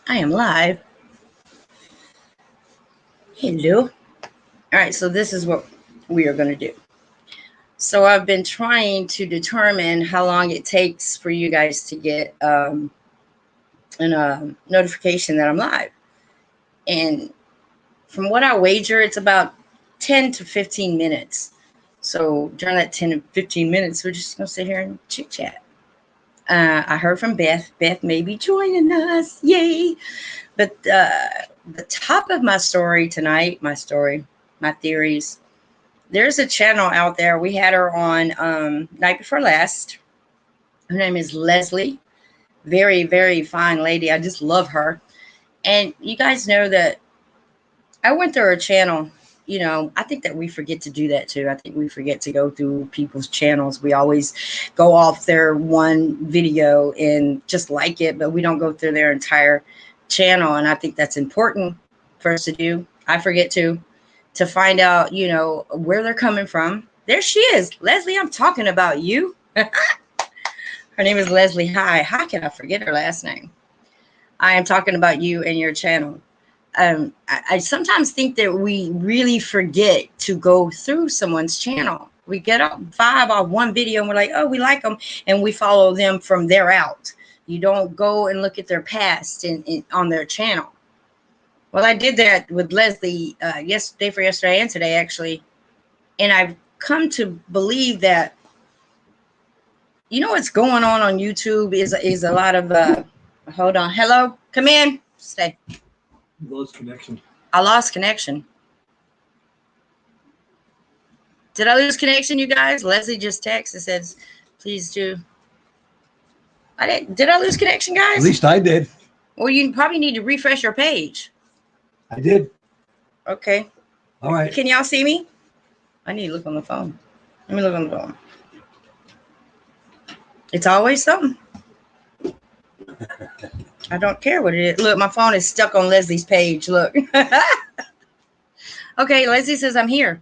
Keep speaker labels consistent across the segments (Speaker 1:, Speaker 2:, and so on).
Speaker 1: I am live. Hello. All right, so this is what we are going to do. So I've been trying to determine how long it takes for you guys to get a notification that I'm live. And from what I wager, it's about 10 to 15 minutes. So during that 10 to 15 minutes, we're just going to sit here and chit chat. I heard from Beth. Beth may be joining us. Yay. But the top of my story tonight, my theories, there's a channel out there. We had her on night before last. Her name is Leslie. Very, very fine lady. I just love her. And you guys know that I went through her channel. You know, I think that we forget to do that too. I think we forget to go through people's channels. We always go off their one video and just like it, but we don't go through their entire channel. And I think that's important for us to do. I forget to find out, you know, where they're coming from. There she is. Leslie, I'm talking about you. Her name is Leslie. Hi. How can I forget her last name? I am talking about you and your channel. I sometimes think that we really forget to go through someone's channel. We get a vibe off one video and we're like, oh, we like them, and we follow them from there out. You don't go and look at their past on their channel. Well, I did that with Leslie yesterday and today, actually. And I've come to believe that, you know, what's going on YouTube is a lot of, hold on. Hello, come in, stay.
Speaker 2: Lost connection.
Speaker 1: I lost connection. Did I lose connection, you guys? Leslie just texted and says, please do. Did I lose connection, guys?
Speaker 2: At least I did.
Speaker 1: Well, you probably need to refresh your page.
Speaker 2: I did.
Speaker 1: Okay.
Speaker 2: All right.
Speaker 1: Can y'all see me? I need to look on the phone. Let me look on the phone. It's always something. I don't care what it is. Look, my phone is stuck on Leslie's page. Look. Okay, Leslie says I'm here.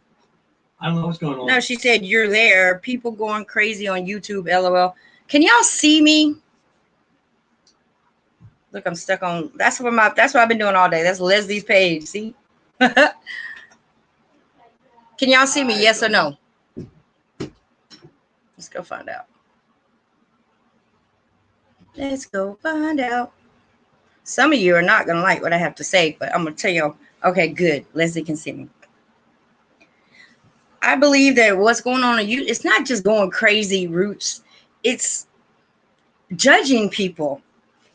Speaker 2: I don't know what's going on.
Speaker 1: No, she said you're there. People going crazy on YouTube, LOL. Can y'all see me? Look, I'm stuck on. That's what I've been doing all day. That's Leslie's page. See? Can y'all see me? Yes or no? Let's go find out. Let's go find out. Some of you are not gonna like what I have to say, but I'm gonna tell you. Okay, good. Leslie can see me. I believe that what's going on in you, it's not just going crazy roots. It's judging people.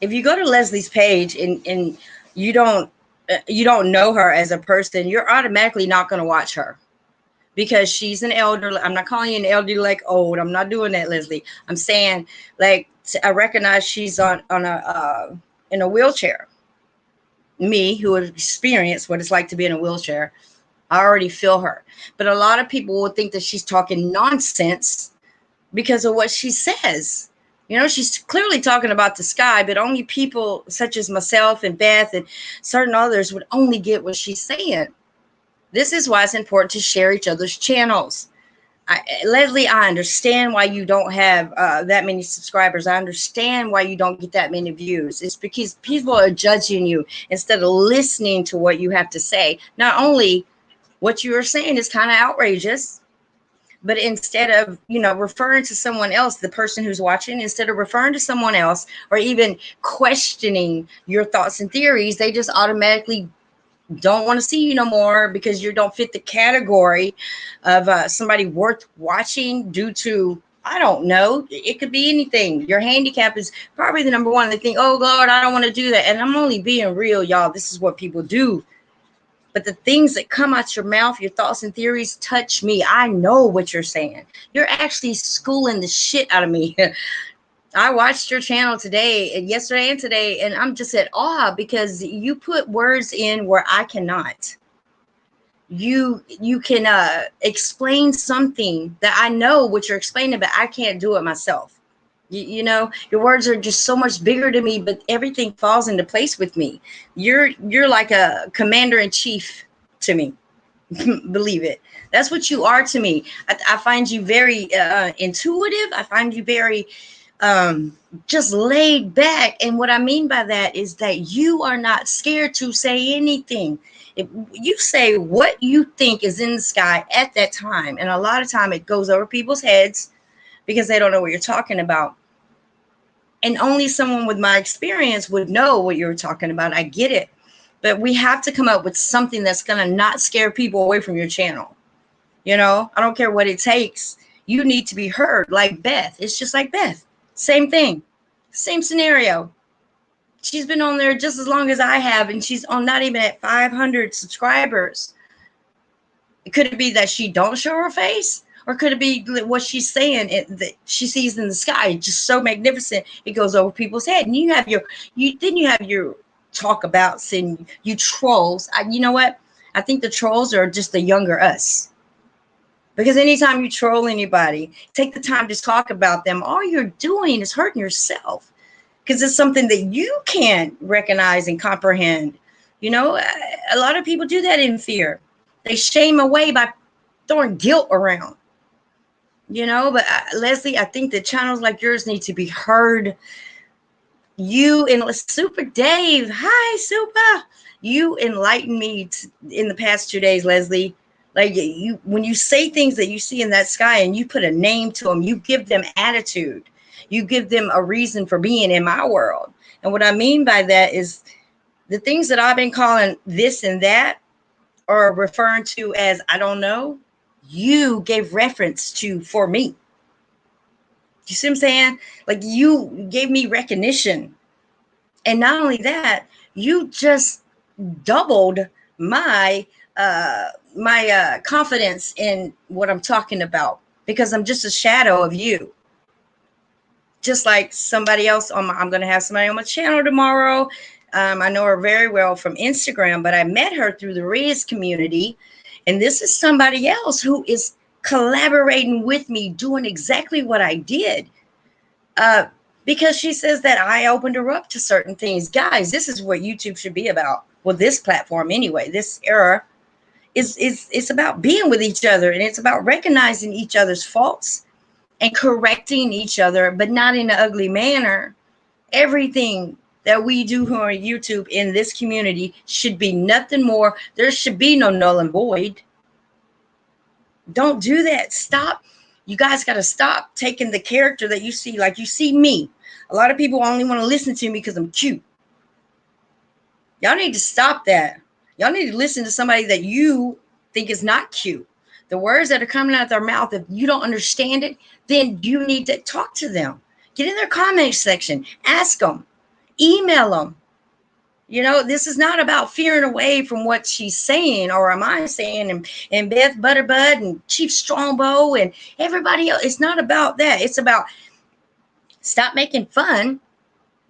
Speaker 1: If you go to Leslie's page and you don't know her as a person, you're automatically not going to watch her because she's an elder. I'm not calling you an elder like old. I'm not doing that, Leslie. I'm saying, like, I recognize she's on a in a wheelchair. Me, who have experienced what it's like to be in a wheelchair, I already feel her. But a lot of people will think that she's talking nonsense because of what she says. You know, she's clearly talking about the sky, but only people such as myself and Beth and certain others would only get what she's saying. This is why it's important to share each other's channels. Leslie, I understand why you don't have that many subscribers. I understand why you don't get that many views. It's because people are judging you instead of listening to what you have to say. Not only what you are saying is kind of outrageous, but instead of, you know, referring to someone else, the person who's watching, instead of referring to someone else or even questioning your thoughts and theories, they just automatically don't want to see you no more because you don't fit the category of somebody worth watching due to, I don't know, it could be anything. Your handicap is probably the number one. They think, oh, Lord, I don't want to do that. And I'm only being real, y'all. This is what people do. But the things that come out your mouth, your thoughts and theories touch me. I know what you're saying. You're actually schooling the shit out of me. I watched your channel yesterday and today, and I'm just at awe because you put words in where I cannot. You can explain something that I know what you're explaining, but I can't do it myself. You know, your words are just so much bigger to me, but everything falls into place with me. You're like a commander in chief to me. Believe it. That's what you are to me. I find you very intuitive. I find you very just laid back. And what I mean by that is that you are not scared to say anything. If you say what you think is in the sky at that time, and a lot of time it goes over people's heads because they don't know what you're talking about. And only someone with my experience would know what you're talking about. I get it. But we have to come up with something that's going to not scare people away from your channel. You know, I don't care what it takes. You need to be heard, like Beth. It's just like Beth. Same thing. Same scenario. She's been on there just as long as I have, and she's on not even at 500 subscribers. Could it be that she don't show her face? Or could it be what she's saying that she sees in the sky, just so magnificent it goes over people's head? And you have your talk about and you trolls. You know what? I think the trolls are just the younger us. Because anytime you troll anybody, take the time to talk about them, all you're doing is hurting yourself. Because it's something that you can't recognize and comprehend. You know, a lot of people do that in fear. They shame away by throwing guilt around. You know, but Leslie, I think that channels like yours need to be heard. You and Super Dave, hi Super. You enlightened me in the past 2 days, Leslie. Like you, when you say things that you see in that sky and you put a name to them, you give them attitude. You give them a reason for being in my world. And what I mean by that is the things that I've been calling this and that, or referring to as I don't know, you gave reference to for me. You see what I'm saying? Like you gave me recognition. And not only that, you just doubled my confidence in what I'm talking about, because I'm just a shadow of you. Just like somebody else I'm going to have somebody on my channel tomorrow. I know her very well from Instagram, but I met her through the Riz community. And this is somebody else who is collaborating with me, doing exactly what I did. Because she says that I opened her up to certain things. Guys, this is what YouTube should be about. Well, this platform anyway, this era is about being with each other, and it's about recognizing each other's faults and correcting each other, but not in an ugly manner. Everything that we do here on YouTube in this community should be nothing more. There should be no null and void. Don't do that. Stop. You guys got to stop taking the character that you see, like you see me. A lot of people only want to listen to me because I'm cute. Y'all need to stop that. Y'all need to listen to somebody that you think is not cute. The words that are coming out of their mouth, if you don't understand it, then you need to talk to them. Get in their comment section. Ask them. Email them. You know, this is not about fearing away from what she's saying or am I saying, and Beth Butterbud and Chief Strongbow and everybody else. It's not about that. It's about stop making fun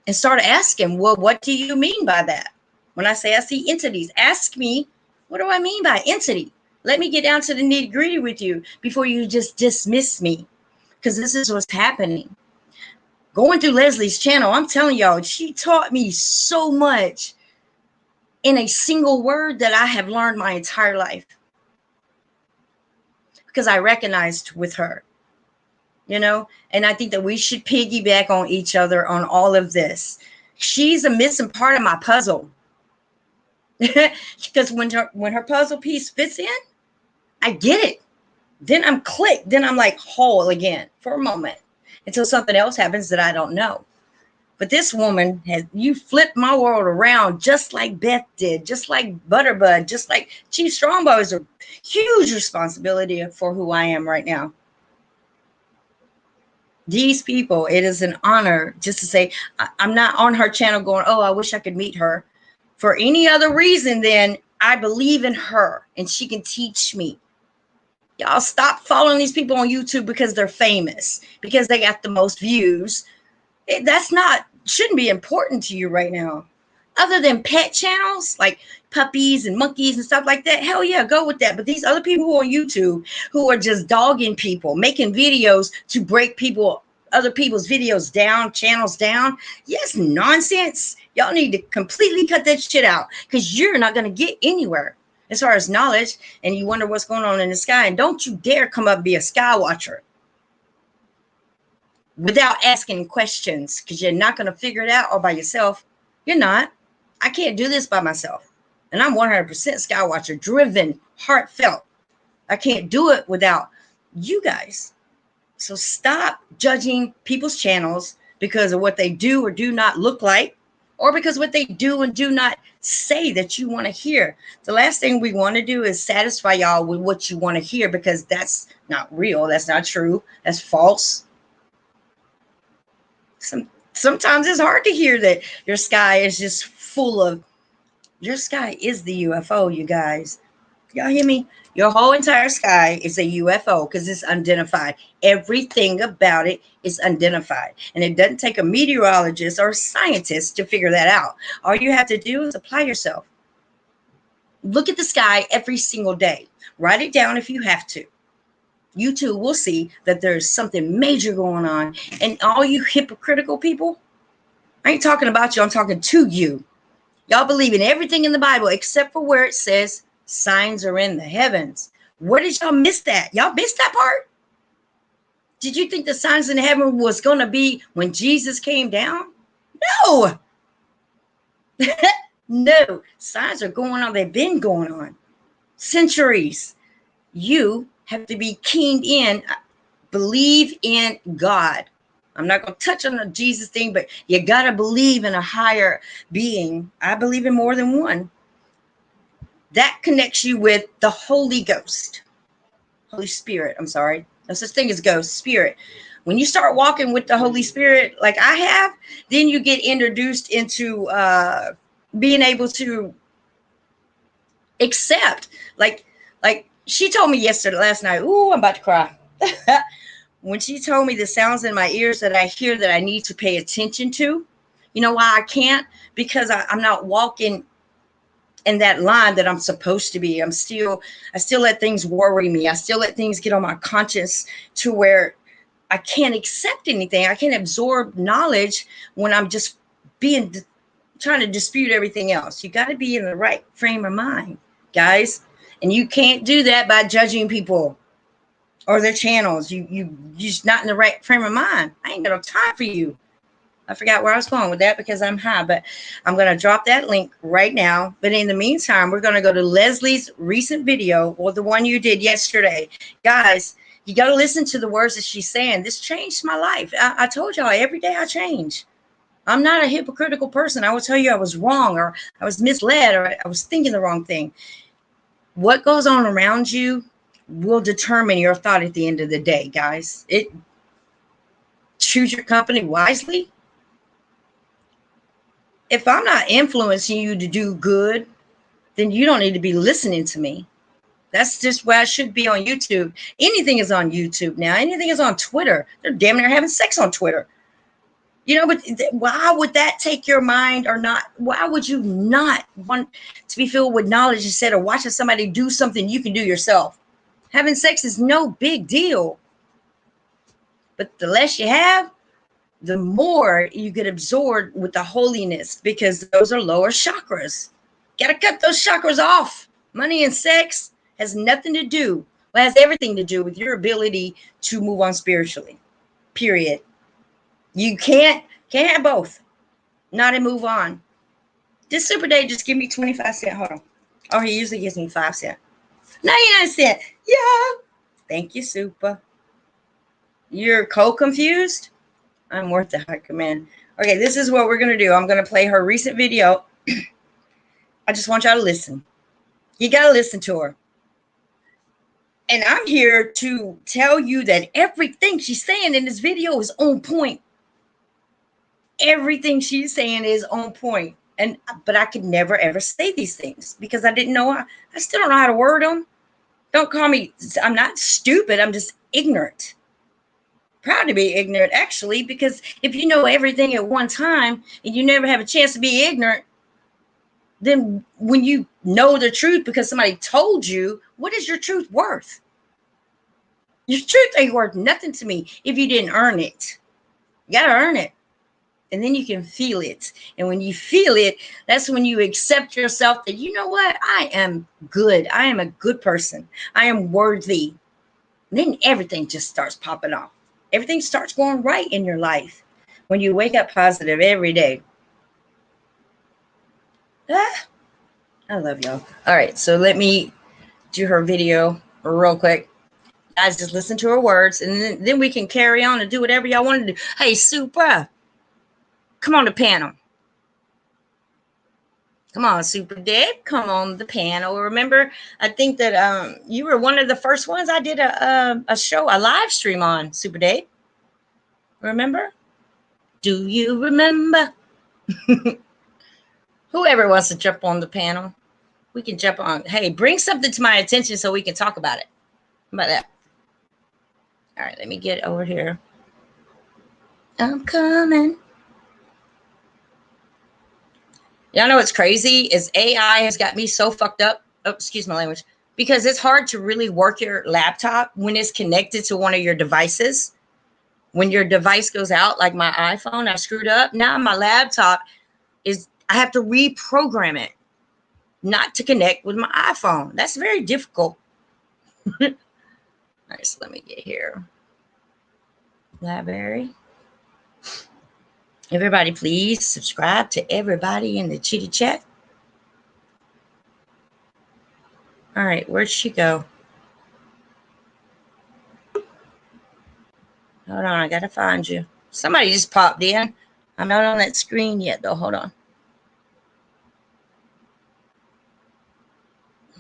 Speaker 1: and start asking, well, what do you mean by that? When I say I see entities, ask me, what do I mean by entity? Let me get down to the nitty gritty with you before you just dismiss me, because this is what's happening. Going through Leslie's channel, I'm telling y'all, she taught me so much in a single word that I have learned my entire life, because I recognized with her, you know, and I think that we should piggyback on each other on all of this. She's a missing part of my puzzle. Because when her puzzle piece fits in, I get it. Then I'm clicked. Then I'm like whole again for a moment until something else happens that I don't know. But this woman you flipped my world around just like Beth did, just like Butterbud, just like Chief Strongbow is a huge responsibility for who I am right now. These people, it is an honor just to say, I'm not on her channel going, oh, I wish I could meet her for any other reason than I believe in her and she can teach me. Y'all stop following these people on YouTube because they're famous, because they got the most views. That's not, shouldn't be important to you right now. Other than pet channels like puppies and monkeys and stuff like that, hell yeah, go with that. But these other people who are on YouTube who are just dogging people, making videos to break other people's videos down, channels down, yes, nonsense. Y'all need to completely cut that shit out, because you're not going to get anywhere as far as knowledge, and you wonder what's going on in the sky. And don't you dare come up and be a sky watcher. without asking questions, because you're not going to figure it out all by yourself. You're not. I can't do this by myself. And I'm 100% Skywatcher, driven, heartfelt. I can't do it without you guys. So stop judging people's channels because of what they do or do not look like, or because what they do and do not say that you want to hear. The last thing we want to do is satisfy y'all with what you want to hear, because that's not real. That's not true. That's false. Sometimes it's hard to hear that your sky is just full of, your sky is the UFO, you guys. Y'all hear me? Your whole entire sky is a UFO because it's unidentified. Everything about it is unidentified. And it doesn't take a meteorologist or a scientist to figure that out. All you have to do is apply yourself. Look at the sky every single day. Write it down if you have to. You too will see that there's something major going on. And all you hypocritical people, I ain't talking about you, I'm talking to you. Y'all believe in everything in the Bible except for where it says signs are in the heavens. Where did y'all miss that? Y'all missed that part? Did you think the signs in heaven was going to be when Jesus came down? No. No. Signs are going on. They've been going on centuries. You have to be keyed in. Believe in God. I'm not going to touch on the Jesus thing, but you got to believe in a higher being. I believe in more than one. That connects you with the Holy Ghost. Holy Spirit, I'm sorry. No such thing as ghost, spirit. When you start walking with the Holy Spirit, like I have, then you get introduced into being able to accept. Like she told me last night, ooh, I'm about to cry. When she told me the sounds in my ears that I hear that I need to pay attention to, you know why I can't? Because I'm not walking in that line that I'm supposed to be. I still let things worry me. I still let things get on my conscience to where I can't accept anything. I can't absorb knowledge when I'm just trying to dispute everything else. You got to be in the right frame of mind, guys. And you can't do that by judging people or their channels. You just not in the right frame of mind. I ain't got no time for you. I forgot where I was going with that because I'm high, but I'm going to drop that link right now. But in the meantime, we're going to go to Leslie's recent video, or the one you did yesterday. Guys, you got to listen to the words that she's saying. This changed my life. I told y'all every day I change. I'm not a hypocritical person. I will tell you I was wrong, or I was misled, or I was thinking the wrong thing. What goes on around you will determine your thought at the end of the day, guys. Choose your company wisely. If I'm not influencing you to do good, then you don't need to be listening to me. That's just where I should be on YouTube. Anything is on YouTube now. Anything is on Twitter. They're damn near having sex on Twitter. You know, but why would that take your mind or not? Why would you not want to be filled with knowledge instead of watching somebody do something you can do yourself? Having sex is no big deal. But the less you have, the more you get absorbed with the holiness, because those are lower chakras. Got to cut those chakras off. Money and sex has nothing to do, well, it has everything to do with your ability to move on spiritually, period. You can't have both, not and move on. This Super Day just give me 25 cents. Hold on. Oh, he usually gives me 5 cents. 99 cents. Yeah. Thank you, Super. You're confused? I'm worth the heck, man. Okay, this is what we're going to do. I'm going to play her recent video. I just want y'all to listen. You got to listen to her. And I'm here to tell you that everything she's saying in this video is on point. Everything she's saying is on point. But I could never, ever say these things because I didn't know. I still don't know how to word them. Don't call me. I'm not stupid. I'm just ignorant. Proud to be ignorant, actually, because if you know everything at one time and you never have a chance to be ignorant, then when you know the truth because somebody told you, what is your truth worth? Your truth ain't worth nothing to me if you didn't earn it. You got to earn it. And then you can feel it. And when you feel it, that's when you accept yourself that, you know what? I am good. I am a good person. I am worthy. And then everything just starts popping off. Everything starts going right in your life when you wake up positive every day. Ah, I love y'all. All right, so let me do her video real quick. Guys, just listen to her words, and then we can carry on and do whatever y'all want to do. Hey, Super, come on the panel. Come on, Super Dave. Come on the panel. Remember, I think that you were one of the first ones I did a show, a live stream on, Super Dave. Remember? Do you remember? Whoever wants to jump on the panel, we can jump on. Hey, bring something to my attention so we can talk about it. How about that? All right, let me get over here. I'm coming. Y'all know what's crazy is AI has got me so fucked up. Oh, excuse my language. Because it's hard to really work your laptop when it's connected to one of your devices. When your device goes out, like my iPhone, I screwed up. Now my laptop I have to reprogram it not to connect with my iPhone. That's very difficult. All right, so let me get here. Library. Everybody, please subscribe to everybody in the chitty chat. All right, where'd she go? Hold on, I gotta find you. Somebody just popped in. I'm not on that screen yet, though. Hold on.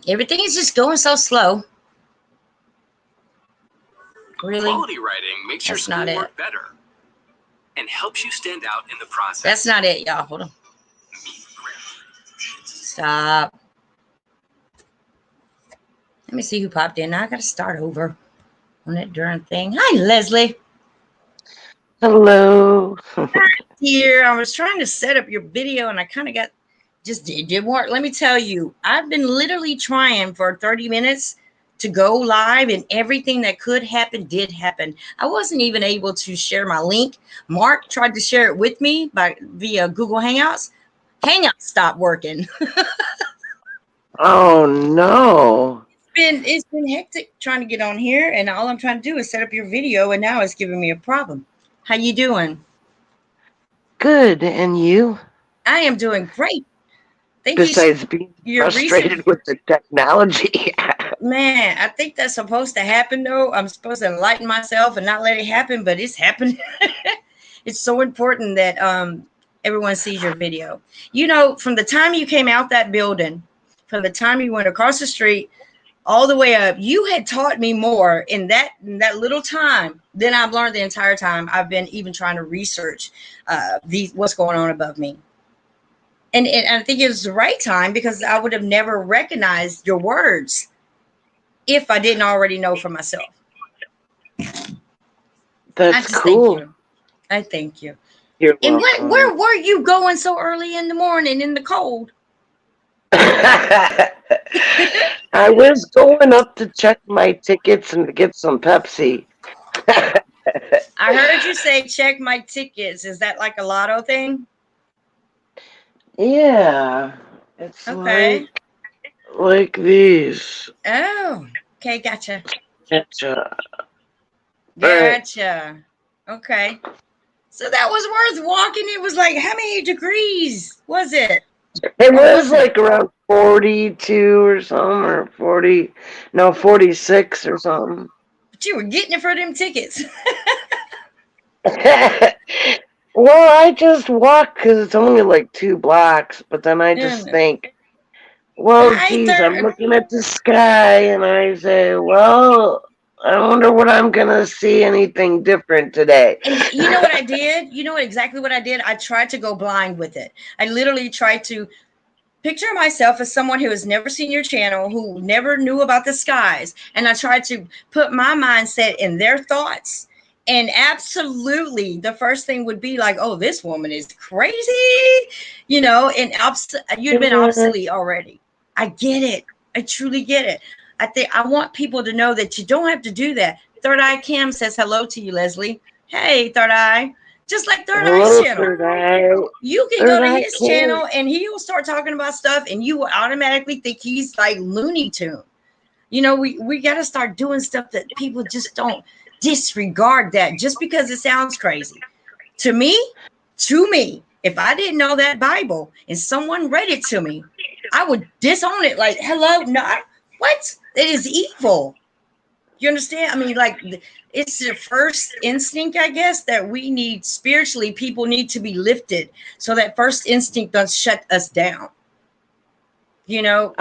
Speaker 1: Everything is just going so slow. Really?
Speaker 3: Quality writing makes your schoolwork better and helps you stand out in the process.
Speaker 1: That's not it, y'all. Hold on. Stop. Let me see who popped in. Now I got to start over on that darn thing. Hi, Leslie.
Speaker 4: Hello.
Speaker 1: Here, I was trying to set up your video and I kind of got, it didn't work. Let me tell you, I've been literally trying for 30 minutes to go live, and everything that could happen did happen. I wasn't even able to share my link. Mark tried to share it with me via Google Hangouts. Hangouts stopped working.
Speaker 4: Oh no.
Speaker 1: It's been hectic trying to get on here, and all I'm trying to do is set up your video, and now it's giving me a problem. How you doing?
Speaker 4: Good, and you?
Speaker 1: I am doing great. Thank
Speaker 4: Besides
Speaker 1: you.
Speaker 4: being frustrated with the technology.
Speaker 1: Man, I think that's supposed to happen, though. I'm supposed to enlighten myself and not let it happen, but it's happening. It's so important that everyone sees your video. You know, from the time you came out that building, from the time you went across the street, all the way up, you had taught me more in that little time than I've learned the entire time I've been even trying to research what's going on above me. And I think it was the right time, because I would have never recognized your words if I didn't already know for myself.
Speaker 4: That's cool.
Speaker 1: I thank you.
Speaker 4: You're
Speaker 1: and
Speaker 4: welcome.
Speaker 1: where were you going so early in the morning in the cold?
Speaker 4: I was going up to check my tickets and to get some Pepsi.
Speaker 1: I heard you say check my tickets. Is that like a lotto thing?
Speaker 4: Yeah. It's
Speaker 1: okay.
Speaker 4: Like these.
Speaker 1: Oh, okay, gotcha.
Speaker 4: Gotcha.
Speaker 1: Right. Okay. So that was worth walking. It was like, how many degrees was it?
Speaker 4: It was like around 42 or something, or 46 or something.
Speaker 1: But you were getting it for them tickets.
Speaker 4: Well, I just walk because it's only like 2 blocks, but then I just think, well, geez, I'm looking at the sky, and I say, well, I wonder what I'm going to see anything different today.
Speaker 1: And you know what I did? You know exactly what I did? I tried to go blind with it. I literally tried to picture myself as someone who has never seen your channel, who never knew about the skies. And I tried to put my mindset in their thoughts. And absolutely, the first thing would be like, oh, this woman is crazy, you know, and you'd been obsolete already. I get it. I truly get it. I want people to know that you don't have to do that. Third Eye Cam says hello to you, Leslie. Hey, Third Eye. Just like Third Eye's channel. You can go to his channel and he'll start talking about stuff and you will automatically think he's like Looney Tune. You know, we got to start doing stuff that people just don't. disregard that just because it sounds crazy. To me, if I didn't know that Bible and someone read it to me, I would disown it. Like, hello, no, what? It is evil. You understand? I mean, like, it's the first instinct, I guess, that we need spiritually. People need to be lifted, so that first instinct doesn't shut us down. You know,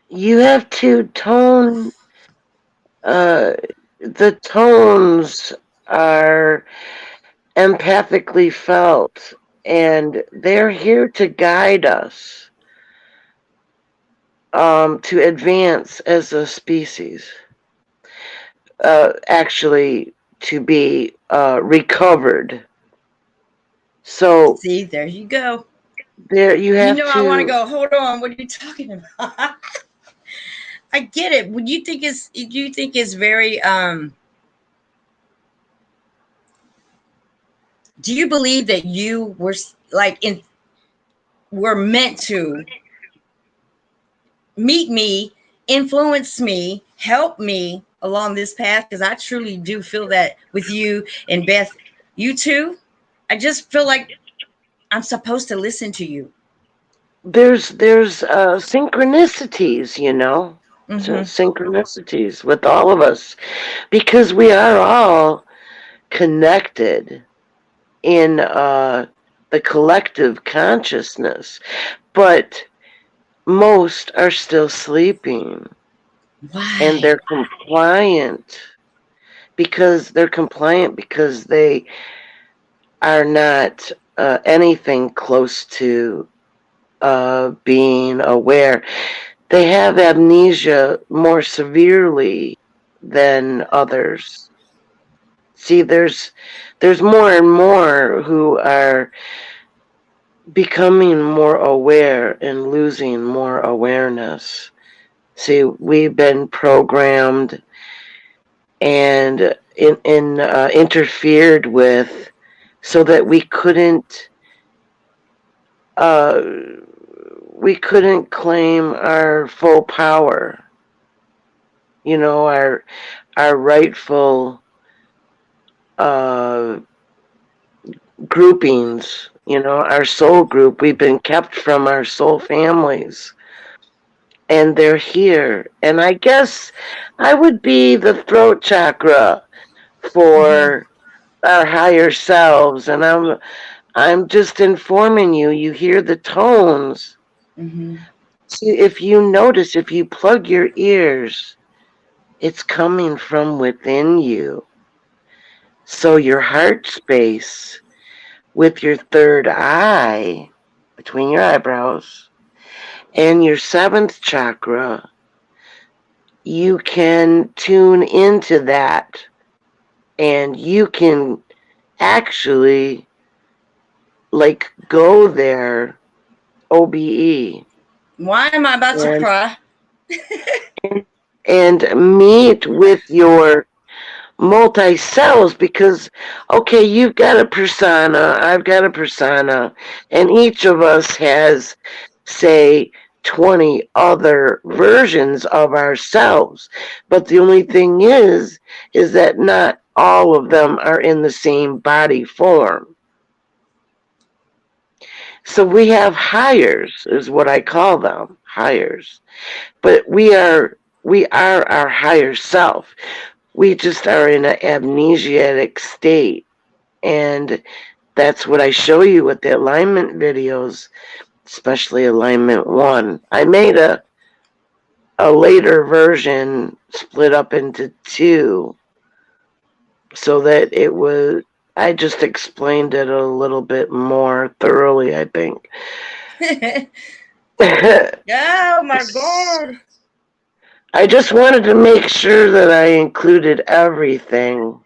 Speaker 4: you have to tone. The tones are empathically felt, and they're here to guide us to advance as a species. Actually, to be recovered. So
Speaker 1: see, there you go.
Speaker 4: there you have
Speaker 1: I want to go. Hold on, what are you talking about? I get it. Would you think is? Do you think is very? Do you believe that you were like were meant to meet me, influence me, help me along this path? Because I truly do feel that with you and Beth, you too. I just feel like I'm supposed to listen to you.
Speaker 4: There's synchronicities, you know, synchronicities with all of us, because we are all connected in the collective consciousness, but most are still sleeping.
Speaker 1: Why?
Speaker 4: And they're compliant because they are not anything close to being aware. They have amnesia more severely than others. See, there's more and more who are becoming more aware and losing more awareness. See, we've been programmed and interfered with so that we couldn't claim our full power. You know, our rightful groupings, you know, our soul group. We've been kept from our soul families. And they're here. And I guess I would be the throat chakra for our higher selves. And I'm just informing you. You hear the tones. See, if you notice, if you plug your ears, it's coming from within you. So your heart space with your third eye between your eyebrows and your seventh chakra, you can tune into that and you can actually like go there OBE.
Speaker 1: Why am I about to cry?
Speaker 4: And meet with your multi-selves, because okay, you've got a persona, I've got a persona, and each of us has, say, 20 other versions of ourselves. But the only thing is that not all of them are in the same body form. So we have hires, is what I call them, hires. But we are our higher self. We just are in an amnesiac state. And that's what I show you with the alignment videos, especially alignment 1. I made a later version split up into 2 so that I just explained it a little bit more thoroughly, I think.
Speaker 1: Oh my God.
Speaker 4: I just wanted to make sure that I included everything.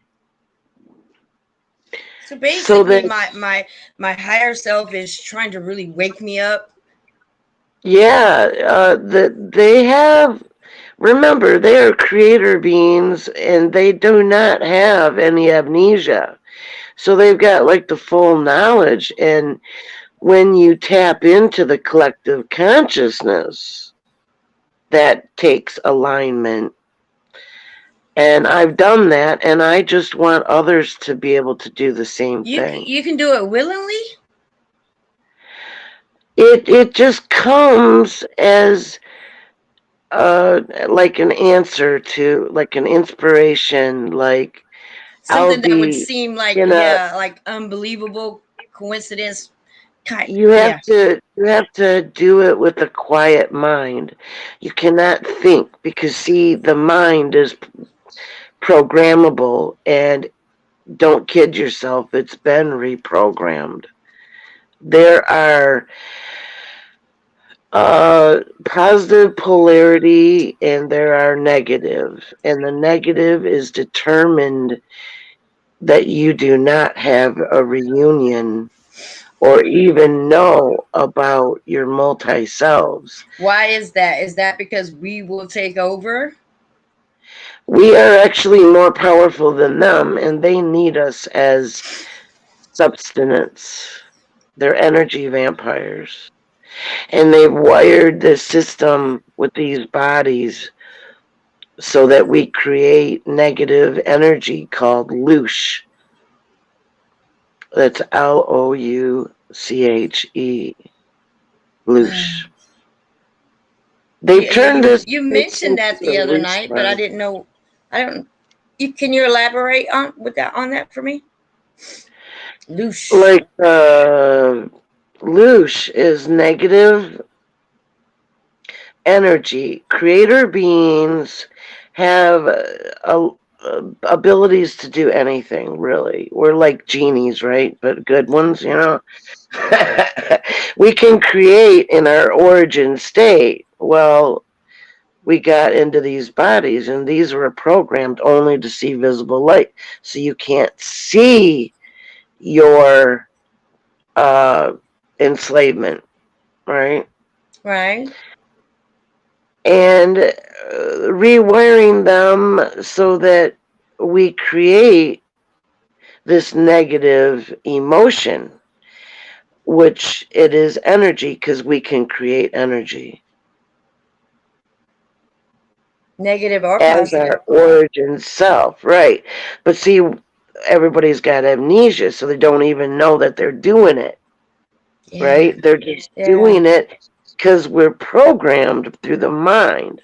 Speaker 1: So basically, my higher self is trying to really wake me up.
Speaker 4: Yeah, they have. Remember, they are creator beings, and they do not have any amnesia. So they've got like the full knowledge. And when you tap into the collective consciousness, that takes alignment. And I've done that, and I just want others to be able to do the same thing.
Speaker 1: You can do it willingly?
Speaker 4: It just comes as like an answer to, like an inspiration, like
Speaker 1: Something that would seem like,
Speaker 4: in
Speaker 1: yeah, like unbelievable coincidence.
Speaker 4: you have to do it with a quiet mind. You cannot think, because see, the mind is programmable, and don't kid yourself, it's been reprogrammed. There are positive polarity and there are negative, and the negative is determined that you do not have a reunion or even know about your multi-selves.
Speaker 1: Why is that? Is that because we will take over?
Speaker 4: We are actually more powerful than them, and they need us as substance. They're energy vampires. And they've wired the system with these bodies so that we create negative energy called louche. That's Louche. Louche. They turned this.
Speaker 1: You mentioned that the other night, but I didn't know. I don't. Can you elaborate on that for me? Louche.
Speaker 4: Like louche is negative energy. Creator beings have abilities to do anything, really. We're like genies, right? But good ones, you know. We can create in our origin state. Well, we got into these bodies, and these were programmed only to see visible light. So you can't see your enslavement, right?
Speaker 1: Right.
Speaker 4: And rewiring them so that we create this negative emotion, which it is energy, because we can create energy.
Speaker 1: Negative or
Speaker 4: as
Speaker 1: positive.
Speaker 4: Our origin self, right? But see, everybody's got amnesia, so they don't even know that they're doing it, right? They're just doing it because we're programmed through the mind.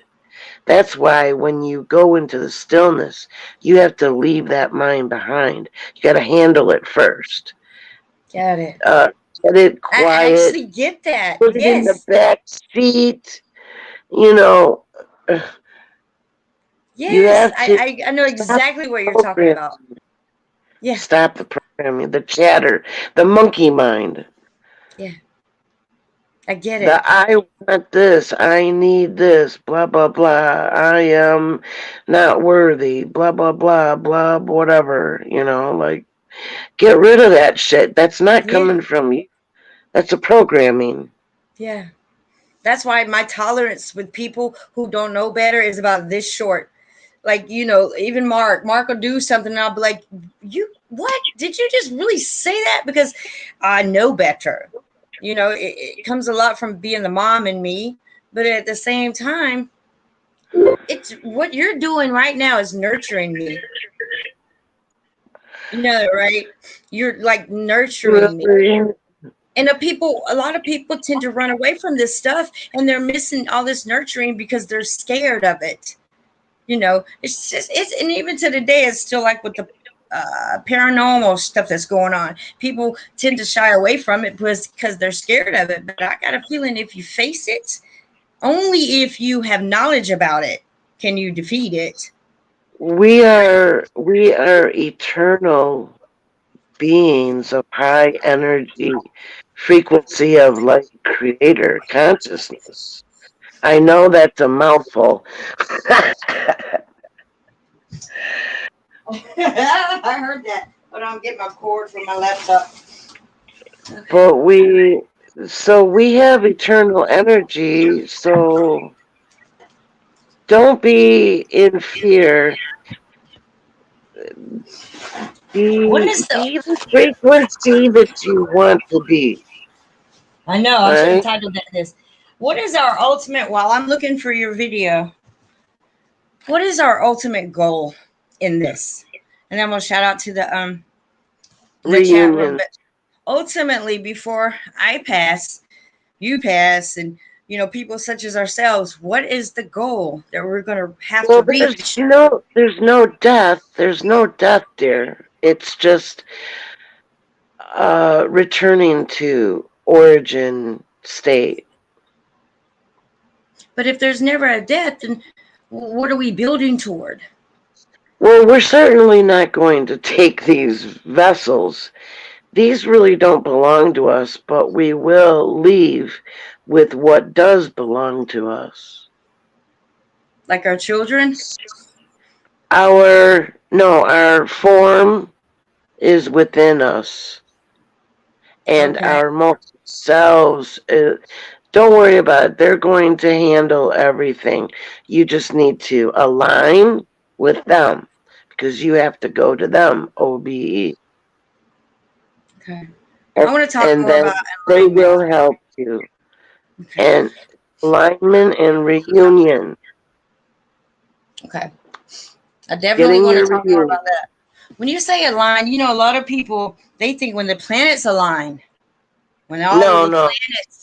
Speaker 4: That's why when you go into the stillness, you have to leave that mind behind. You got to handle it first.
Speaker 1: Got it.
Speaker 4: Get it quiet.
Speaker 1: I actually get that.
Speaker 4: Put it in the back seat. You know.
Speaker 1: Yes, I know exactly what you're talking about. Yeah.
Speaker 4: Stop the programming, the chatter, the monkey mind.
Speaker 1: Yeah. I get it.
Speaker 4: I want this, I need this, blah, blah, blah. I am not worthy, blah, blah, blah, blah, whatever. You know, like, get rid of that shit. That's not coming from you. That's a programming.
Speaker 1: Yeah. That's why my tolerance with people who don't know better is about this short. Like, you know, even Mark will do something and I'll be like, what? Did you just really say that? Because I know better. You know, it comes a lot from being the mom in me. But at the same time, it's what you're doing right now is nurturing me. You know, right? You're like nurturing me. And a lot of people tend to run away from this stuff, and they're missing all this nurturing because they're scared of it. You know, and even to today, it's still like with the paranormal stuff that's going on. People tend to shy away from it because they're scared of it. But I got a feeling if you face it, only if you have knowledge about it can you defeat it.
Speaker 4: We are eternal beings of high energy frequency of light creator consciousness. I know that's a mouthful.
Speaker 1: I heard that, but I'm getting my cord from my laptop.
Speaker 4: But we have eternal energy, so don't be in fear. Be the frequency that you want to be.
Speaker 1: I know. I should have titled this. What is our ultimate? While I'm looking for your video, What is our ultimate goal in this? And I'm gonna shout out to the chat room.
Speaker 4: Reunion.
Speaker 1: But ultimately, before I pass, you pass, and people such as ourselves, what is the goal that we're gonna have to
Speaker 4: Well,
Speaker 1: reach?
Speaker 4: there's no death. There's no death, dear. It's just returning to origin state.
Speaker 1: But if there's never a death, then what are we building toward?
Speaker 4: Well, we're certainly not going to take these vessels. These really don't belong to us, but we will leave with what does belong to us.
Speaker 1: Like our children?
Speaker 4: Our form is within us, and
Speaker 1: Okay.
Speaker 4: our multi selves. Don't worry about it. They're going to handle everything. You just need to align with them because you have to go to them, OBE.
Speaker 1: Okay.
Speaker 4: And,
Speaker 1: I want to talk
Speaker 4: and
Speaker 1: more
Speaker 4: then
Speaker 1: about
Speaker 4: they
Speaker 1: alignment.
Speaker 4: will help you.
Speaker 1: Okay.
Speaker 4: And alignment and reunion.
Speaker 1: Okay. I definitely
Speaker 4: Getting
Speaker 1: want to
Speaker 4: your
Speaker 1: talk more
Speaker 4: reunion.
Speaker 1: about that. When you say align, a lot of people, they think when the planets align, when all of the
Speaker 4: No.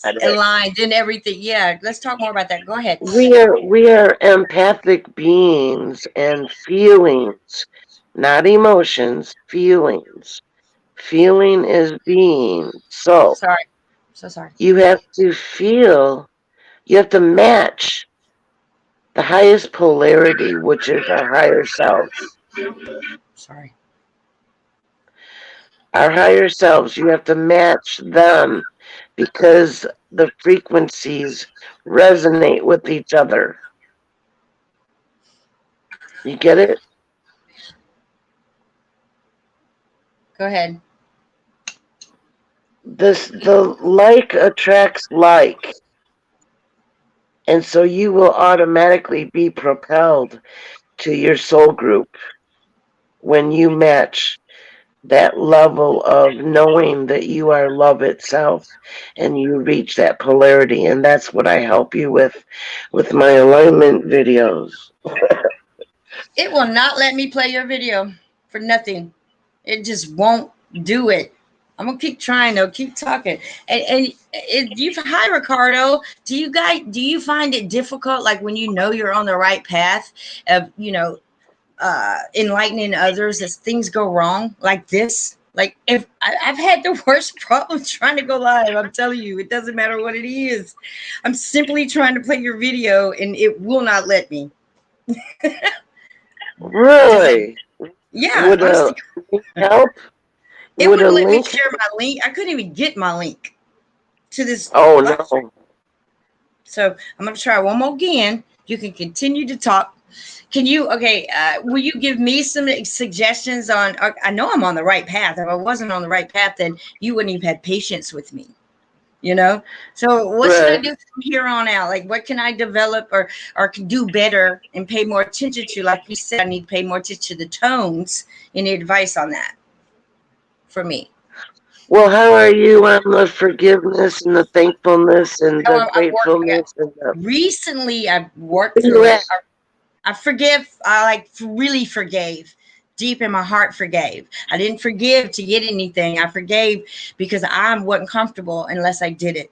Speaker 1: planets align, then everything. Yeah, let's talk more about that. Go ahead.
Speaker 4: We are empathic beings and feelings, not emotions, feelings. Feeling is being. So
Speaker 1: Sorry. So sorry.
Speaker 4: you have to feel, you have to match the highest polarity, which is our higher selves.
Speaker 1: Sorry.
Speaker 4: Our higher selves, you have to match them because the frequencies resonate with each other. You get it?
Speaker 1: Go ahead.
Speaker 4: The like attracts like. And so you will automatically be propelled to your soul group when you match that level of knowing that you are love itself and you reach that polarity. And that's what I help you with my alignment videos.
Speaker 1: It will not let me play your video for nothing. It just won't do it. I'm gonna keep trying though. Keep talking. Hi Ricardo. Do you find it difficult, like when you're on the right path of enlightening others as things go wrong like this? Like if I've had the worst problem trying to go live. I'm telling you, it doesn't matter what it is. I'm simply trying to play your video and it will not let me. Just
Speaker 4: Really?
Speaker 1: yeah,
Speaker 4: Would
Speaker 1: honestly,
Speaker 4: a link help?
Speaker 1: it
Speaker 4: Would a
Speaker 1: wouldn't let me
Speaker 4: link?
Speaker 1: share my link. I couldn't even get my link to this
Speaker 4: Oh
Speaker 1: live stream.
Speaker 4: no.
Speaker 1: So I'm gonna try one more again. You can continue to talk. Can you? Okay. Will you give me some suggestions on? I know I'm on the right path. If I wasn't on the right path, then you wouldn't have had patience with me. So what should I
Speaker 4: Right.
Speaker 1: do from here on out? Like, what can I develop or can do better and pay more attention to? Like you said, I need to pay more attention to the tones. Any advice on that for me?
Speaker 4: Well, how are you on the forgiveness and the thankfulness and
Speaker 1: Oh,
Speaker 4: the
Speaker 1: I'm working at.
Speaker 4: gratefulness and the
Speaker 1: Recently, I've worked
Speaker 4: where
Speaker 1: through
Speaker 4: you
Speaker 1: it.
Speaker 4: at?
Speaker 1: I forgive. I really forgave. Deep in my heart, forgave. I didn't forgive to get anything. I forgave because I wasn't comfortable unless I did it.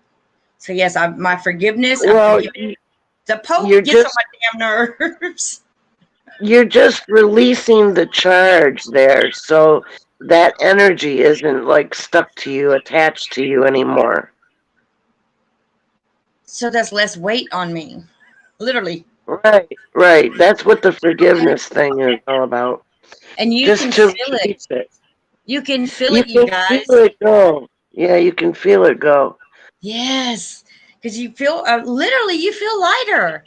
Speaker 1: So yes, my forgiveness. I'm
Speaker 4: Well,
Speaker 1: forgiving. The Pope
Speaker 4: you're
Speaker 1: gets on
Speaker 4: just
Speaker 1: my damn nerves.
Speaker 4: you're just releasing the charge there, so that energy isn't like stuck to you, attached to you anymore.
Speaker 1: So that's less weight on me. Literally.
Speaker 4: Right. That's what the
Speaker 1: Okay.
Speaker 4: forgiveness thing is all about.
Speaker 1: And you
Speaker 4: Just
Speaker 1: can
Speaker 4: to
Speaker 1: feel it.
Speaker 4: release it.
Speaker 1: You can feel
Speaker 4: You
Speaker 1: it, you
Speaker 4: can feel
Speaker 1: guys.
Speaker 4: it go. Yeah, you can feel it go.
Speaker 1: Yes. Because you feel, literally, you feel lighter.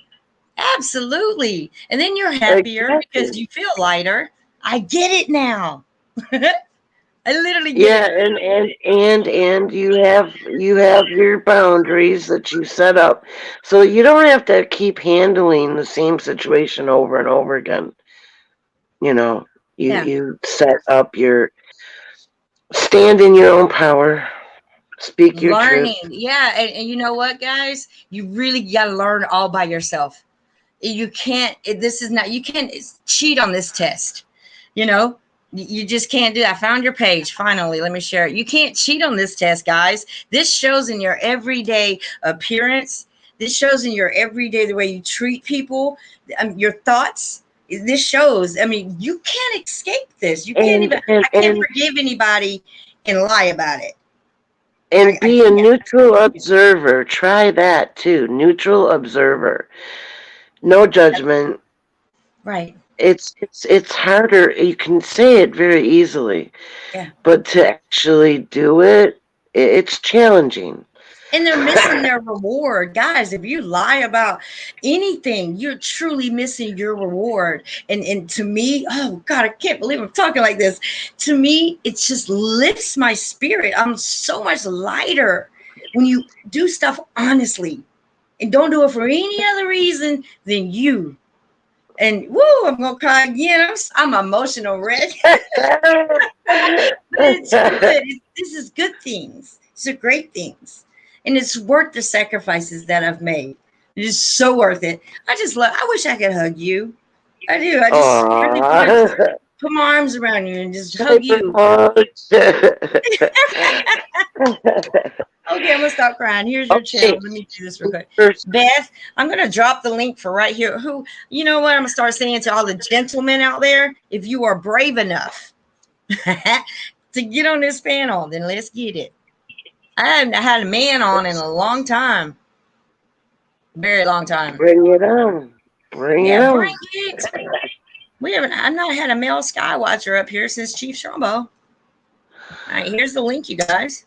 Speaker 1: Absolutely. And then you're happier because
Speaker 4: Exactly.
Speaker 1: you feel lighter. I get it now. I literally get
Speaker 4: Yeah,
Speaker 1: it.
Speaker 4: and you have your boundaries that you set up. So you don't have to keep handling the same situation over and over again. You know, you
Speaker 1: Yeah.
Speaker 4: you set up your stand in your own power, speak your truth.
Speaker 1: Learning. Yeah. And you know what, guys? You really got to learn all by yourself. You can't, this is not, you can't cheat on this test. You know, you just can't do that. I found your page. Finally, let me share it. You can't cheat on this test, guys. This shows in your everyday appearance. This shows in your everyday, the way you treat people, your thoughts. This shows, I mean, you can't escape this. You can't even, I can't forgive anybody and lie about it.
Speaker 4: And be a neutral observer. Try that too. Neutral observer. No judgment.
Speaker 1: Right.
Speaker 4: It's harder. You can say it very easily.
Speaker 1: Yeah.
Speaker 4: But to actually do it, it's challenging.
Speaker 1: And they're missing their reward. Guys, if you lie about anything, you're truly missing your reward. And to me, oh God, I can't believe I'm talking like this. To me, it just lifts my spirit. I'm so much lighter when you do stuff honestly and don't do it for any other reason than you. And woo, I'm gonna cry again. I'm emotional, Red. It's good. This is good things. These are great things. And it's worth the sacrifices that I've made. It is so worth it. I wish I could hug you. I do. I just really want to put my arms around you and just hug you. Okay, I'm gonna stop crying. Here's your channel. Let me do this real quick. Beth, I'm gonna drop the link for right here. Who, you know what? I'm gonna start saying to all the gentlemen out there, if you are brave enough to get on this panel, then let's get it. I haven't had a man on in a long time. Very long time.
Speaker 4: Bring it on. Bring it on.
Speaker 1: Bring it. I've not had a male Skywatcher up here since Chief Strombo. All right, here's the link, you guys.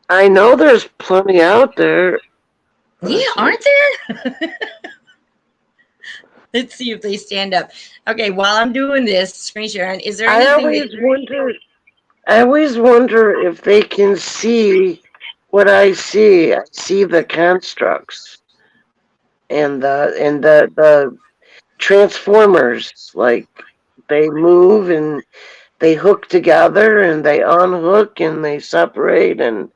Speaker 4: I know there's plenty out there.
Speaker 1: Yeah, aren't there? Let's see if they stand up. Okay, while I'm doing this screen sharing, is there anything?
Speaker 4: I always wonder if they can see what I see. I see the constructs and the transformers. Like they move and they hook together and they unhook and they separate and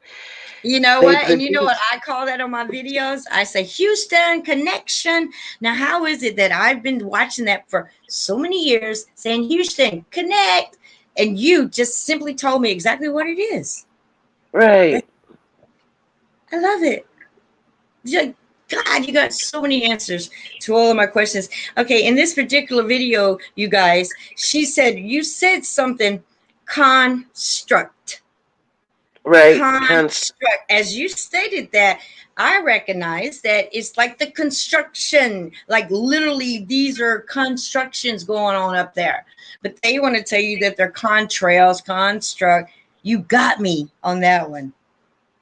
Speaker 1: you know what? And you know what I call that on my videos? I say Houston connection. Now, how is it that I've been watching that for so many years saying Houston connect, and you just simply told me exactly what it is?
Speaker 4: Right.
Speaker 1: I love it. God, you got so many answers to all of my questions. Okay, in this particular video, you guys, you said something, construct.
Speaker 4: Right.
Speaker 1: Construct. As you stated that, I recognize that it's like the construction, like literally these are constructions going on up there. But they want to tell you that they're contrails, construct. You got me on that one.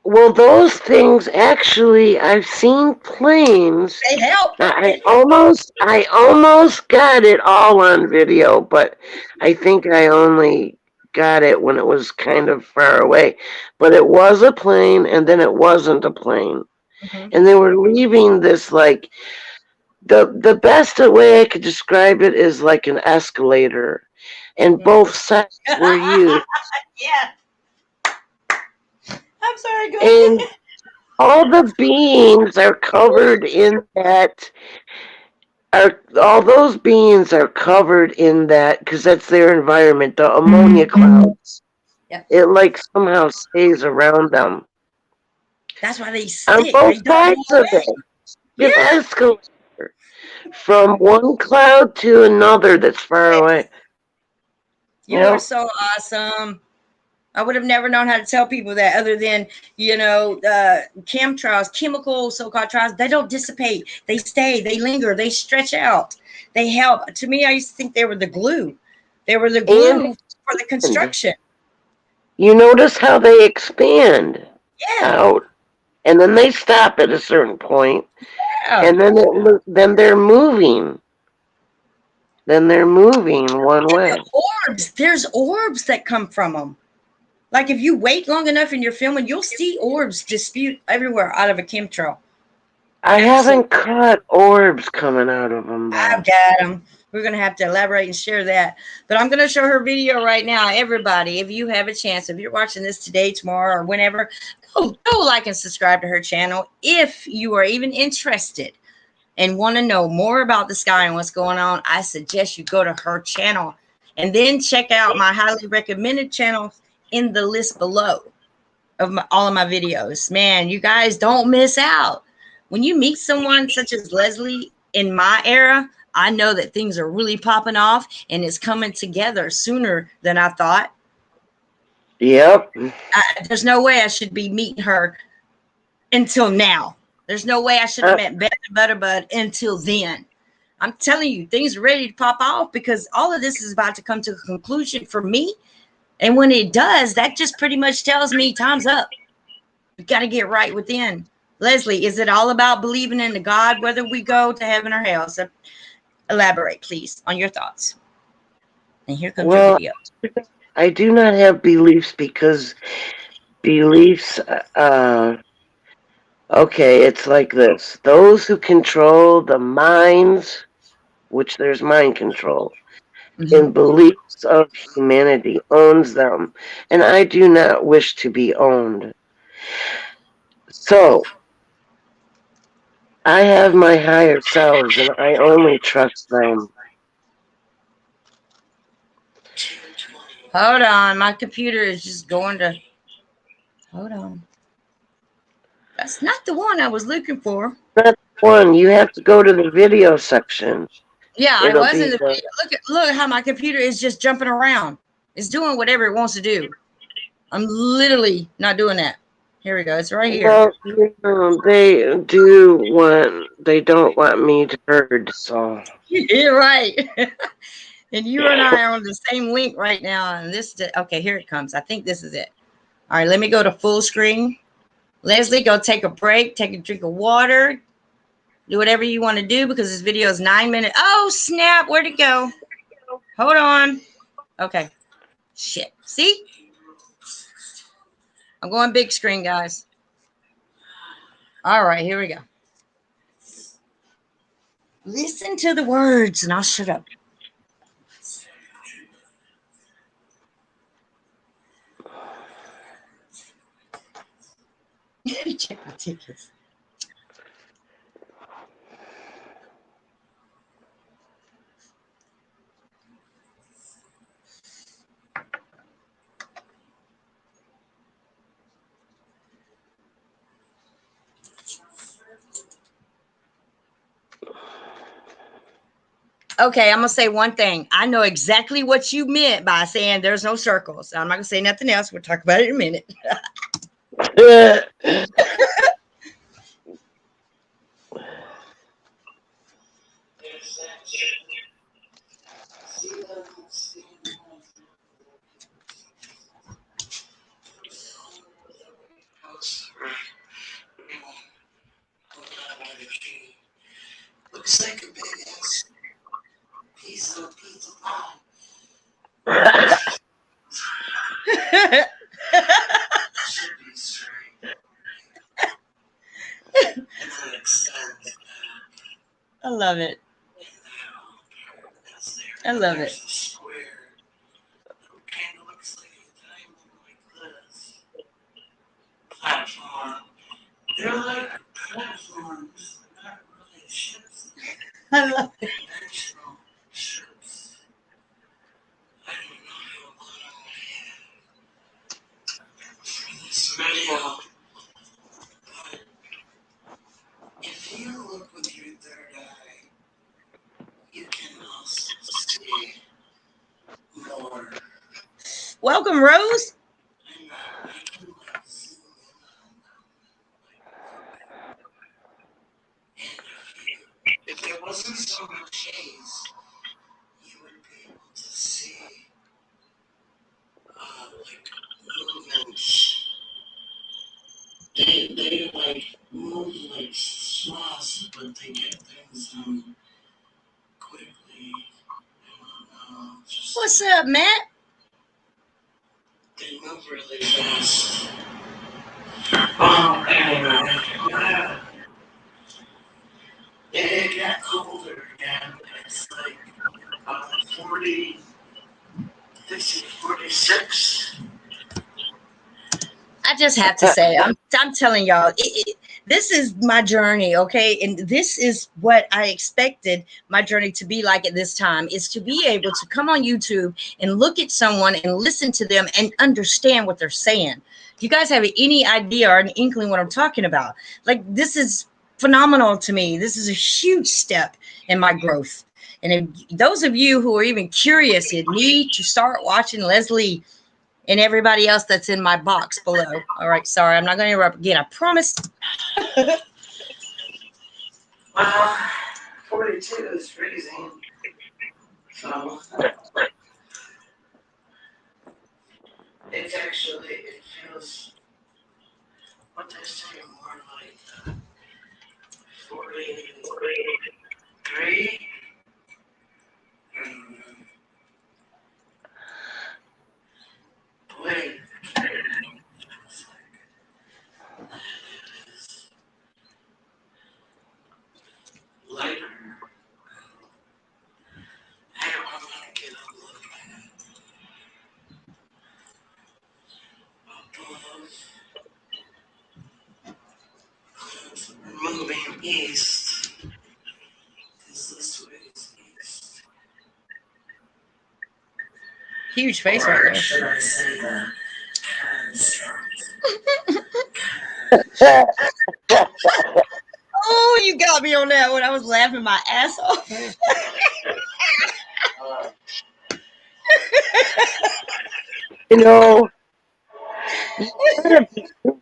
Speaker 4: Well, those things actually, I've seen planes.
Speaker 1: They help.
Speaker 4: I almost got it all on video, but I think I only got it when it was kind of far away. But it was a plane, and then it wasn't a plane, and they were leaving this like the best way I could describe it is like an escalator, and both sides were used.
Speaker 1: Yeah. I'm sorry, go
Speaker 4: ahead. And all the beams are covered in that. All those beams are covered in that because that's their environment, the ammonia clouds.
Speaker 1: Yep.
Speaker 4: It like somehow stays around them.
Speaker 1: That's why they stick.
Speaker 4: On both sides of it. Yeah. Escalator from one cloud to another that's far away.
Speaker 1: You are so awesome. I would have never known how to tell people that other than, chemtrails, chemical so-called trials, they don't dissipate. They stay, they linger, they stretch out. They help. To me, I used to think they were the glue. They were the glue for the construction.
Speaker 4: You notice how they expand
Speaker 1: out,
Speaker 4: and then they stop at a certain point, and then they're moving. Then they're moving one way.
Speaker 1: There's orbs that come from them. Like if you wait long enough and you're filming, you'll see orbs dispute everywhere out of a chemtrail.
Speaker 4: I haven't caught orbs coming out of them. Though.
Speaker 1: I've got them. We're going to have to elaborate and share that. But I'm going to show her video right now. Everybody, if you have a chance, if you're watching this today, tomorrow, or whenever, go like and subscribe to her channel if you are even interested and want to know more about the sky and what's going on, I suggest you go to her channel and then check out my highly recommended channels in the list below of all of my videos. Man, you guys don't miss out. When you meet someone such as Leslie in my era, I know that things are really popping off and it's coming together sooner than I thought.
Speaker 4: Yep.
Speaker 1: There's no way I should be meeting her until now. There's no way I should have met Beth and Butterbud until then. I'm telling you, things are ready to pop off because all of this is about to come to a conclusion for me. And when it does, that just pretty much tells me time's up. We got to get right within. Leslie, is it all about believing in the God, whether we go to heaven or hell? So elaborate, please, on your thoughts. And here comes your video.
Speaker 4: I do not have beliefs because beliefs, okay, it's like this. Those who control the minds, which there's mind control, and beliefs of humanity owns them. And I do not wish to be owned. So, I have my higher selves and I only trust them.
Speaker 1: Hold on. My computer is just going to... Hold on. That's not the one I was looking for.
Speaker 4: Not one. You have to go to the video section.
Speaker 1: Yeah, I was in the video. Look at how my computer is just jumping around. It's doing whatever it wants to do. I'm literally not doing that. Here we go. It's right here.
Speaker 4: Well, they don't want me to heard, so.
Speaker 1: You're right. And you and I are on the same link right now. And okay, here it comes. I think this is it. All right, let me go to full screen. Leslie, go take a break, take a drink of water, do whatever you want to do because this video is 9 minutes. Oh, snap. Where'd it go? Hold on. Okay. Shit. See? I'm going big screen, guys. All right, here we go. Listen to the words and I'll shut up. Check my tickets. Okay, I'm going to say one thing. I know exactly what you meant by saying there's no circles. I'm not going to say nothing else. We'll talk about it in a minute. Looks like a big ass piece of pizza pie. I love it. I love it. They're like platforms, not really ships. I love it. Ships. I don't know how long I have for this video, but if you look with your third eye, you can also see more. Welcome, Rose. If there wasn't so much haze, you would be able to see like movements. They like move like sloths, but they get things done quickly. What's up, Matt? They move really fast. Anyway, it got colder again. It's like 40, 46. I just have to say, I'm telling y'all, This is my journey, okay? And this is what I expected my journey to be like at this time, is to be able to come on YouTube and look at someone and listen to them and understand what they're saying. Do you guys have any idea or an inkling what I'm talking about? Like, this is phenomenal to me. This is a huge step in my growth. And if those of you who are even curious and need to start watching Leslie and everybody else that's in my box below. All right, sorry, I'm not going to interrupt again. I promise.
Speaker 4: Well, 42 is freezing. So it's actually, it feels, what did I say, more like 43. Wait. Lighter. I don't want to get a look above. Moving east. This way is east.
Speaker 1: Huge face right there.
Speaker 4: Should I say that?
Speaker 1: Oh, you got me on that one. I was laughing my ass off.
Speaker 4: You know, you're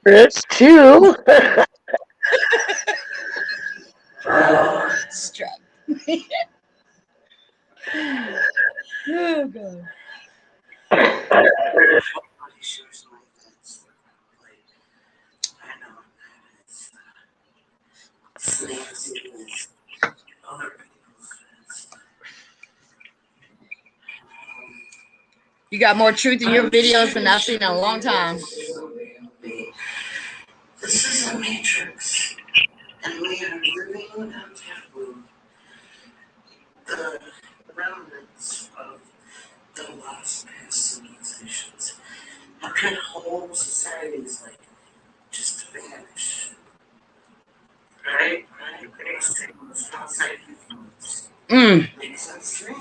Speaker 4: rich too.
Speaker 1: Strap. Oh, God. You got more truth in your videos than I've seen in a long time.
Speaker 4: This is a matrix, and we are living on taboo. The remnants of the lost past civilizations. How can whole societies like just vanish? Right? Outside influence. Makes sense to me.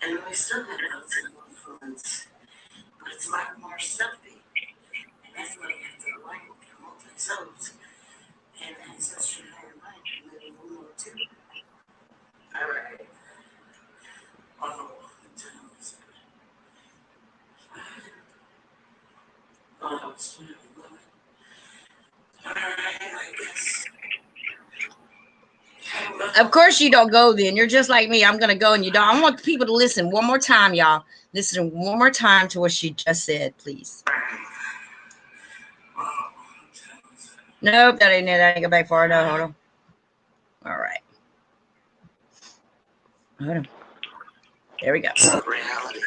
Speaker 4: And we still have outside influence, but it's a lot more stealthy. And that's why you have to align with your multi-selves and ancestral higher mind and then you know too. Alright. Oh,
Speaker 1: Of course you don't go then. You're just like me. I'm going to go and you don't. I want people to listen one more time, y'all. Listen one more time to what she just said, please. Nope, that ain't it. I didn't go back far enough. Hold on. All right. Hold on. There we go.
Speaker 4: Reality.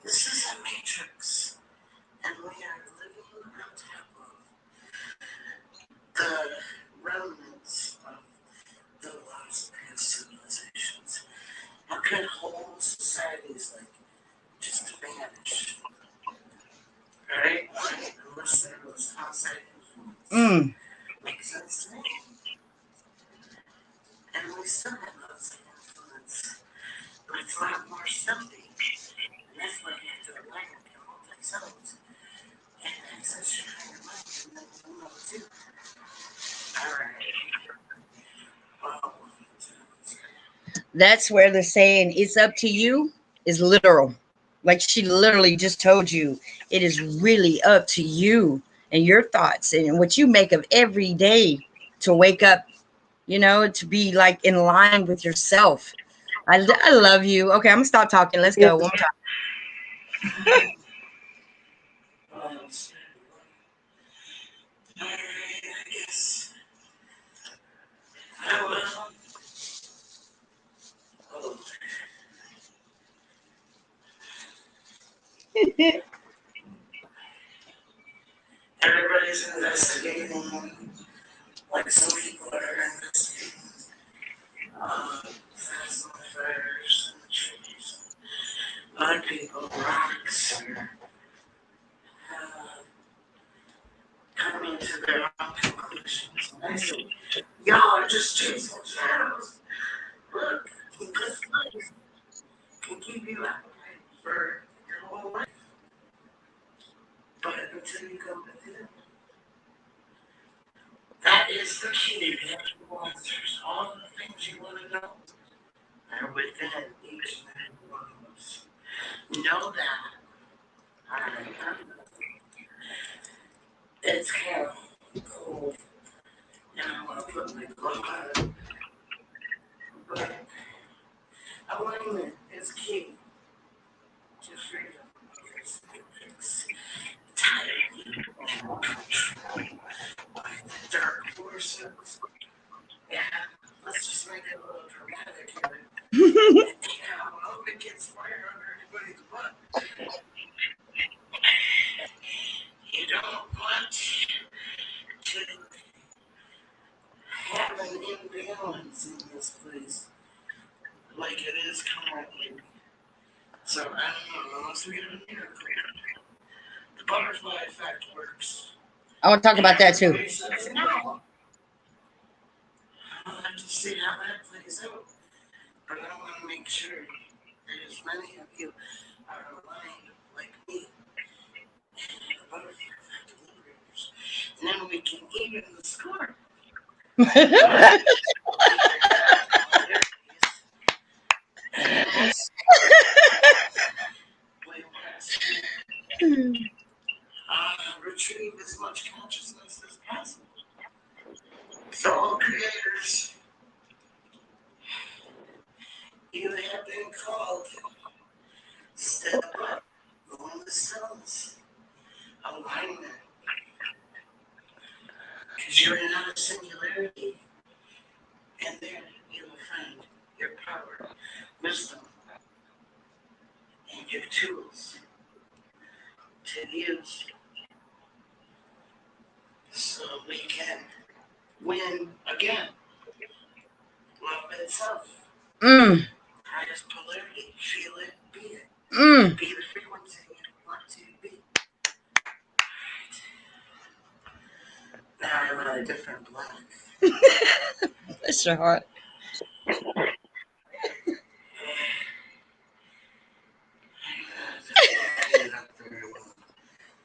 Speaker 4: This is a matrix, and we are living on top of the remnants of the lost past civilizations. How can whole societies like just vanish? Right? Unless there was outside influence. Makes sense to me. And we still have outside influence, but it's a lot more stealthy. And that's why you have to align with your multi-selves and access your higher mind and then you know too. Alright. Well,
Speaker 1: that's where the saying "it's up to you" is literal. Like she literally just told you, it is really up to you and your thoughts and what you make of every day to wake up, you know, to be like in line with yourself. I love you. Okay, I'm gonna stop talking. Let's go one more time.
Speaker 4: everybody's investigating, like some people are investigating plasma fires and trees. Other people, rocks, are coming to their own conclusions. I say, y'all are just chasing shadows. Look, this place can keep you appetite for your whole life. But until you go within, that is the key to every answers. All the things you want to know are within each and every one of us. Know that. Alright. It's kind of cold. And I want to put my glove on it. But alignment is key to freedom. It's tired and controlled by the dark forces. Yeah, let's just make it a little dramatic here. Yeah, I hope it gets fire under anybody's butt. You don't want to have an imbalance in this place like it is currently. So I don't know, unless we get a miracle. The butterfly effect works.
Speaker 1: I want to talk about that too.
Speaker 4: Everybody says no. I'll have to see how that plays out. But I want to make sure that as many of you are aligned like me and the butterfly effect liberators. And then we can even the score. Retrieve as much consciousness as possible. So, all creators, you have been called. Step up, go in the stillness, alignment. Because you're not a singularity. And there you will find your power, wisdom, and your tools to use so we can win again. Love itself. Highest polarity. Feel it, be it. Be the frequency you want to be. Right. Now I'm on a different black.
Speaker 1: Bless your heart.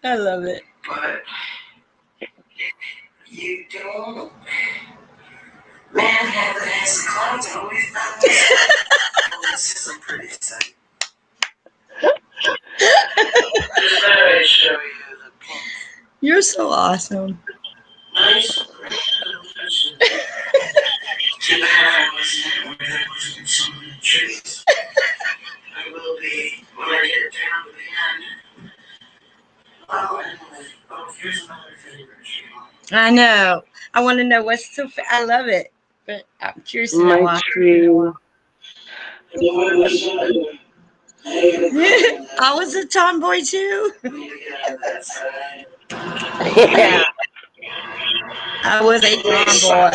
Speaker 1: I love it.
Speaker 4: But you don't. Man has clouds always found this. This is a pretty sight. I show you the pink.
Speaker 1: You're so awesome.
Speaker 4: Nice resolution. Too bad I wasn't where there wasn't so many trees. I will be when I get down to the end. Oh, anyway. Oh, here's another favorite tree.
Speaker 1: I know. I want to know what's so. I love it, but I'm curious to know why.
Speaker 4: Tree.
Speaker 1: I was a tomboy too.
Speaker 4: Yeah.
Speaker 1: I was a tomboy.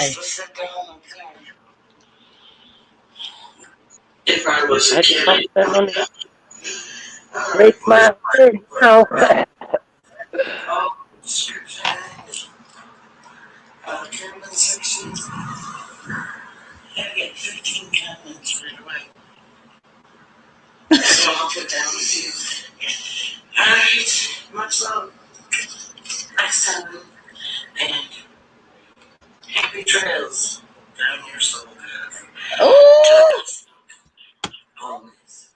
Speaker 4: If I was a kid, break my heart now. Oh, scripture. Comment section. I get 15 comments right away. So I'll put down a few. Alright, much love. Next time. And happy trails down your soul path.
Speaker 1: Oh!
Speaker 4: Always.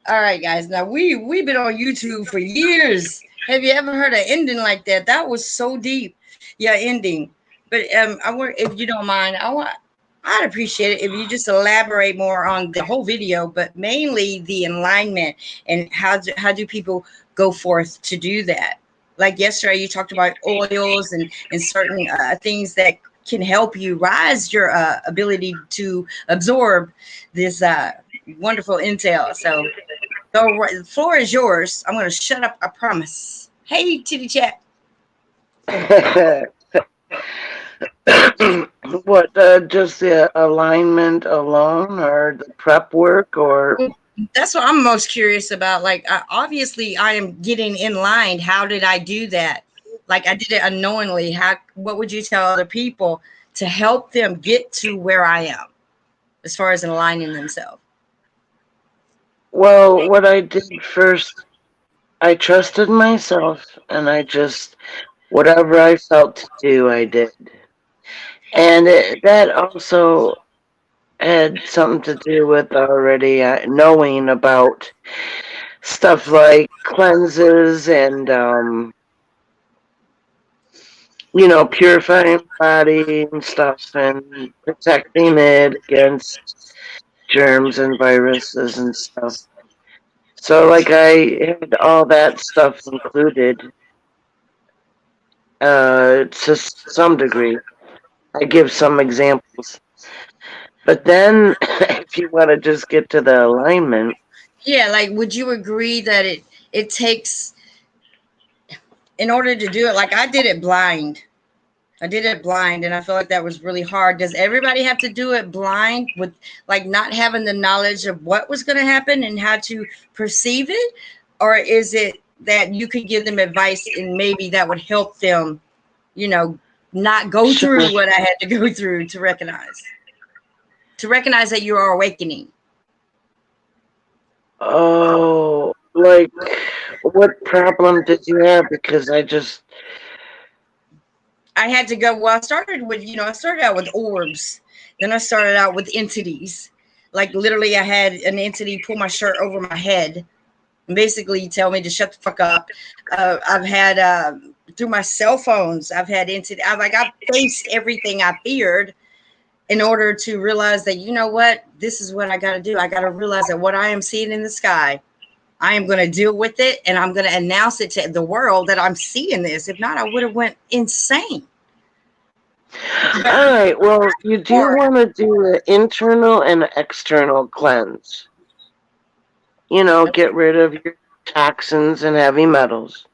Speaker 1: All right, guys. Now we've been on YouTube for years. Have you ever heard an ending like that? That was so deep. Yeah, ending. But I want, if you don't mind, I'd appreciate it if you just elaborate more on the whole video, but mainly the alignment and how do people go forth to do that? Like yesterday, you talked about oils and certain things that can help you rise your ability to absorb this wonderful intel. So the floor is yours. I'm going to shut up. I promise. Hey, Titty Chat.
Speaker 4: What, just the alignment alone or the prep work or?
Speaker 1: That's what I'm most curious about. Like, obviously I am getting in line. How did I do that? Like I did it unknowingly. What would you tell other people to help them get to where I am as far as aligning themselves?
Speaker 4: Well, what I did first, I trusted myself, and I just, whatever I felt to do, I did. And that also had something to do with already knowing about stuff like cleanses and, purifying body and stuff and protecting it against germs and viruses and stuff. So, like, I had all that stuff included to some degree. I give some examples. But then, if you want to just get to the alignment,
Speaker 1: Yeah, like would you agree that it takes, in order to do it, like I did it blind. I did it blind and I feel like that was really hard. Does everybody have to do it blind with like not having the knowledge of what was going to happen and how to perceive it? Or is it that you could give them advice and maybe that would help them, you know, not go
Speaker 4: sure.
Speaker 1: through what I had to go through to recognize that you are awakening?
Speaker 4: Oh, like, what problem did you have? Because
Speaker 1: I had to go, well, I started with, I started out with orbs. Then I started out with entities. Like literally I had an entity pull my shirt over my head and basically tell me to shut the fuck up. I've had, through my cell phones, I've had I've faced everything I feared in order to realize that, you know what, this is what I got to do. I got to realize that what I am seeing in the sky, I am going to deal with it. And I'm going to announce it to the world that I'm seeing this. If not, I would have went insane. But
Speaker 4: all right, well, you do want to do an internal and external cleanse. Get rid of your toxins and heavy metals.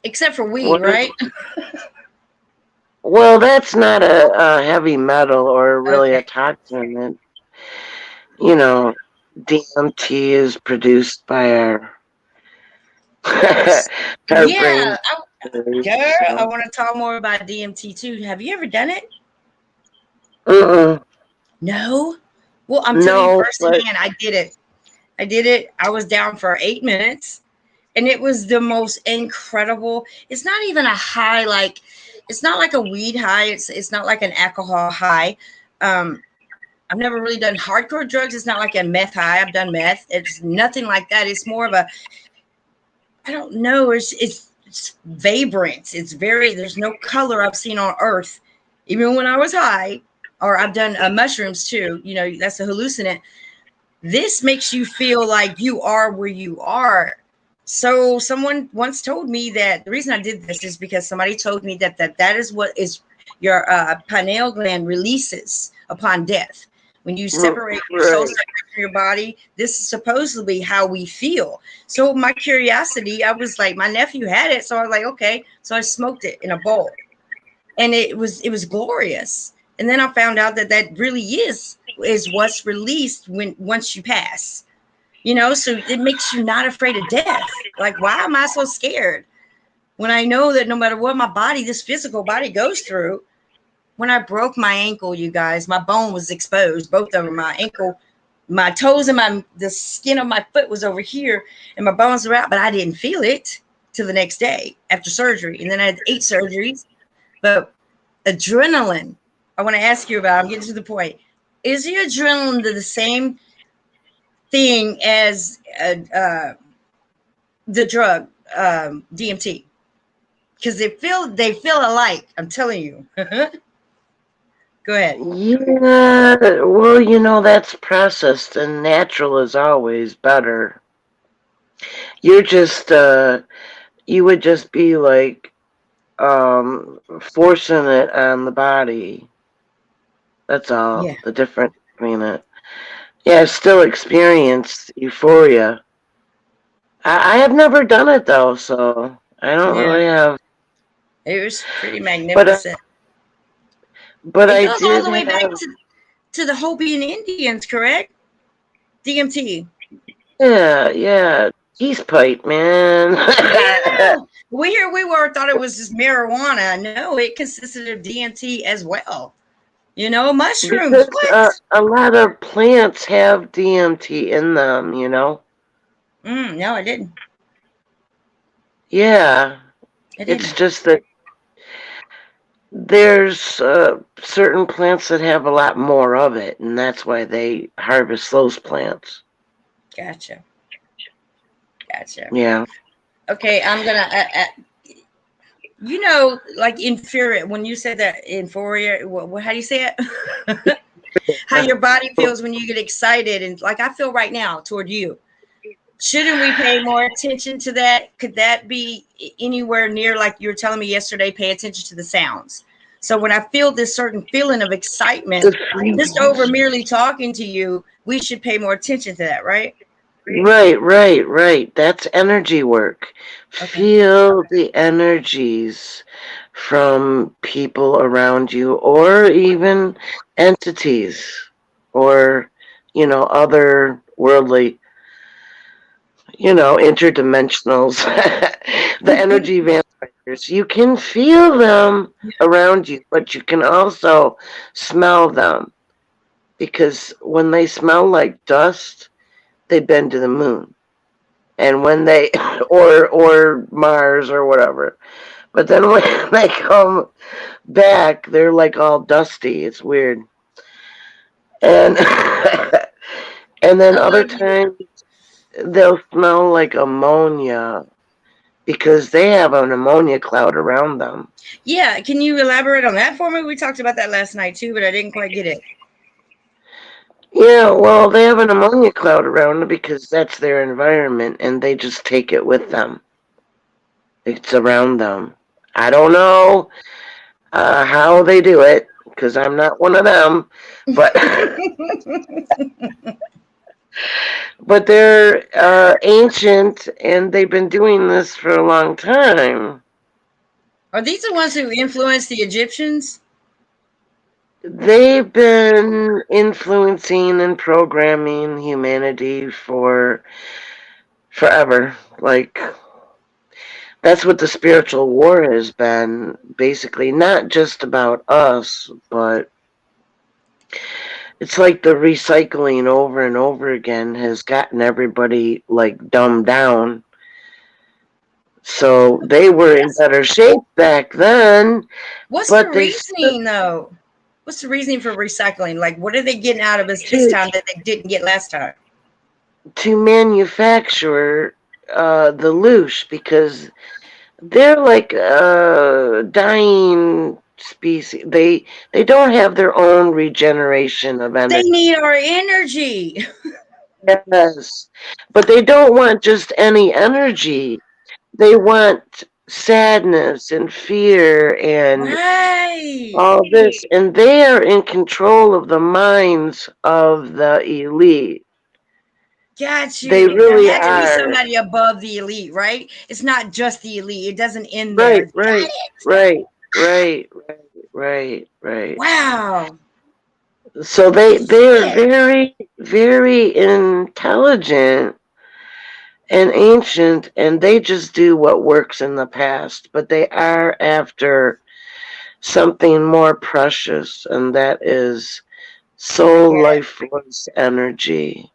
Speaker 1: Except for weed, right?
Speaker 4: Well, that's not a heavy metal or really a
Speaker 1: Okay.
Speaker 4: toxin. You know, DMT is produced by our our brain.
Speaker 1: Yeah, girl, I want to talk more about DMT too. Have you ever done it?
Speaker 4: Mm-mm.
Speaker 1: No. Well, I'm telling you
Speaker 4: No, but
Speaker 1: firsthand, I did it. I did it. I was down for 8 minutes, and it was the most incredible. It's not even a high, like it's not like a weed high. It's not like an alcohol high. Um, I've never really done hardcore drugs. It's not like a meth high. I've done meth. It's nothing like that. It's more of a, I don't know. It's vibrant. It's very. There's no color I've seen on Earth, even when I was high. Or I've done mushrooms too. That's a hallucinant. This makes you feel like you are where you are. So someone once told me that the reason I did this is because somebody told me that is what is your pineal gland releases upon death. When you separate your soul
Speaker 4: right.
Speaker 1: separate from your body, this is supposedly how we feel. So my curiosity, I was like, my nephew had it, so I was like, okay. So I smoked it in a bowl, and it was glorious. And then I found out that really is what's released once you pass. So it makes you not afraid of death. Like, why am I so scared when I know that no matter what this physical body goes through? When I broke my ankle, you guys, my bone was exposed, both of them, my ankle, my toes, and the skin of my foot was over here, and my bones were out, but I didn't feel it till the next day after surgery. And then I had 8 surgeries. But adrenaline, I want to ask you about, I'm getting to the point. Is the adrenaline the same thing as the drug DMT? Because they feel alike. I'm telling you. Go ahead.
Speaker 4: Yeah, well, that's processed and natural is always better. You're just, you would just be like, forcing it on the body. That's all
Speaker 1: Yeah.
Speaker 4: the difference between it. Yeah, I still experience euphoria. I have never done it though, so I don't
Speaker 1: Yeah.
Speaker 4: really have.
Speaker 1: It was pretty
Speaker 4: But
Speaker 1: magnificent.
Speaker 4: but
Speaker 1: It
Speaker 4: I
Speaker 1: goes all
Speaker 4: did
Speaker 1: the way back
Speaker 4: have.
Speaker 1: to the Hopi and Indians, correct? DMT.
Speaker 4: Yeah, yeah. Peace pipe, man.
Speaker 1: Yeah. We were thought it was just marijuana. No, it consisted of DMT as well. You know, mushrooms.
Speaker 4: Because
Speaker 1: What?
Speaker 4: a lot of plants have DMT in them, you know?
Speaker 1: No, I didn't.
Speaker 4: Yeah.
Speaker 1: I
Speaker 4: It's
Speaker 1: didn't.
Speaker 4: just that there's certain plants that have a lot more of it, and that's why they harvest those plants.
Speaker 1: Gotcha.
Speaker 4: Yeah.
Speaker 1: Okay, I'm gonna. You know, like inferior. When you said that inferior, how do you say it? How your body feels when you get excited, and like I feel right now toward you. Shouldn't we pay more attention to that? Could that be anywhere near like you were telling me yesterday? Pay attention to the sounds. So when I feel this certain feeling of excitement, just over merely talking to you, we should pay more attention to that, right?
Speaker 4: Right. That's energy work.
Speaker 1: Okay.
Speaker 4: Feel the energies from people around you, or even entities, or, other worldly, interdimensionals, the energy vampires. You can feel them around you, but you can also smell them, because when they smell like dust, they've been to the moon. And when they or Mars or whatever, but then when they come back, they're like all dusty. It's weird. And and then
Speaker 1: I
Speaker 4: other
Speaker 1: love you.
Speaker 4: times they'll smell like ammonia, because they have an ammonia cloud around them.
Speaker 1: Yeah, can you elaborate on that for me? We talked about that last night too, but I didn't quite get it.
Speaker 4: Yeah, well, they have an ammonia cloud around them because that's their environment, and they just take it with them. It's around them. I don't know how they do it, because I'm not one of them, but but they're ancient, and they've been doing this for a long time.
Speaker 1: Are these the ones who influenced the Egyptians?
Speaker 4: They've been influencing and programming humanity for forever. Like, that's what the spiritual war has been, basically. Not just about us, but it's like the recycling over and over again has gotten everybody like dumbed down. So they were in better shape back then,
Speaker 1: What's the
Speaker 4: but they still
Speaker 1: reasoning though? What's the reasoning for recycling? Like, what are they getting out of us this
Speaker 4: to
Speaker 1: time that they didn't get last time?
Speaker 4: to manufacture the loosh, because they're like a dying species. They don't have their own regeneration of
Speaker 1: They
Speaker 4: energy.
Speaker 1: need our energy.
Speaker 4: Yes, but they don't want just any energy. They want sadness and fear and
Speaker 1: Right.
Speaker 4: all this, and they are in control of the minds of the elite.
Speaker 1: Got
Speaker 4: They
Speaker 1: you. There
Speaker 4: really
Speaker 1: had to be
Speaker 4: are.
Speaker 1: somebody above the elite, right? It's not just the elite. It doesn't end there.
Speaker 4: Right,
Speaker 1: Got
Speaker 4: right,
Speaker 1: it.
Speaker 4: right, right, right.
Speaker 1: Wow.
Speaker 4: So they're
Speaker 1: Shit.
Speaker 4: very, very intelligent and ancient, and they just do what works in the past, but they are after something more precious, and that is
Speaker 1: I
Speaker 4: soul
Speaker 1: get it.
Speaker 4: life force energy.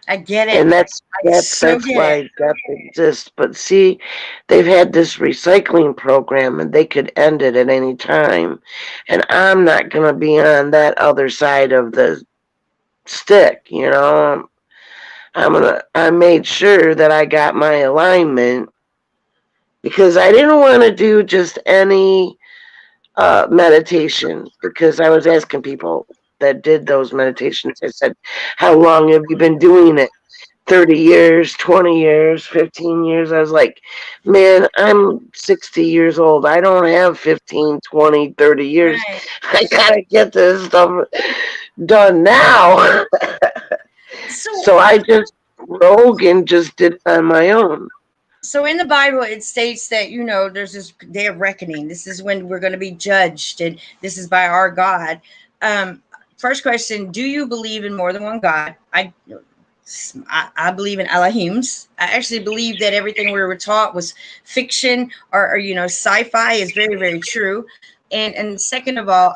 Speaker 1: I get it.
Speaker 4: And that's
Speaker 1: I
Speaker 4: that's
Speaker 1: so
Speaker 4: that's
Speaker 1: get it.
Speaker 4: why death exists. But see, they've had this recycling program, and they could end it at any time. And I'm not gonna be on that other side of the stick, you know. I made sure that I got my alignment, because I didn't want to do just any meditation, because I was asking people that did those meditations. I said, how long have you been doing it? 30 years, 20 years, 15 years. I was like, man, I'm 60 years old. I don't have 15, 20, 30 years.
Speaker 1: Right.
Speaker 4: I gotta get this stuff done now.
Speaker 1: So
Speaker 4: So I just rogue and just did it on my own.
Speaker 1: so in the Bible it states that, you know, there's this day of reckoning. This is when we're going to be judged, and this is by our God. First question, do you believe in more than one God? I I believe in Elohims. I actually believe that everything we were taught was fiction, or sci-fi is very, very true. And second of all,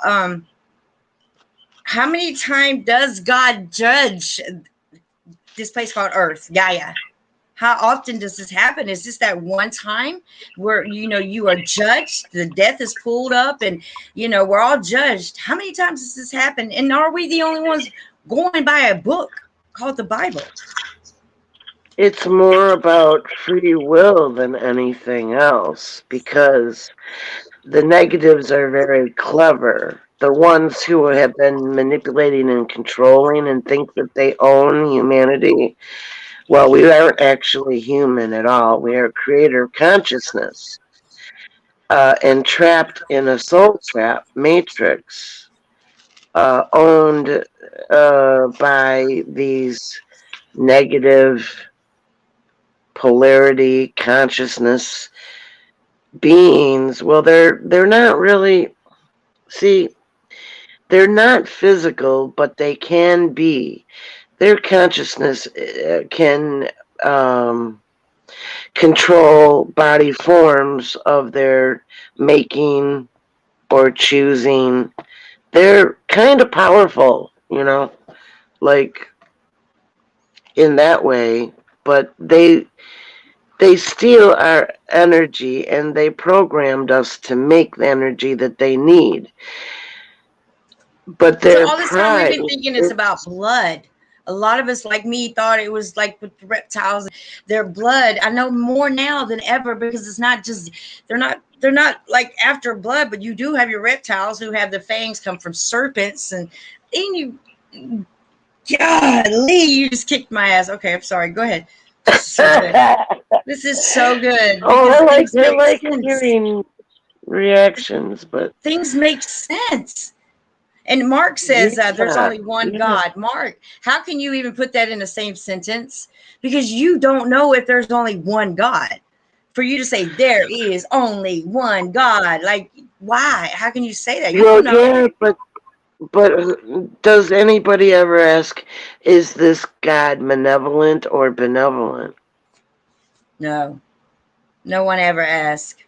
Speaker 1: how many times does God judge this place called Earth, Gaia? How often does this happen? Is this that one time where you are judged, the death is pulled up, and we're all judged? How many times does this happen? And are we the only ones going by a book called the Bible?
Speaker 4: It's more about free will than anything else, because the negatives are very clever. The ones who have been manipulating and controlling and think that they own humanity, well, we aren't actually human at all. We are creator consciousness, and trapped in a soul trap matrix, owned by these negative polarity consciousness beings. Well, they're not really, see, they're not physical, but they can be. Their consciousness can control body forms of their making or choosing. They're kind of powerful, like in that way, but they steal our energy, and they programmed us to make the energy that they need. But
Speaker 1: So
Speaker 4: their
Speaker 1: all this time we've
Speaker 4: pride,
Speaker 1: been thinking it's about blood. A lot of us, like me, thought it was like with the reptiles, their blood. I know more now than ever, because it's not just they're not like after blood, but you do have your reptiles who have the fangs come from serpents, and you, golly, you just kicked my ass. Okay, I'm sorry. Go ahead. This is so good. This is so good
Speaker 4: oh,
Speaker 1: because things
Speaker 4: I
Speaker 1: make
Speaker 4: like
Speaker 1: sense.
Speaker 4: hearing reactions, but
Speaker 1: Things make sense. And Mark says there's
Speaker 4: yeah,
Speaker 1: only one
Speaker 4: yeah.
Speaker 1: God. Mark, how can you even put that in the same sentence? Because you don't know if there's only one God. For you to say there is only one God, like, why? How can you say that? You
Speaker 4: Well,
Speaker 1: don't know.
Speaker 4: yeah, but does anybody ever ask, is this God malevolent or benevolent?
Speaker 1: No, no one ever asked.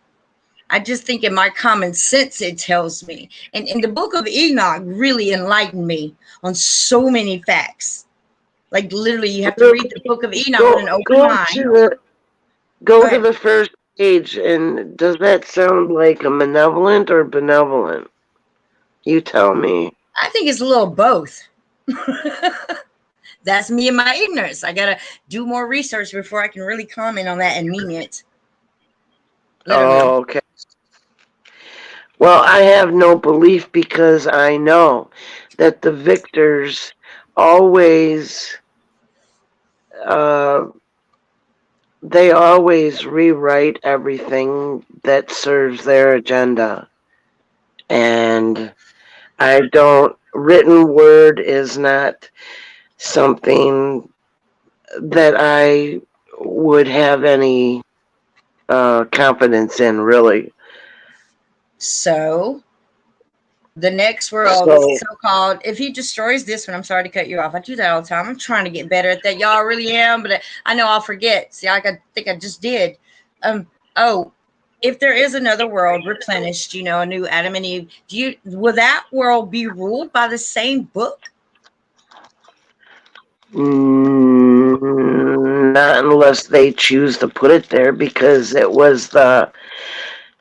Speaker 1: I just think in my common sense, it tells me. And in the book of Enoch really enlightened me on so many facts. Like literally, you have to read the book of Enoch with
Speaker 4: Go
Speaker 1: an open
Speaker 4: go to
Speaker 1: mind. Go
Speaker 4: go to
Speaker 1: ahead.
Speaker 4: the first page, and does that sound like a malevolent or benevolent? You tell me.
Speaker 1: I think it's a little both. That's me and my ignorance. I gotta do more research before I can really comment on that and mean it. Literally.
Speaker 4: Oh, okay. Well, I have no belief, because I know that the victors always uh, they always rewrite everything that serves their agenda. And I don't, written word is not something that I would have any confidence in, really.
Speaker 1: So the next world,
Speaker 4: So,
Speaker 1: so-called, if he destroys this one, I'm sorry to cut you off. I do that all the time. I'm trying to get better at that. Y'all really am, but I know I'll forget. See, I think I just did. Oh, if there is another world replenished, a new Adam and Eve, will that world be ruled by the same book?
Speaker 4: not unless they choose to put it there, because it was the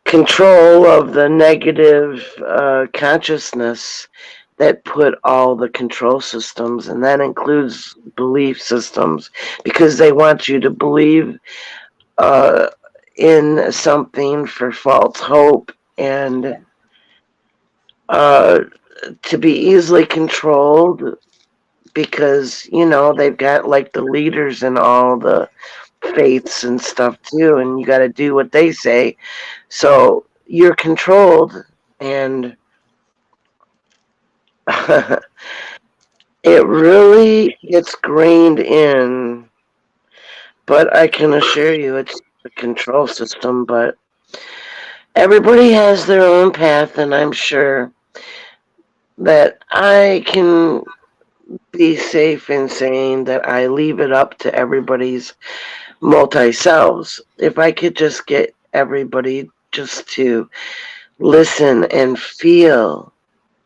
Speaker 4: control of the negative consciousness that put all the control systems, and that includes belief systems, because they want you to believe uh, in something for false hope, and uh, to be easily controlled, because they've got like the leaders in all the faiths and stuff too, and you got to do what they say, so you're controlled. And it really gets grained in, but I can assure you it's the control system. But everybody has their own path, and I'm sure that I can be safe in saying that I leave it up to everybody's multi-selves. If I could just get everybody just to listen and feel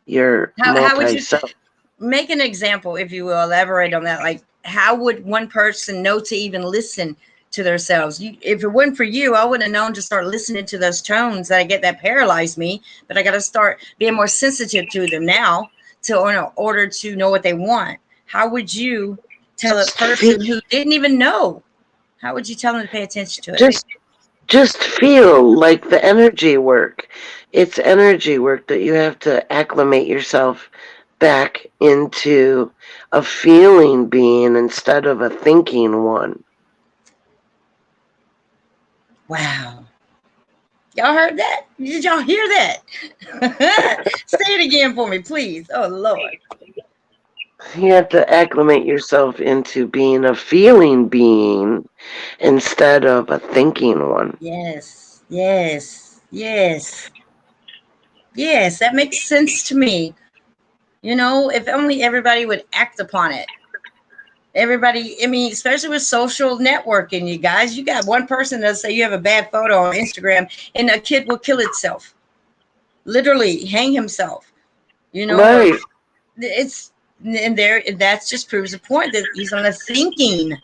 Speaker 4: your
Speaker 1: How would you
Speaker 4: multi-self.
Speaker 1: make an example, if you will, elaborate on that? Like, how would one person know to even listen to themselves? If it wasn't for you, I wouldn't have known to start listening to those tones that I get that paralyze me. But I got to start being more sensitive to them now in order to know what they want. How would you tell a
Speaker 4: Feel,
Speaker 1: person who didn't even know? How would you tell them to pay attention to it?
Speaker 4: just feel like the energy work. It's energy work that you have to acclimate yourself back into a feeling being instead of a thinking one.
Speaker 1: Wow. Y'all heard that? Did y'all hear that? Say it again for me, please. Oh, Lord.
Speaker 4: You have to acclimate yourself into being a feeling being instead of a thinking one.
Speaker 1: Yes, yes, yes, yes. That makes sense to me. You know, if only everybody would act upon it. Everybody, I mean, especially with social networking, you guys, you got one person that'll say you have a bad photo on Instagram and a kid will kill itself, literally hang himself, you know, or
Speaker 4: Right.
Speaker 1: it's, and there, that just proves a point that he's on a thinking,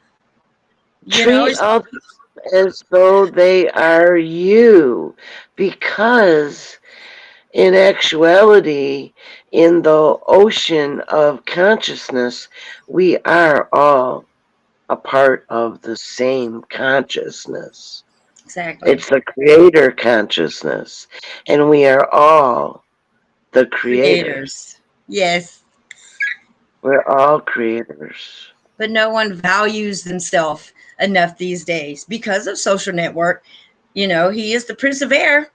Speaker 1: you know,
Speaker 4: Treat
Speaker 1: it's,
Speaker 4: others as though they are you, because in actuality, in the ocean of consciousness, we are all a part of the same consciousness.
Speaker 1: exactly.
Speaker 4: It's the creator consciousness, and we are all the creators.
Speaker 1: Creators. Yes.
Speaker 4: We're all creators.
Speaker 1: But no one values themselves enough these days because of social network. You know, he is the prince of air,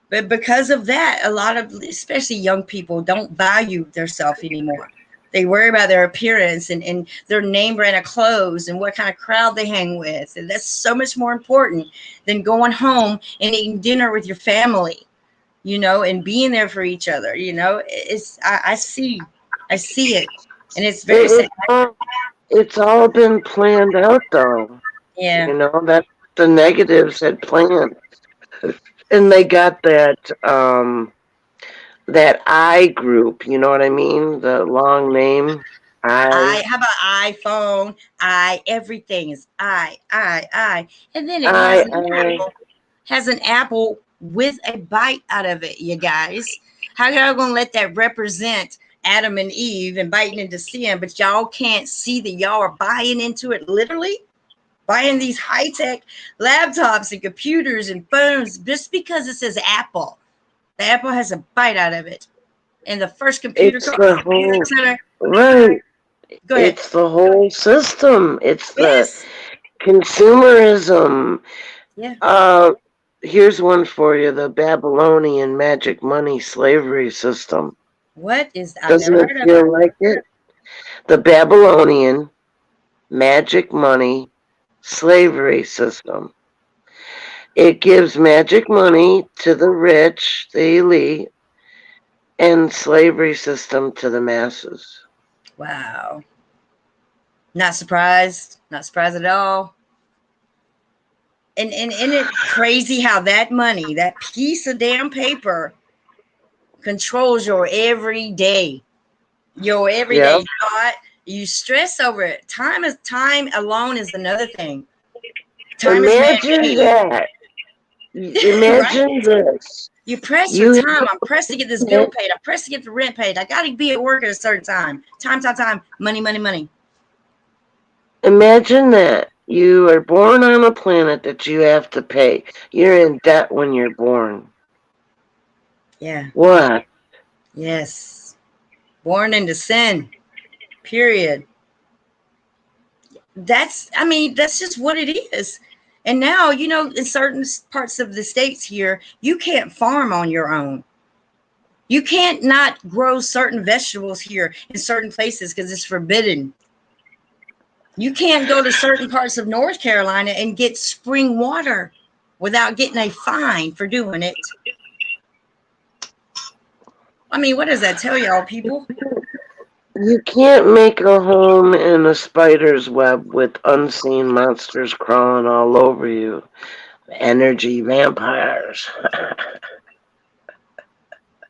Speaker 1: but because of that, a lot of, especially young people, don't value themselves anymore. They worry about their appearance and their name brand of clothes and what kind of crowd they hang with. And that's so much more important than going home and eating dinner with your family, you know, and being there for each other. You know, I see it, and it's very sad.
Speaker 4: It, it's all been planned out, though.
Speaker 1: Yeah.
Speaker 4: You know, that the negatives had planned. And they got that I group, you know what I mean? The long name. I
Speaker 1: How about iPhone? Everything is I. And then it
Speaker 4: I
Speaker 1: has an apple with a bite out of it, you guys. How y'all gonna let that represent Adam and Eve and biting into sin, but y'all can't see that y'all are buying into it literally? Buying these high-tech laptops and computers and phones just because it says Apple. The apple has a bite out of it. And the first computer
Speaker 4: it's the whole
Speaker 1: center.
Speaker 4: right.
Speaker 1: Go ahead.
Speaker 4: It's the whole system. It's the
Speaker 1: Yes.
Speaker 4: consumerism.
Speaker 1: Yeah.
Speaker 4: Uh Here's one for you, the Babylonian magic money slavery system.
Speaker 1: What is, I've
Speaker 4: Doesn't
Speaker 1: never
Speaker 4: it
Speaker 1: heard of it.
Speaker 4: feel like it? The Babylonian magic money slavery system. It gives magic money to the rich, the elite, and slavery system to the masses.
Speaker 1: Wow. Not surprised. Not surprised at all. And isn't it crazy how that money, that piece of damn paper, controls your everyday, your
Speaker 4: Yep.
Speaker 1: everyday thought? You stress over it. Time alone is another thing. Time is
Speaker 4: Imagine
Speaker 1: man-made.
Speaker 4: that.
Speaker 1: Right?
Speaker 4: Imagine this.
Speaker 1: You press for
Speaker 4: You
Speaker 1: time. I'm pressed to get this bill paid. I'm pressed to get the rent paid. I got to be at work at a certain time. Time. Money, money, money.
Speaker 4: imagine that. You are born on a planet that you have to pay. You're in debt when you're born.
Speaker 1: Yeah.
Speaker 4: What?
Speaker 1: Yes. Born into sin. Period. I mean, that's just what it is. And now, you know, in certain parts of the states here, you can't farm on your own. You can't not grow certain vegetables here in certain places because it's forbidden. You can't go to certain parts of North Carolina and get spring water without getting a fine for doing it. I mean, what does that tell y'all, people?
Speaker 4: You can't make a home in a spider's web with unseen monsters crawling all over you. Energy vampires.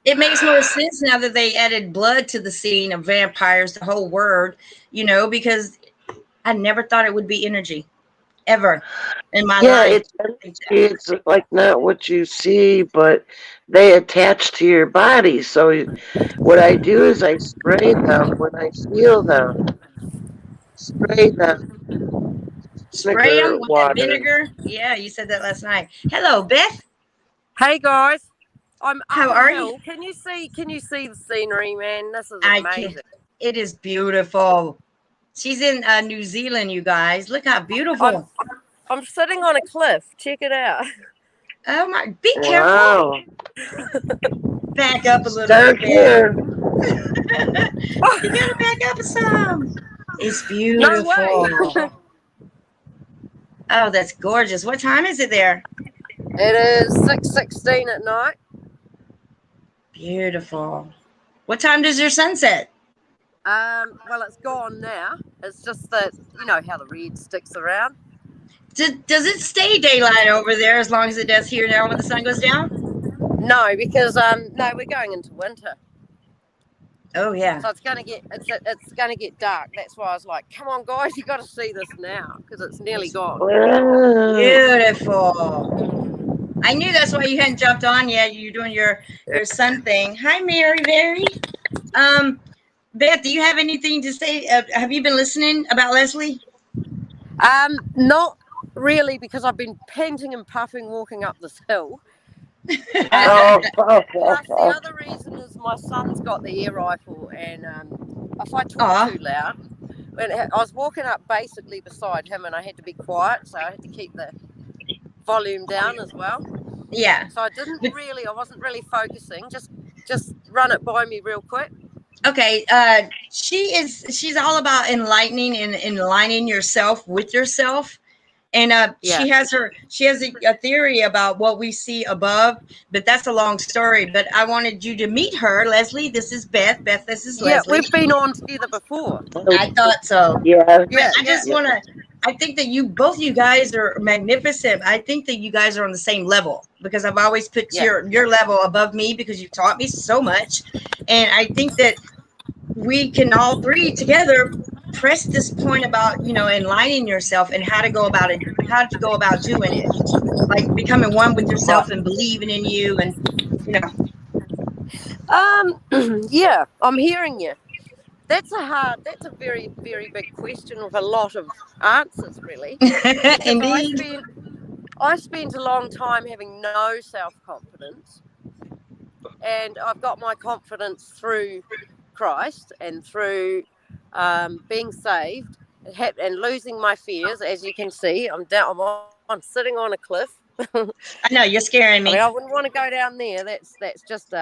Speaker 1: It makes more sense now that they added blood to the scene of vampires, the whole word, because I never thought it would be energy ever in my
Speaker 4: Yeah,
Speaker 1: life.
Speaker 4: it's like not what you see, but they attach to your body. So what I do is I spray them when I feel them. Spray them
Speaker 1: Spray
Speaker 4: vinegar
Speaker 1: them with that
Speaker 4: water.
Speaker 1: vinegar. Yeah, you said that last night. Hello, Beth.
Speaker 5: Hey guys, I'm up
Speaker 1: How
Speaker 5: a
Speaker 1: are you?
Speaker 5: hill. Can you see? Can you see the scenery, man? This is
Speaker 1: I can.
Speaker 5: amazing.
Speaker 1: It is beautiful. She's in New Zealand, you guys. Look how
Speaker 5: I'm
Speaker 1: beautiful.
Speaker 5: I'm sitting on a cliff. Check it out.
Speaker 1: Oh my! Be careful.
Speaker 4: Wow.
Speaker 1: Back up a little
Speaker 4: Start
Speaker 1: bit, Beth.
Speaker 4: here.
Speaker 1: You gotta back up some. It's
Speaker 5: No way.
Speaker 1: beautiful. Oh, that's gorgeous. What time is it there?
Speaker 5: It is 6:16 at night.
Speaker 1: Beautiful. What time does your sunset?
Speaker 5: Well, it's gone now. It's just that you know how the red sticks around.
Speaker 1: Does it stay daylight over there as long as it does here now when the sun goes down?
Speaker 5: No, because no, we're going into winter,
Speaker 1: Oh yeah.
Speaker 5: so it's gonna get dark. That's why I was like, come on, guys, you got to see this now because it's nearly gone.
Speaker 4: Wow.
Speaker 1: Beautiful. I knew that's why you hadn't jumped on yet. You're doing your sun thing. Hi, Mary. Beth, do you have anything to say? Have you been listening about Leslie?
Speaker 5: Not really, because I've been panting and puffing walking up this hill.
Speaker 4: Oh,
Speaker 5: Plus, the other reason is my son's got the air rifle, and if I talk too loud, when I was walking up basically beside him, and I had to be quiet, so I had to keep the volume down as well.
Speaker 1: Yeah.
Speaker 5: So I wasn't really focusing. Just run it by me real quick.
Speaker 1: Okay. She's all about enlightening and aligning yourself with yourself. And she has a theory about what we see above, but that's a long story. But I wanted you to meet her, Leslie. This is Beth. Beth, this is Leslie.
Speaker 5: Yeah, we've been on together before.
Speaker 1: I thought so.
Speaker 4: Yeah.
Speaker 1: I just want to. I think that both you guys are magnificent. I think that you guys are on the same level because I've always put your level above me because you've taught me so much, and I think that we can all three together press this point about enlightening yourself and how to go about it, how to go about doing it, like becoming one with yourself and believing in you, and
Speaker 5: yeah, I'm hearing you. That's a very, very big question with a lot of answers, really.
Speaker 1: Indeed.
Speaker 5: I spent a long time having no self-confidence, and I've got my confidence through Christ and through being saved and losing my fears. As you can see, I'm sitting on a cliff.
Speaker 1: I know you're scaring me.
Speaker 5: I mean, I wouldn't want to go down there. That's just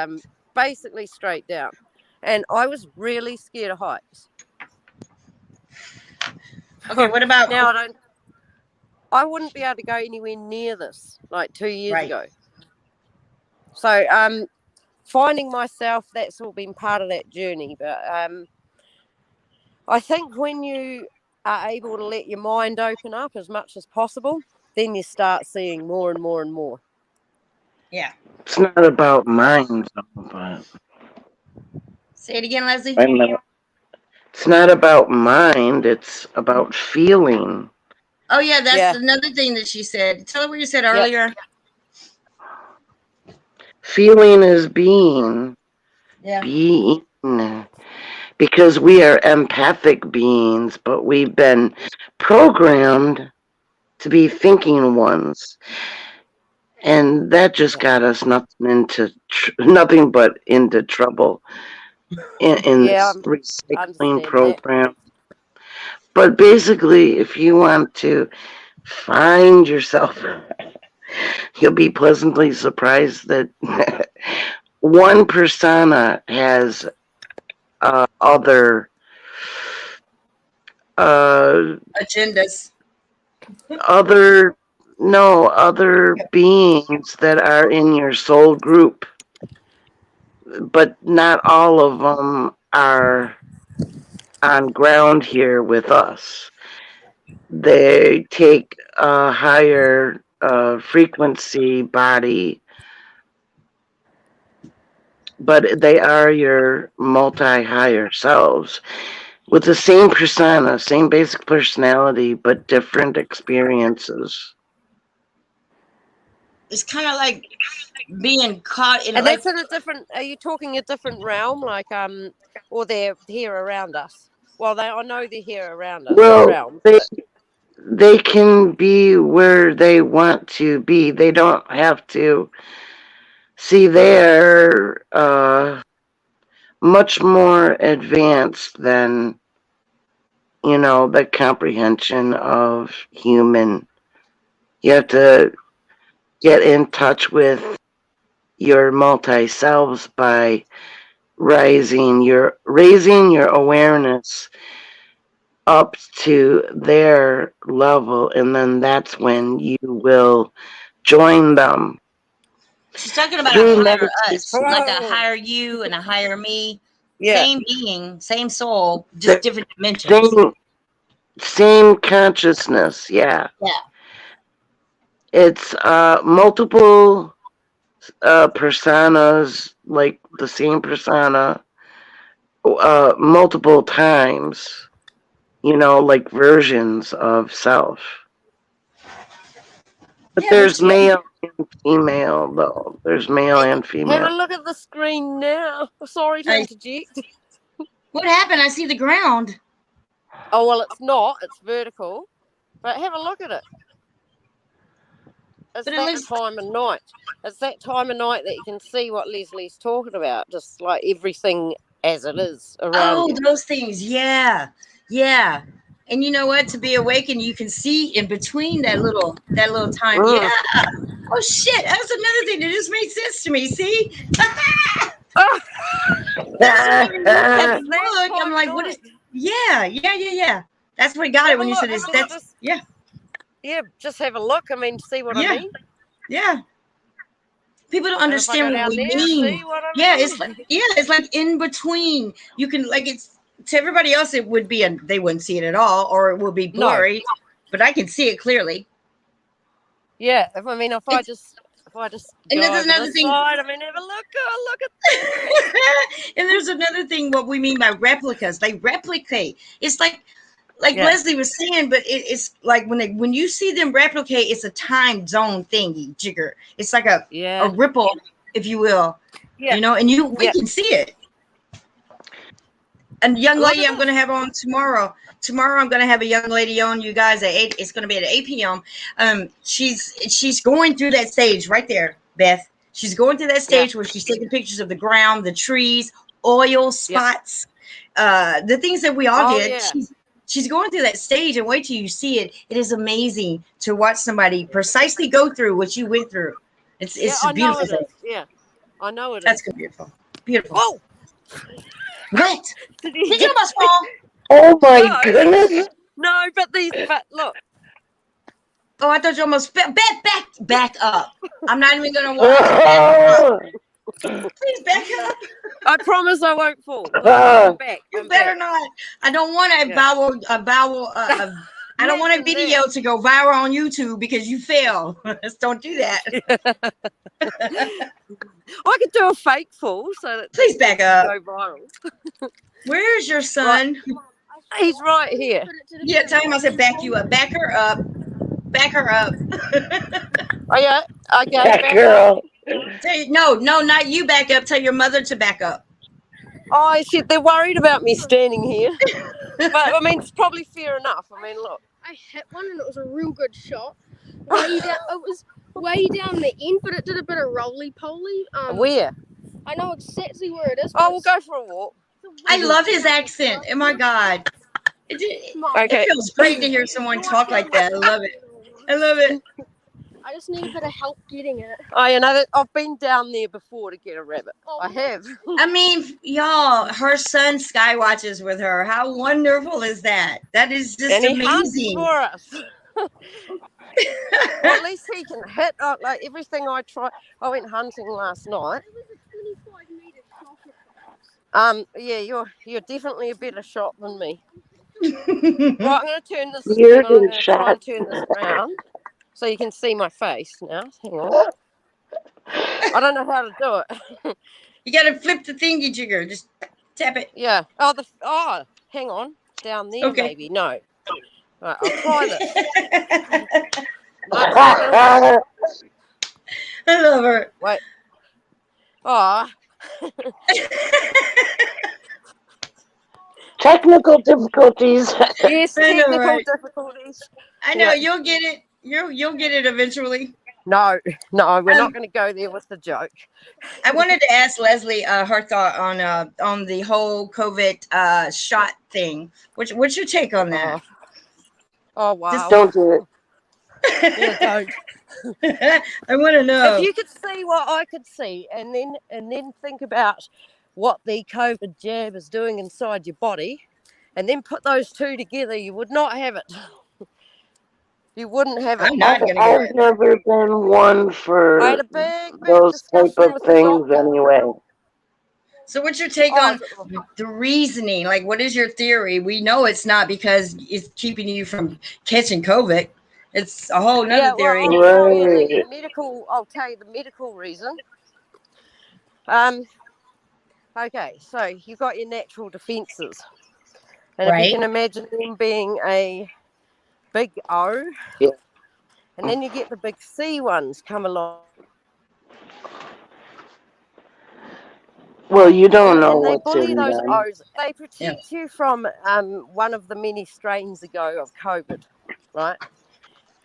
Speaker 5: basically straight down. And I was really scared of heights.
Speaker 1: Okay, what about
Speaker 5: now? I wouldn't be able to go anywhere near this like 2 years ago. So finding myself, that's all been part of that journey. But I think when you are able to let your mind open up as much as possible, then you start seeing more and more and more.
Speaker 1: Yeah.
Speaker 4: It's not about mind, but
Speaker 1: say it again, Leslie.
Speaker 4: It's not about mind, it's about feeling.
Speaker 1: Oh yeah, that's another thing that she said. Tell her what you said earlier.
Speaker 4: Feeling is being.
Speaker 1: Yeah.
Speaker 4: Being. Because we are empathic beings, but we've been programmed to be thinking ones. And that just got us nothing but into trouble in this recycling program. But basically, if you want to find yourself, you'll be pleasantly surprised that one persona has other
Speaker 1: agendas,
Speaker 4: other beings that are in your soul group, but not all of them are on ground here with us. They take a higher frequency body, but they are your multi-higher selves with the same persona, same basic personality, but different experiences.
Speaker 1: It's kind of like being caught in
Speaker 5: And
Speaker 1: like
Speaker 5: that's in a different. Are you talking a different realm, like or they're here around us? Well, I know they're here around us.
Speaker 4: Well,
Speaker 5: Realms,
Speaker 4: they can be where they want to be. They don't have to see. They're much more advanced than the comprehension of human. You have to get in touch with your multi selves by raising your awareness up to their level, and then that's when you will join them.
Speaker 1: she's talking about
Speaker 4: Through
Speaker 1: a higher us,
Speaker 4: meditation.
Speaker 1: like a higher you and a higher me.
Speaker 5: yeah.
Speaker 1: Same being, same soul, just different dimensions.
Speaker 4: Same consciousness, yeah.
Speaker 1: Yeah.
Speaker 4: It's multiple personas, like the same persona, multiple times, like versions of self. But
Speaker 1: Yeah,
Speaker 4: there's male and female, though. There's male and
Speaker 5: Have a
Speaker 4: female.
Speaker 5: look at the screen now. Sorry to interject.
Speaker 1: What happened? I see the ground.
Speaker 5: Oh well, it's not. It's vertical. But have a look at it. It's that time of night. It's that time of night that you can see what Leslie's talking about. Just like everything as it is around you.
Speaker 1: Those things. Yeah. Yeah. And you know what? To be awakened, you can see in between that little time. Yeah. Oh shit. That's another thing that just made sense to me. See? That's look. I'm like, what is yeah. That's what got it when you said it's that's yeah.
Speaker 5: Yeah, just have a look. I mean, see what I mean?
Speaker 1: Yeah. People don't understand what we mean. It's like in between. You can it's to everybody else it would be they wouldn't see it at all, or it will be blurry. No. But I can see it clearly.
Speaker 5: Yeah, if I just
Speaker 1: and there's another thing.
Speaker 5: Side, have a look at that.
Speaker 1: And there's another thing. What we mean by replicas, they replicate. It's like Leslie was saying, but it's like when you see them replicate, it's a time zone thingy jigger. It's like a ripple, if you will. Yeah. And we can see it. And young lady I'm going to have on tomorrow. Tomorrow I'm going to have a young lady on, you guys, at 8. It's going to be at 8 p.m. She's going through that stage right there, Beth. She's going through that stage where she's taking pictures of the ground, the trees, oil spots, the things that we all did. Yeah. She's going through that stage, and wait till you see it. It is amazing to watch somebody precisely go through what you went through. It's a beautiful thing.
Speaker 5: Yeah, I know it is.
Speaker 1: That's beautiful. Beautiful.
Speaker 5: Oh!
Speaker 1: What? Did you almost fall?
Speaker 4: Oh my goodness!
Speaker 5: No, but look.
Speaker 1: Oh, I thought you almost back up. I'm not even gonna watch. Please back up.
Speaker 5: I promise I won't fall. I'm back.
Speaker 1: You better not. I don't want a vowel. I don't want a video to go viral on YouTube because you fail. Let's don't do that.
Speaker 5: I could do a fake fall so that
Speaker 1: please back up.
Speaker 5: Go viral.
Speaker 1: Where's your son?
Speaker 5: He's right here.
Speaker 1: Yeah, tell him I said back you up. Back her up. Back her up.
Speaker 5: Oh yeah. Okay.
Speaker 4: Back girl.
Speaker 1: No, not you back up. Tell your mother to back up.
Speaker 5: Oh shit, they're worried about me standing here. But I mean, it's probably fair enough. I mean, look.
Speaker 6: I hit one and it was a real good shot. Way down, it was way down the end, but it did a bit of roly-poly.
Speaker 5: Where?
Speaker 6: I know exactly where it is.
Speaker 5: Oh, we'll go for a walk.
Speaker 1: I love his accent. Oh my God. It feels great to hear someone talk like that. I love it. I love it.
Speaker 6: I just need a bit of help getting it.
Speaker 5: Oh, you know, I've been down there before to get a rabbit. Oh, I have.
Speaker 1: I mean, y'all, her son skywatches with her. How wonderful is that? That is just amazing.
Speaker 5: For us. Well, at least he can hit like everything I tried. I went hunting last night.
Speaker 6: It was a 25-meter chocolate box.
Speaker 5: Yeah, you're definitely a better shot than me. Right, I'm going to turn this.
Speaker 4: You're
Speaker 5: Hang on, I'm
Speaker 4: the
Speaker 5: going to try and
Speaker 4: shot.
Speaker 5: turn this around so you can see my face now. Hang on. I don't know how to do it.
Speaker 1: You got to flip the thingy jigger. Just tap it.
Speaker 5: Yeah. Hang on. Down there,
Speaker 1: Okay.
Speaker 5: maybe. No. Right, I'll try this. No, it's not going to work.
Speaker 1: I love her.
Speaker 5: Wait. Oh.
Speaker 4: Technical difficulties.
Speaker 5: Yes,
Speaker 1: I know,
Speaker 5: technical
Speaker 1: right?
Speaker 5: difficulties.
Speaker 1: I know.
Speaker 5: Yeah.
Speaker 1: You'll get it. You'll get it eventually.
Speaker 5: No, we're not going to go there with the joke.
Speaker 1: I wanted to ask Leslie her thought on the whole COVID shot thing. What's your take on that?
Speaker 5: Oh wow.
Speaker 1: Just
Speaker 4: Don't do it.
Speaker 5: Yeah, don't.
Speaker 1: I want to know.
Speaker 5: If you could see what I could see, and then think about what the COVID jab is doing inside your body, and then put those two together, you would not have it. You wouldn't have it.
Speaker 1: I'm not gonna get
Speaker 4: I've
Speaker 1: it.
Speaker 4: never been one
Speaker 5: I
Speaker 4: for
Speaker 5: had a big
Speaker 4: those type
Speaker 5: discussion
Speaker 4: of
Speaker 5: with the
Speaker 4: things
Speaker 5: doctor.
Speaker 4: anyway.
Speaker 1: So what's your take on the reasoning? Like, what is your theory? We know it's not because it's keeping you from catching COVID. It's a whole nother theory.
Speaker 5: I'll tell you the medical. I'll tell you the medical reason. Okay, so you've got your natural defences, and if you can imagine them being a big O,
Speaker 4: yeah.
Speaker 5: And then you get the big C ones come along.
Speaker 4: Well, you don't know
Speaker 5: and they
Speaker 4: what's
Speaker 5: bully
Speaker 4: in
Speaker 5: those
Speaker 4: them.
Speaker 5: O's. They protect you from one of the many strains ago of COVID, right?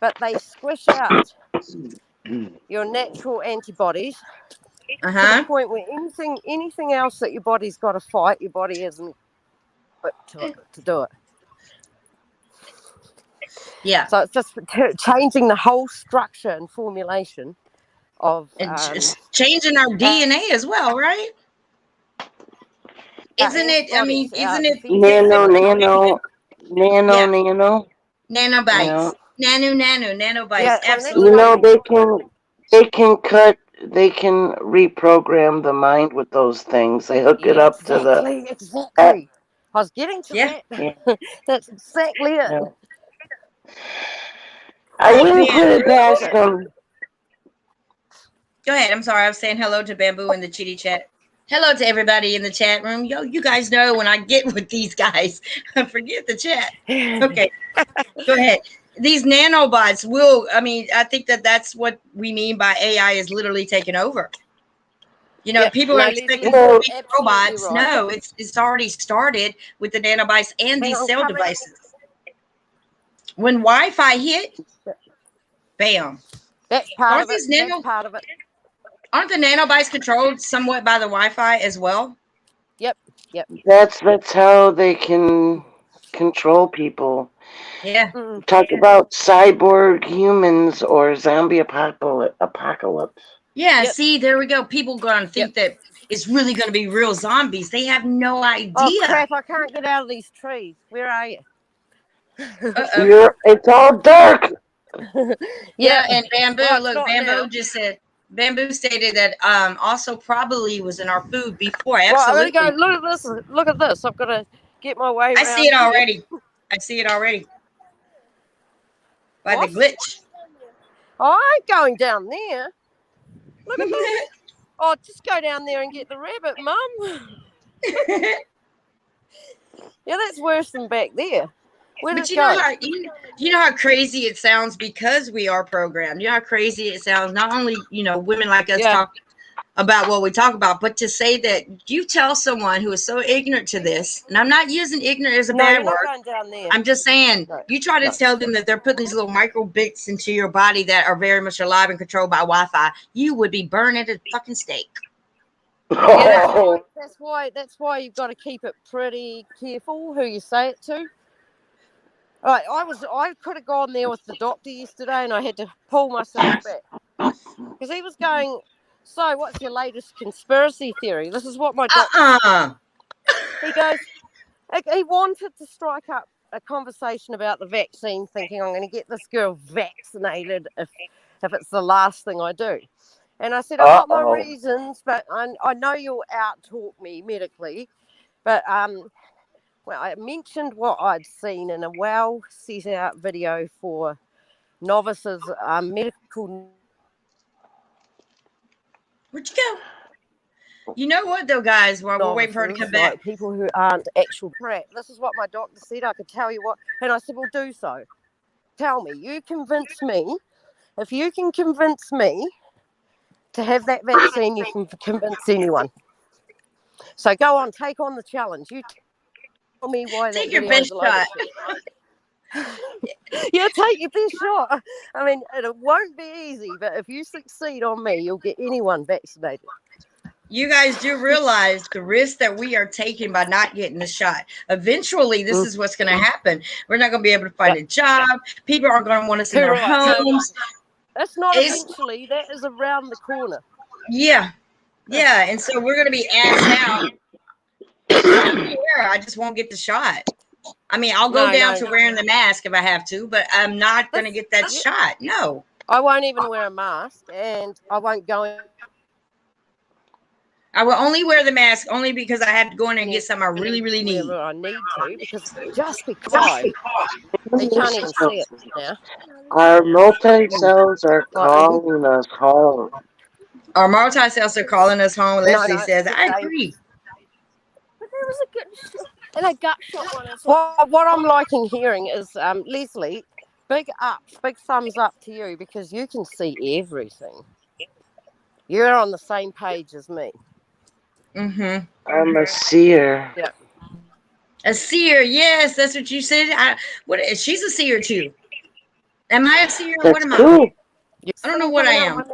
Speaker 5: But they squish out your natural antibodies to the point where anything else that your body's got to fight, your body isn't equipped to do it.
Speaker 1: Yeah.
Speaker 5: So it's just changing the whole structure and formulation of
Speaker 1: it's changing our DNA as well, right? Isn't it? I mean, isn't it
Speaker 4: nano?
Speaker 1: Nanobites. Nanobites.
Speaker 5: Yeah,
Speaker 1: absolutely.
Speaker 4: You know, they can reprogram the mind with those things. They hook it up to the
Speaker 5: exactly. I was getting to that.
Speaker 4: Yeah.
Speaker 5: That's exactly it.
Speaker 4: Yeah. I wouldn't put it past them.
Speaker 1: Go ahead. I'm sorry. I was saying hello to Bamboo in the Chitty Chat. Hello to everybody in the chat room. Yo, you guys know when I get with these guys, I forget the chat. Okay. Go ahead. These nanobots I think that's what we mean by AI is literally taking over. You know, people are expecting to be robots. Right. No, it's already started with the nanobots and these cell devices. When Wi-Fi hit, bam.
Speaker 5: That's part of it. That's part of it.
Speaker 1: Aren't the nanobots controlled somewhat by the Wi-Fi as well?
Speaker 5: Yep.
Speaker 4: That's how they can control people.
Speaker 1: Yeah.
Speaker 4: Talk about cyborg humans or zombie apocalypse.
Speaker 1: Yeah, see, there we go. People going to think that it's really going to be real zombies. They have no idea.
Speaker 5: Oh, crap, I can't get out of these trees. Where are you?
Speaker 4: It's all dark.
Speaker 1: Yeah, and Bamboo, Bamboo stated that also probably was in our food before. Absolutely.
Speaker 5: Right, look at this. I've got to get my way around.
Speaker 1: I see it already. I see it already. By the glitch.
Speaker 5: Oh, I ain't going down there. Look at this. Oh, just go down there and get the rabbit, Mum. Yeah, that's worse than back there.
Speaker 1: But you know how crazy it sounds because we are programmed. You know how crazy it sounds. Not only women like us talk about what we talk about, but to say that you tell someone who is so ignorant to this, and I'm not using ignorant as a bad word. I'm just saying you try to tell them that they're putting these little micro bits into your body that are very much alive and controlled by Wi-Fi. You would be burned at a fucking stake.
Speaker 5: Yeah, that's why you've got to keep it pretty careful who you say it to. Right, I could have gone there with the doctor yesterday, and I had to pull myself back because he was going. So, what's your latest conspiracy theory? This is what my doctor. He goes. He wanted to strike up a conversation about the vaccine, thinking I'm going to get this girl vaccinated if it's the last thing I do. And I said, I've got my reasons, but I know you'll out-talk me medically. But well, I mentioned what I'd seen in a well set out video for novices, medical.
Speaker 1: Where'd you go? You know what, though, guys? While we're waiting for her to come back.
Speaker 5: Like people who aren't actual crap. This is what my doctor said. I could tell you what. And I said, well, do so. Tell me. You convince me. If you can convince me to have that vaccine, you can convince anyone. So go on. Take on the challenge. You tell me why
Speaker 1: Take
Speaker 5: that
Speaker 1: your best shot.
Speaker 5: Yeah, take your best shot. I mean, it won't be easy, but if you succeed on me, you'll get anyone vaccinated.
Speaker 1: You guys do realize the risk that we are taking by not getting the shot. Eventually, this is what's going to happen. We're not going to be able to find a job. People aren't going to want us in their homes.
Speaker 5: That's not eventually. That is around the corner.
Speaker 1: Yeah. Yeah. And so we're going to be asked out. I just won't get the shot. I mean, I'll go down to wearing the mask if I have to, but I'm not going to get that shot. No.
Speaker 5: I won't even wear a mask, and I won't go in.
Speaker 1: I will only wear the mask only because I have to go in and get something I really, really need.
Speaker 5: I need to, because just because they can't even see it now.
Speaker 4: Our multi-cells are calling us home.
Speaker 1: Our multi-cells are calling us home. Leslie says, I agree.
Speaker 6: But there was a good and I got shot one as
Speaker 5: well. What I'm liking hearing is, Leslie, big thumbs up to you, because you can see everything. You're on the same page as me.
Speaker 1: Mm-hmm.
Speaker 4: I'm a seer.
Speaker 5: Yeah.
Speaker 1: A seer, yes, that's what you said. She's a seer too. Am I a seer?
Speaker 4: That's
Speaker 1: what am
Speaker 4: cool.
Speaker 1: I? I don't know what I am.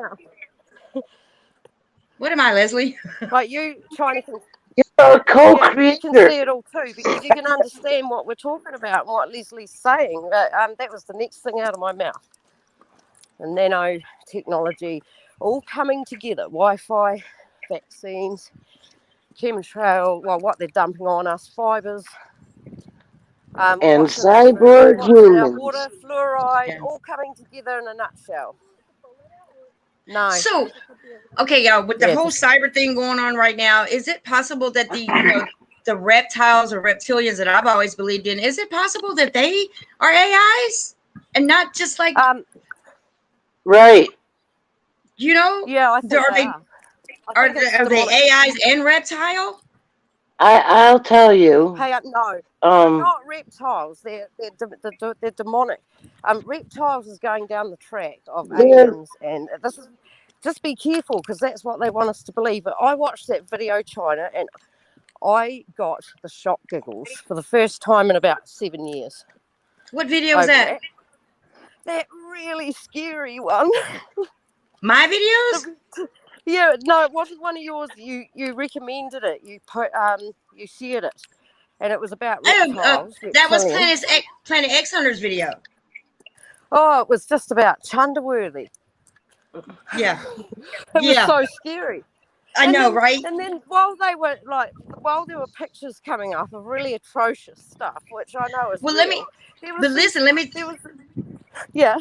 Speaker 1: What am I, Leslie?
Speaker 5: Like you trying to.
Speaker 4: You're a co-creator.
Speaker 5: You can see it all too, because you can understand what we're talking about and what Leslie's saying. That was the next thing out of my mouth. And nanotechnology, all coming together. Wi-Fi, vaccines, chemtrail, well, what they're dumping on us, fibers.
Speaker 4: And cyborg humans.
Speaker 5: Water, fluoride, all coming together in a nutshell. No.
Speaker 1: So, okay, y'all, with the whole cyber thing going on right now, is it possible that the reptiles or reptilians that I've always believed in, is it possible that they are AIs and not just like
Speaker 4: right?
Speaker 1: You know?
Speaker 5: Yeah, I think
Speaker 1: are they AIs and reptile?
Speaker 4: I'll tell you.
Speaker 5: Hey, no, not reptiles. They're demonic. Reptiles is going down the track of aliens, and this is just be careful, because that's what they want us to believe. But I watched that video, China, and I got the shock giggles for the first time in about 7 years.
Speaker 1: What video was that?
Speaker 5: That really scary one.
Speaker 1: My videos?
Speaker 5: Yeah, no, it wasn't one of yours. You recommended it. You shared it, and it was about reptiles.
Speaker 1: That was Planet X Hunters video.
Speaker 5: Oh, it was just about Chunderworthy.
Speaker 1: Yeah,
Speaker 5: it was so scary.
Speaker 1: I know, right?
Speaker 5: And then while there were pictures coming up of really atrocious stuff, which I know is yeah.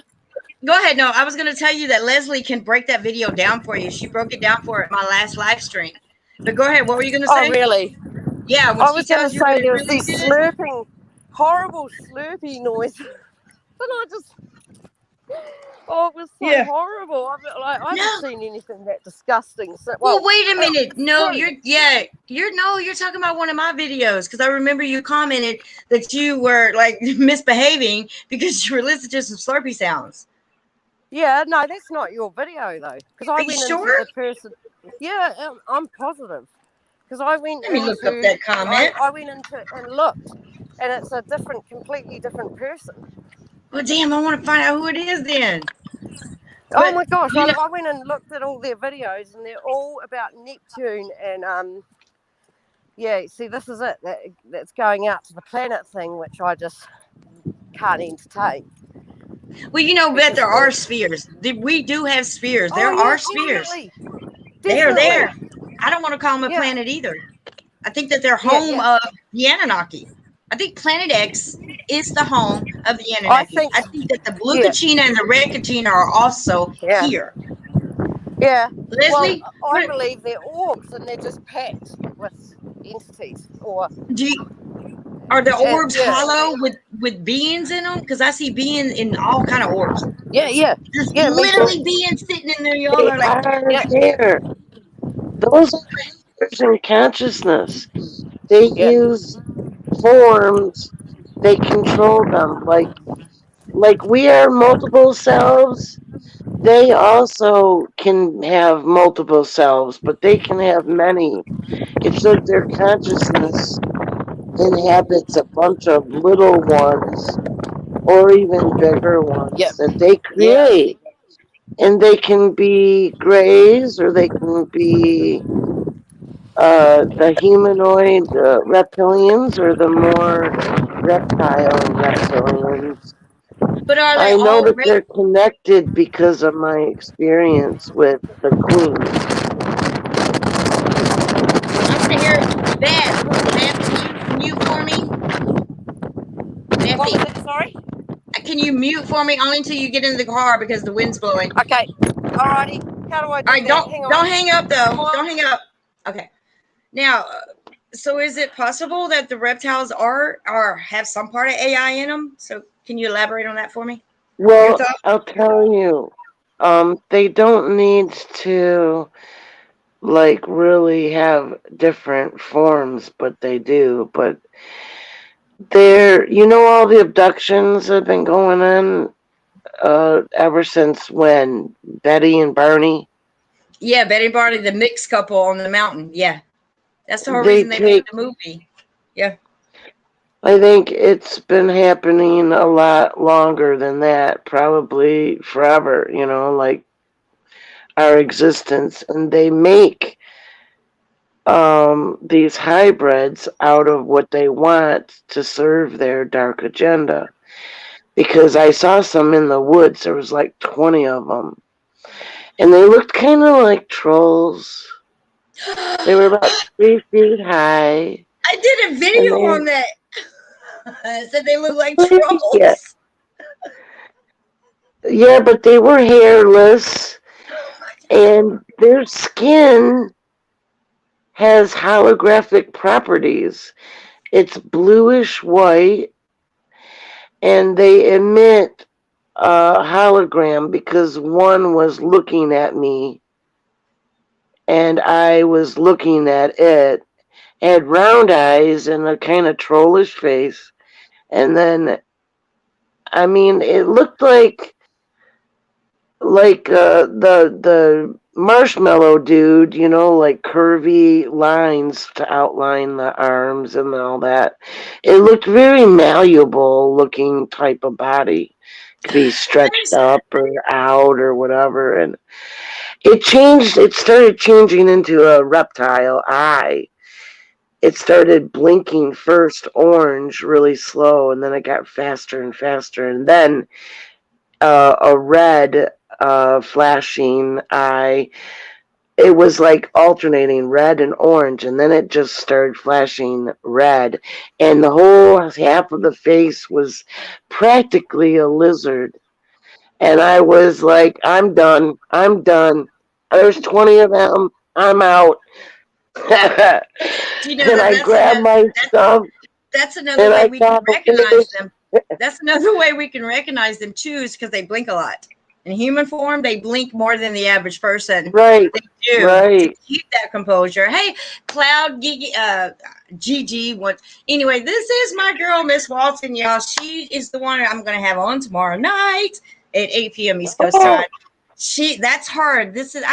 Speaker 1: Go ahead. No, I was going to tell you that Leslie can break that video down for you. She broke it down for it my last live stream. But go ahead. What were you going to say?
Speaker 5: Oh, really?
Speaker 1: Yeah.
Speaker 5: I was going to say there was these horrible slurpy noise. And I just... Oh, it was so horrible. I haven't seen anything that disgusting. So,
Speaker 1: well, wait a minute. No, you're talking about one of my videos, because I remember you commented that you were like misbehaving because you were listening to some slurpy sounds.
Speaker 5: Yeah, no, that's not your video though. Because I went into the person. Yeah, I'm positive. Because I went.
Speaker 1: Let me look up that comment.
Speaker 5: I went into and looked, and it's a completely different person.
Speaker 1: Well, damn, I want to find out who it is then.
Speaker 5: Oh my gosh, I went and looked at all their videos, and they're all about Neptune and see, this is it. That's going out to the planet thing, which I just can't entertain.
Speaker 1: Well, you know, but there are spheres. We do have spheres. There are spheres.
Speaker 5: Definitely.
Speaker 1: They are there. I don't want to call them a planet either. I think that they're home of the Anunnaki. I think Planet X is the home of the Anunnaki. I think that the Blue Kachina and the Red Kachina are also here.
Speaker 5: Yeah.
Speaker 1: Leslie?
Speaker 5: Well, I believe they're orbs, and they're just packed with entities, or
Speaker 1: are the orbs
Speaker 5: yeah.
Speaker 1: hollow with beings in them? Because I see beings in all kind of orbs.
Speaker 5: Yeah.
Speaker 1: There's
Speaker 5: Yeah, me
Speaker 1: literally
Speaker 5: too.
Speaker 1: beings sitting in there, y'all.
Speaker 4: They
Speaker 1: They're like,
Speaker 4: are
Speaker 5: Yeah.
Speaker 4: there. Those are layers in consciousness. They
Speaker 5: Yeah.
Speaker 4: use forms. They control them. Like we are multiple selves. They also can have multiple selves, but they can have many. It's that their consciousness inhabits a bunch of little ones or even bigger
Speaker 5: Yeah.
Speaker 4: ones that they
Speaker 5: Yeah.
Speaker 4: create. And they can be grays or they can be the humanoid reptilians or the more reptile reptilians.
Speaker 1: but are they
Speaker 4: I know
Speaker 1: all
Speaker 4: that they're connected because of my experience with the queen.
Speaker 1: I'm gonna hear Beth. Beth, can you mute for me?
Speaker 5: What
Speaker 1: Bethy,
Speaker 5: was it? Sorry.
Speaker 1: can you mute for me only until you get in the car because the wind's blowing?
Speaker 5: Okay. Alrighty. How do I
Speaker 1: All
Speaker 5: do
Speaker 1: right,
Speaker 5: that? Hang
Speaker 1: don't
Speaker 5: on.
Speaker 1: hang up though. Don't hang up. Okay. Now, so is it possible that the reptiles are or have some part of AI in them? So can you elaborate on that for me? Your
Speaker 4: Well,
Speaker 1: thought?
Speaker 4: I'll tell you, they don't need to like really have different forms, but they do. But they're, all the abductions have been going on ever since when Betty and Barney.
Speaker 1: Yeah, Betty Barney, the mixed couple on the mountain. Yeah, that's the whole
Speaker 4: They
Speaker 1: reason they made
Speaker 4: take.
Speaker 1: the movie. Yeah.
Speaker 4: I think it's been happening a lot longer than that, probably forever. Like our existence, and they make these hybrids out of what they want to serve their dark agenda. Because I saw some in the woods, there was like 20 of them, and they looked kind of like trolls. They were about 3 feet high,
Speaker 1: I did a
Speaker 4: and
Speaker 1: video
Speaker 4: they
Speaker 1: on that. I said they look like
Speaker 4: yeah,
Speaker 1: trolls.
Speaker 4: yeah, but they were hairless, and their skin has holographic properties. It's bluish white, and they emit a hologram because one was looking at me, and I was looking at it. It had round eyes and a kind of trollish face, and then it looked like the marshmallow dude, like curvy lines to outline the arms and all that. It looked very malleable looking type of body. Could be stretched up or out or whatever. And it started changing into a reptile eye. It started blinking first orange really slow, and then it got faster and faster, and then a red flashing eye. It was like alternating red and orange, and then it just started flashing red, and the whole half of the face was practically a lizard. And I was like, I'm done. I'm done. There's 20 of them. I'm out. And
Speaker 1: Do you know that
Speaker 4: I grabbed my stuff
Speaker 1: that's another
Speaker 4: and
Speaker 1: way
Speaker 4: I
Speaker 1: we can
Speaker 4: got away.
Speaker 1: recognize them. That's another way we can recognize them too, is because they blink a lot. In human form, they blink more than the average person.
Speaker 4: Right,
Speaker 1: They do to
Speaker 4: right.
Speaker 1: keep that composure. Hey, Cloud Gigi, Gigi. What? Anyway, this is my girl, Miss Walton, y'all. She is the one I'm going to have on tomorrow night at 8 p.m. East Coast
Speaker 4: Oh,
Speaker 1: time. That's hard. This is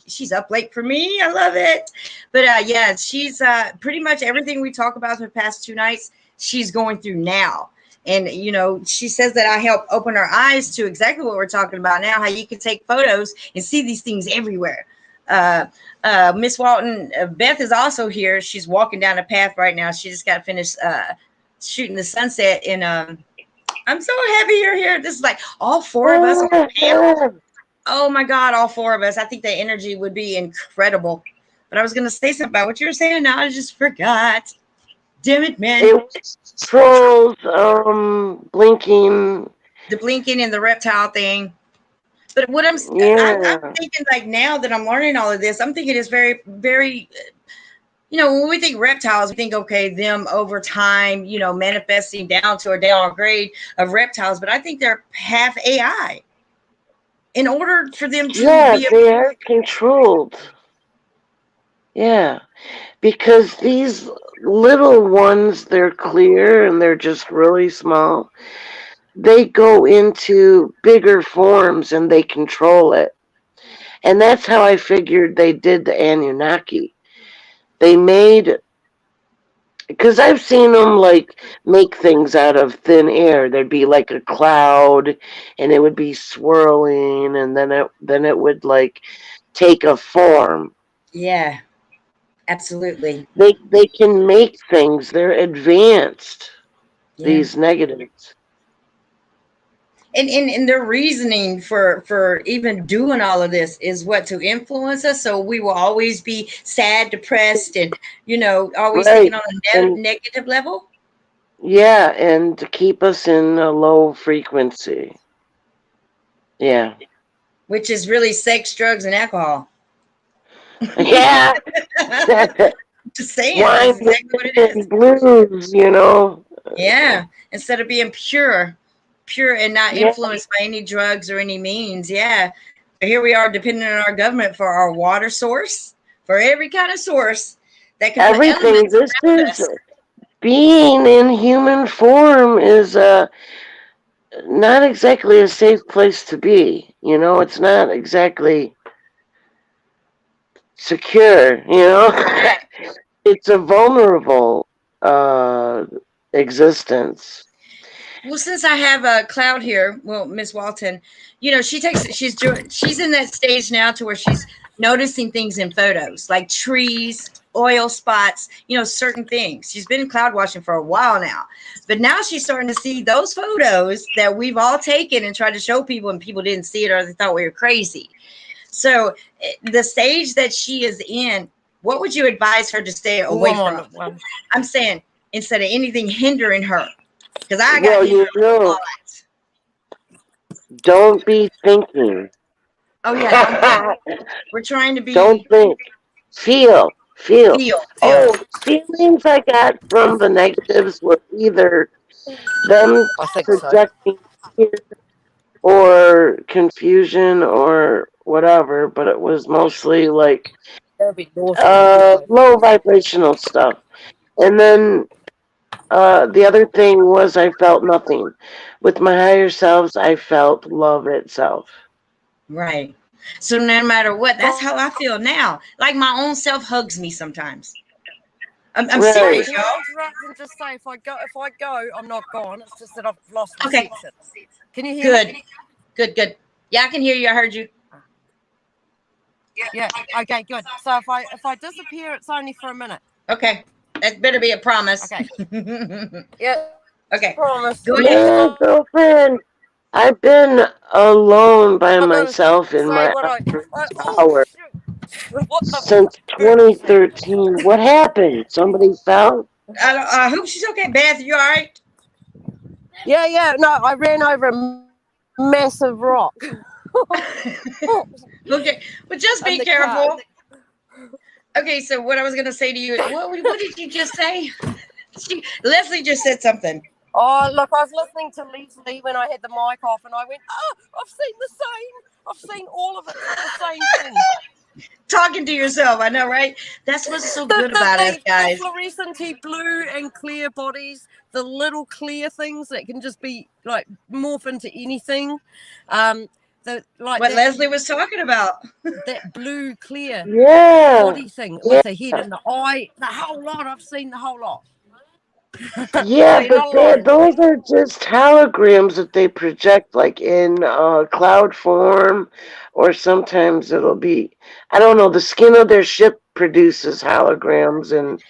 Speaker 1: she's up late for me. I love it. But yeah, she's pretty much everything we talk about the past 2 nights, she's going through now. And she says that I help open her eyes to exactly what we're talking about now, how you can take photos and see these things everywhere. Miss Walton, Beth is also here. She's walking down a path right now. She just got finished shooting the sunset in I'm so happy you're here. This is like all four of us on the panel. Oh my God, all four of us. I think the energy would be incredible. But I was going to say something about what you were saying. Now I just forgot. Damn it, man.
Speaker 4: it was trolls, blinking.
Speaker 1: The blinking and the reptile thing. But what I'm
Speaker 4: Yeah.
Speaker 1: thinking, like now that I'm learning all of this, I'm thinking it's very, very when we think reptiles, we think, okay, them over time, manifesting down to a downgrade of reptiles. But I think they're half AI. In order for them to
Speaker 4: Yeah,
Speaker 1: be
Speaker 4: they are controlled. Yeah, because these little ones, they're clear and they're just really small. They go into bigger forms and they control it. And that's how I figured they did the Anunnaki. They made, because I've seen them like make things out of thin air. There'd be like a cloud and it would be swirling and then it would like take a form.
Speaker 1: yeah, absolutely.
Speaker 4: They can make things. They're advanced.
Speaker 1: Yeah.
Speaker 4: These negatives.
Speaker 1: And their reasoning for even doing all of this is what, to influence us, so we will always be sad, depressed, and always
Speaker 4: Right.
Speaker 1: thinking on a
Speaker 4: And
Speaker 1: negative level.
Speaker 4: yeah, and to keep us in a low frequency. Yeah.
Speaker 1: Which is really sex, drugs, and alcohol.
Speaker 4: Yeah.
Speaker 1: Just saying,
Speaker 4: Wine
Speaker 1: that's exactly what it is.
Speaker 4: and blues,
Speaker 1: Yeah, instead of being pure and not
Speaker 4: Yeah.
Speaker 1: influenced by any drugs or any means. Yeah, here we are depending on our government for our water source, for every kind of source that can put
Speaker 4: Everything.
Speaker 1: elements
Speaker 4: This
Speaker 1: around
Speaker 4: is
Speaker 1: us.
Speaker 4: being in human form is not exactly a safe place to be. It's not exactly secure,
Speaker 1: Right.
Speaker 4: It's a vulnerable existence.
Speaker 1: Well, since I have a cloud here, well, Miss Walton, she's in that stage now to where she's noticing things in photos, like trees, oil spots, certain things. She's been cloud watching for a while now, but now she's starting to see those photos that we've all taken and tried to show people, and people didn't see it or they thought we were crazy. So, the stage that she is in, what would you advise her to stay away from? I'm saying, instead of anything hindering her, because I got
Speaker 4: Well,
Speaker 1: hindered a lot.
Speaker 4: don't be thinking.
Speaker 1: Oh yeah, don't think. We're trying to
Speaker 4: Don't
Speaker 1: be
Speaker 4: think. Feel. Feel.
Speaker 1: feel.
Speaker 4: Oh, feelings I got from the negatives were either them
Speaker 5: I think so.
Speaker 4: projecting fear or confusion or whatever, but it was mostly like
Speaker 5: That'll be northern.
Speaker 4: low vibrational stuff. And then the other thing was I felt nothing. With my higher selves, I felt love itself.
Speaker 1: Right. So no matter what, that's how I feel now. Like my own self hugs me sometimes. I'm
Speaker 4: Right.
Speaker 1: serious,
Speaker 5: Can
Speaker 1: y'all.
Speaker 5: I interrupt and just say if I go, I'm not gone. It's just that I've lost
Speaker 1: Okay.
Speaker 5: reception. Can you hear
Speaker 1: Good.
Speaker 5: me?
Speaker 1: Good. Yeah, I can hear you. I heard you.
Speaker 5: Yeah. Okay. Good. So if I disappear, it's only for a minute.
Speaker 1: Okay. That better be a promise.
Speaker 5: Okay. Yeah.
Speaker 1: Okay.
Speaker 5: Promise.
Speaker 1: Go ahead.
Speaker 4: Yeah, girlfriend. I've been alone by
Speaker 5: I'm gonna
Speaker 4: myself in
Speaker 5: say
Speaker 4: my
Speaker 5: what I oh
Speaker 4: tower
Speaker 5: shoot. What the
Speaker 4: since 2013. What happened? Somebody fell?
Speaker 1: I hope she's okay. Beth, you all right?
Speaker 5: Yeah. No, I ran over a massive rock.
Speaker 1: Okay, but just be careful. Okay, so what I was gonna say to you, what did you just say? Leslie just said something.
Speaker 5: Oh, look, I was listening to Leslie when I had the mic off, and I went, "Oh, I've seen the same. I've seen all of it, the same thing."
Speaker 1: Talking to yourself, I know, right? That's what's so good about us, guys.
Speaker 5: The fluorescent blue and clear bodies, the little clear things that can just be like morph into anything. What
Speaker 1: Leslie was talking about.
Speaker 5: That blue clear body thing with the head and the eye, the whole lot. I've seen the whole lot.
Speaker 4: Yeah, but those are just holograms that they project, like in cloud form, or sometimes it'll be, I don't know, the skin of their ship produces holograms, and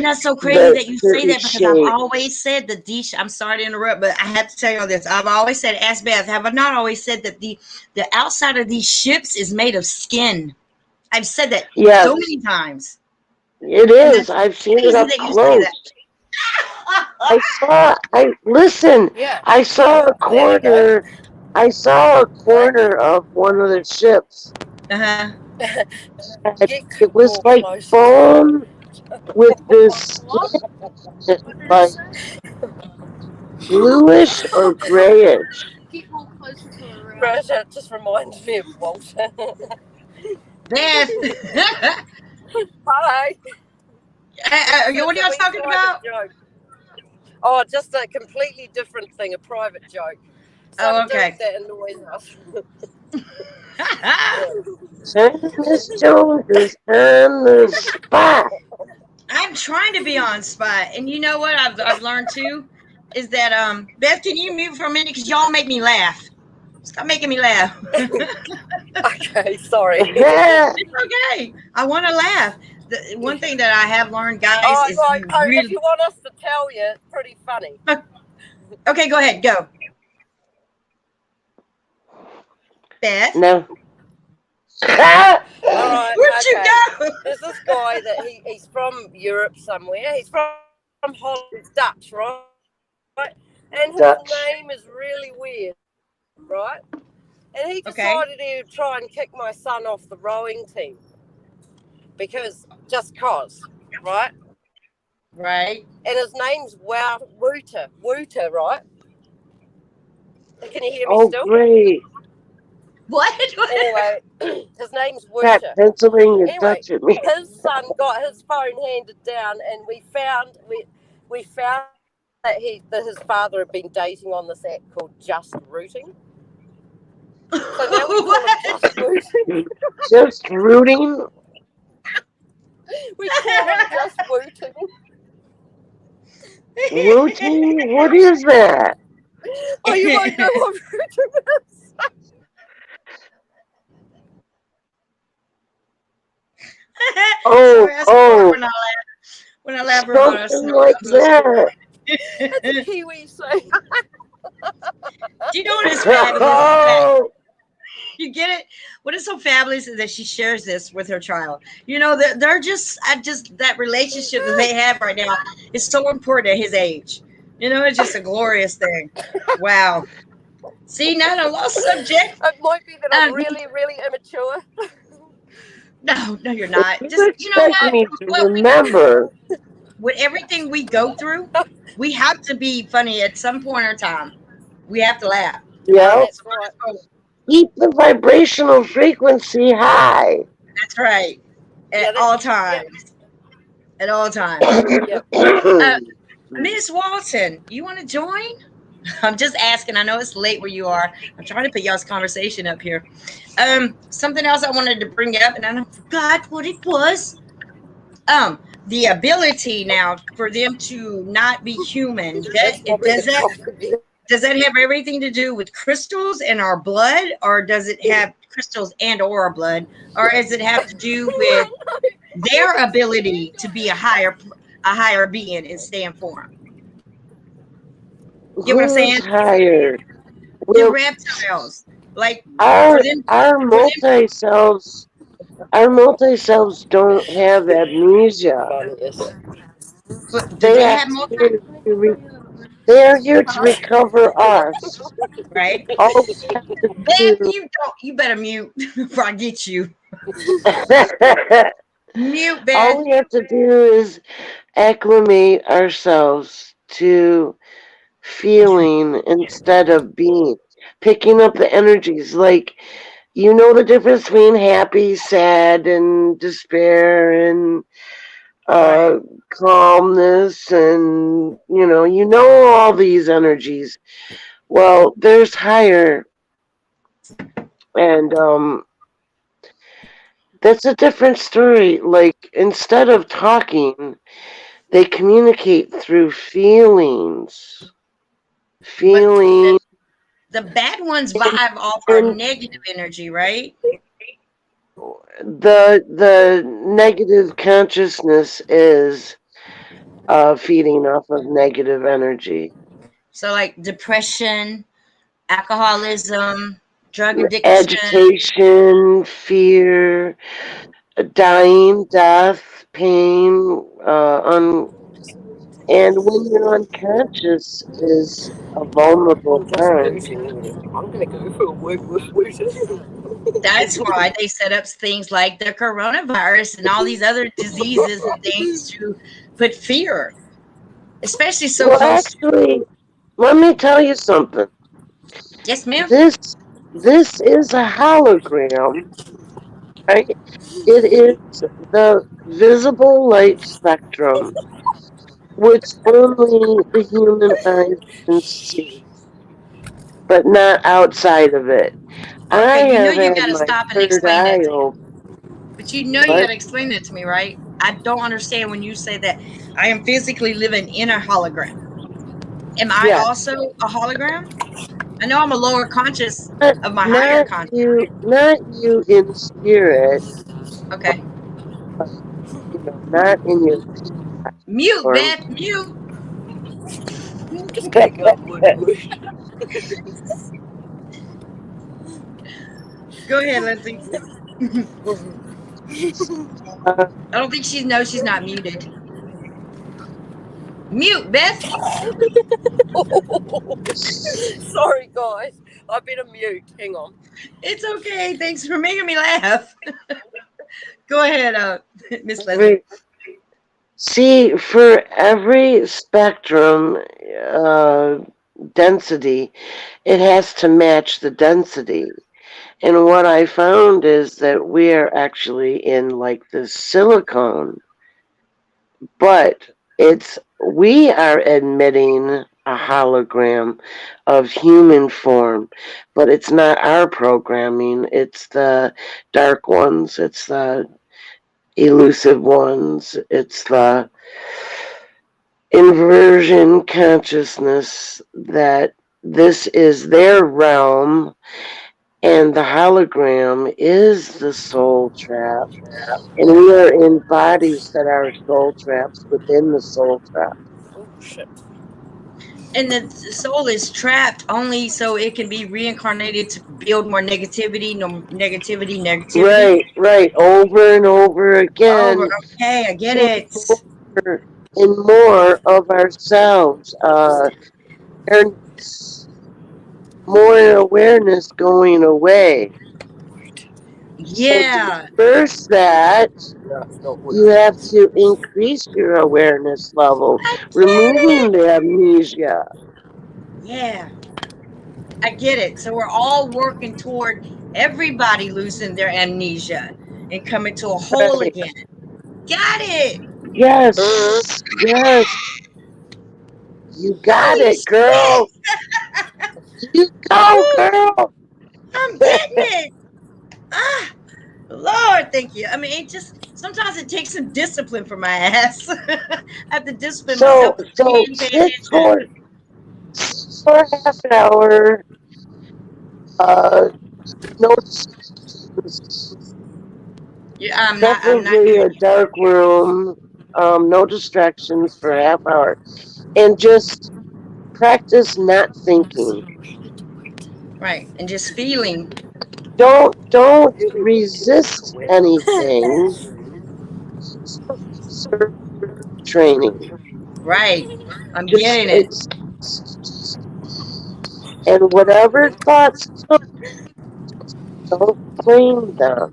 Speaker 1: that's so crazy that you say that, because I've always said that these. I'm sorry to interrupt, but I have to tell you all this. I've always said, ask Beth, have I not always said that the outside of these ships is made of skin? I've said that so many times.
Speaker 4: It is. I've seen it up close. I saw a corner. I saw a corner of one of the ships.
Speaker 1: Uh-huh.
Speaker 4: It was like bone, with the skin like bluish or grayish.
Speaker 6: Get more closer to her.
Speaker 5: Right, that just reminds me of Walter.
Speaker 1: Beth.
Speaker 5: Hi.
Speaker 1: What are y'all talking about?
Speaker 5: Joke. Oh, just a completely different thing, a private joke. Some
Speaker 1: Oh, okay.
Speaker 5: dude that annoys us.
Speaker 4: Miss Jones is on the spot.
Speaker 1: I'm trying to be on spot, and you know what I've learned too is that Beth, can you mute for a minute because y'all make me laugh. Stop making me laugh.
Speaker 5: Okay, sorry.
Speaker 1: It's okay. I want to laugh. The one thing that I have learned, guys, is you really.
Speaker 5: If you want us to tell you, it's pretty funny.
Speaker 1: Okay, go ahead, go. Beth.
Speaker 4: No.
Speaker 5: All right.
Speaker 1: Where'd you go?
Speaker 5: There's this guy that he's from Europe somewhere. He's from Holland. He's Dutch, right? And his name is really weird, right? And he decided he would try and kick my son off the rowing team because, right?
Speaker 1: Right.
Speaker 5: And his name's Wouter, right? Can you hear me still?
Speaker 4: Oh, great.
Speaker 1: What?
Speaker 5: Anyway, his name's Wouter.
Speaker 4: Pennsylvania Dutch at me.
Speaker 5: His son got his phone handed down, and we found that his father had been dating on this app called Just Rooting. So now we call him Just Rooting.
Speaker 4: Just rooting?
Speaker 5: We call him Just Rooting.
Speaker 4: Rooting? What is that?
Speaker 5: Oh, you won't know what rooting is.
Speaker 1: When I laugh,
Speaker 4: something like that.
Speaker 5: That's a Kiwi say.
Speaker 1: Do you know what is fabulous? You get it? What is so fabulous is that she shares this with her child. You know, they're just that relationship that they have right now is so important at his age. You know, it's just a glorious thing. Wow. See, now I lost subject.
Speaker 5: It might be that I'm really, really immature.
Speaker 1: No, you're not.
Speaker 4: You
Speaker 1: Just
Speaker 4: expect me to remember.
Speaker 1: With everything we go through, we have to be funny at some point in time. We have to laugh.
Speaker 4: Yeah.
Speaker 5: That's right.
Speaker 4: Keep the vibrational frequency high.
Speaker 1: That's right. At all times. At all times. Miss Walton, you want to join? I'm just asking. I know it's late where you are. I'm trying to put y'all's conversation up here. Something else I wanted to bring up, and I forgot what it was. The ability now for them to not be human. Does that have everything to do with crystals in our blood, or does it have crystals and or our blood, or does it have to do with their ability to be a higher being and stay in form? Get what I'm saying?
Speaker 4: Higher?
Speaker 1: The reptiles, like
Speaker 4: our multi-selves don't have amnesia.
Speaker 1: But do they have
Speaker 4: they are here to recover us.
Speaker 1: Right?
Speaker 4: All we have to do,
Speaker 1: you better mute before I get you. Mute, Beth.
Speaker 4: All we have to do is acclimate ourselves to feeling instead of being, picking up the energies. Like, you know the difference between happy, sad, and despair, and calmness, and you know all these energies. Well, there's higher, and that's a different story. Like, instead of talking, they communicate through feelings. The
Speaker 1: bad ones vibe off our negative energy, right?
Speaker 4: The negative consciousness is feeding off of negative energy.
Speaker 1: So, like depression, alcoholism, drug addiction,
Speaker 4: agitation, fear, dying, death, pain, And when you're unconscious is a vulnerable time.
Speaker 5: I'm gonna go for a word with
Speaker 1: That's why they set up things like the coronavirus and all these other diseases and things to put fear, especially so
Speaker 4: Well,
Speaker 1: close.
Speaker 4: actually, let me tell you something.
Speaker 1: Yes, ma'am.
Speaker 4: This is a hologram, right? It is the visible light spectrum, which only the human eyes can see, but not outside of it. I
Speaker 1: Okay, you know
Speaker 4: have
Speaker 1: you
Speaker 4: had
Speaker 1: got to
Speaker 4: my
Speaker 1: stop and
Speaker 4: third
Speaker 1: explain that
Speaker 4: eye
Speaker 1: to me.
Speaker 4: open.
Speaker 1: But you know you got
Speaker 4: But
Speaker 1: to explain that to me, right? I don't understand when you say that I am physically living in a hologram. Am I
Speaker 4: yes,
Speaker 1: also a hologram? I know I'm a lower conscious
Speaker 4: not,
Speaker 1: of my higher
Speaker 4: not
Speaker 1: conscious.
Speaker 4: not you in spirit,
Speaker 1: Okay.
Speaker 4: but, not in your
Speaker 1: Mute,
Speaker 4: form.
Speaker 1: Beth, mute.
Speaker 5: Just gonna go word.
Speaker 1: Go ahead, Lindsay.
Speaker 4: Uh,
Speaker 1: I don't think she knows she's not muted. Mute, Beth.
Speaker 5: Sorry, guys. I've been a mute. Hang on.
Speaker 1: It's okay. Thanks for making me laugh. Go ahead, Miss Leslie.
Speaker 4: See, for every spectrum density, it has to match the density. And what I found is that we are actually in like the silicone, but we are admitting a hologram of human form, but it's not our programming, it's the dark ones, it's the elusive ones, it's the inversion consciousness that this is their realm and the hologram is the soul trap. And we are in bodies that are soul traps within the soul trap.
Speaker 5: Oh shit.
Speaker 1: And the soul is trapped only so it can be reincarnated to build more negativity, no negativity, negativity.
Speaker 4: Right. Over and over
Speaker 1: Over.
Speaker 4: again.
Speaker 1: Okay, I get
Speaker 4: In
Speaker 1: it.
Speaker 4: more, in more of ourselves. Awareness, more awareness going away. So to
Speaker 1: Yeah.
Speaker 4: reverse that, you have to increase your awareness level,
Speaker 1: I get
Speaker 4: removing
Speaker 1: it.
Speaker 4: the amnesia.
Speaker 1: Yeah. I get it. So we're all working toward everybody losing their amnesia and coming to a whole
Speaker 4: Right.
Speaker 1: again. Got it.
Speaker 4: Yes. You got
Speaker 1: Holy
Speaker 4: it, girl.
Speaker 1: shit.
Speaker 4: You go,
Speaker 1: Woo,
Speaker 4: girl.
Speaker 1: I'm getting it. Ah, Lord, thank you. I mean, it just sometimes it takes some discipline for my ass. I have to discipline
Speaker 4: So
Speaker 1: myself to
Speaker 4: so
Speaker 1: pay
Speaker 4: sit
Speaker 1: attention.
Speaker 4: for half an hour. Uh, no distractions,
Speaker 1: Yeah, I'm not
Speaker 4: preferably
Speaker 1: hearing
Speaker 4: a dark room. No distractions for a half hour, and just practice not thinking.
Speaker 1: you. Right. And just feeling.
Speaker 4: Don't resist anything. Serve training.
Speaker 1: Right. I'm
Speaker 4: Just
Speaker 1: getting it.
Speaker 4: exist. And whatever thoughts come, don't claim them.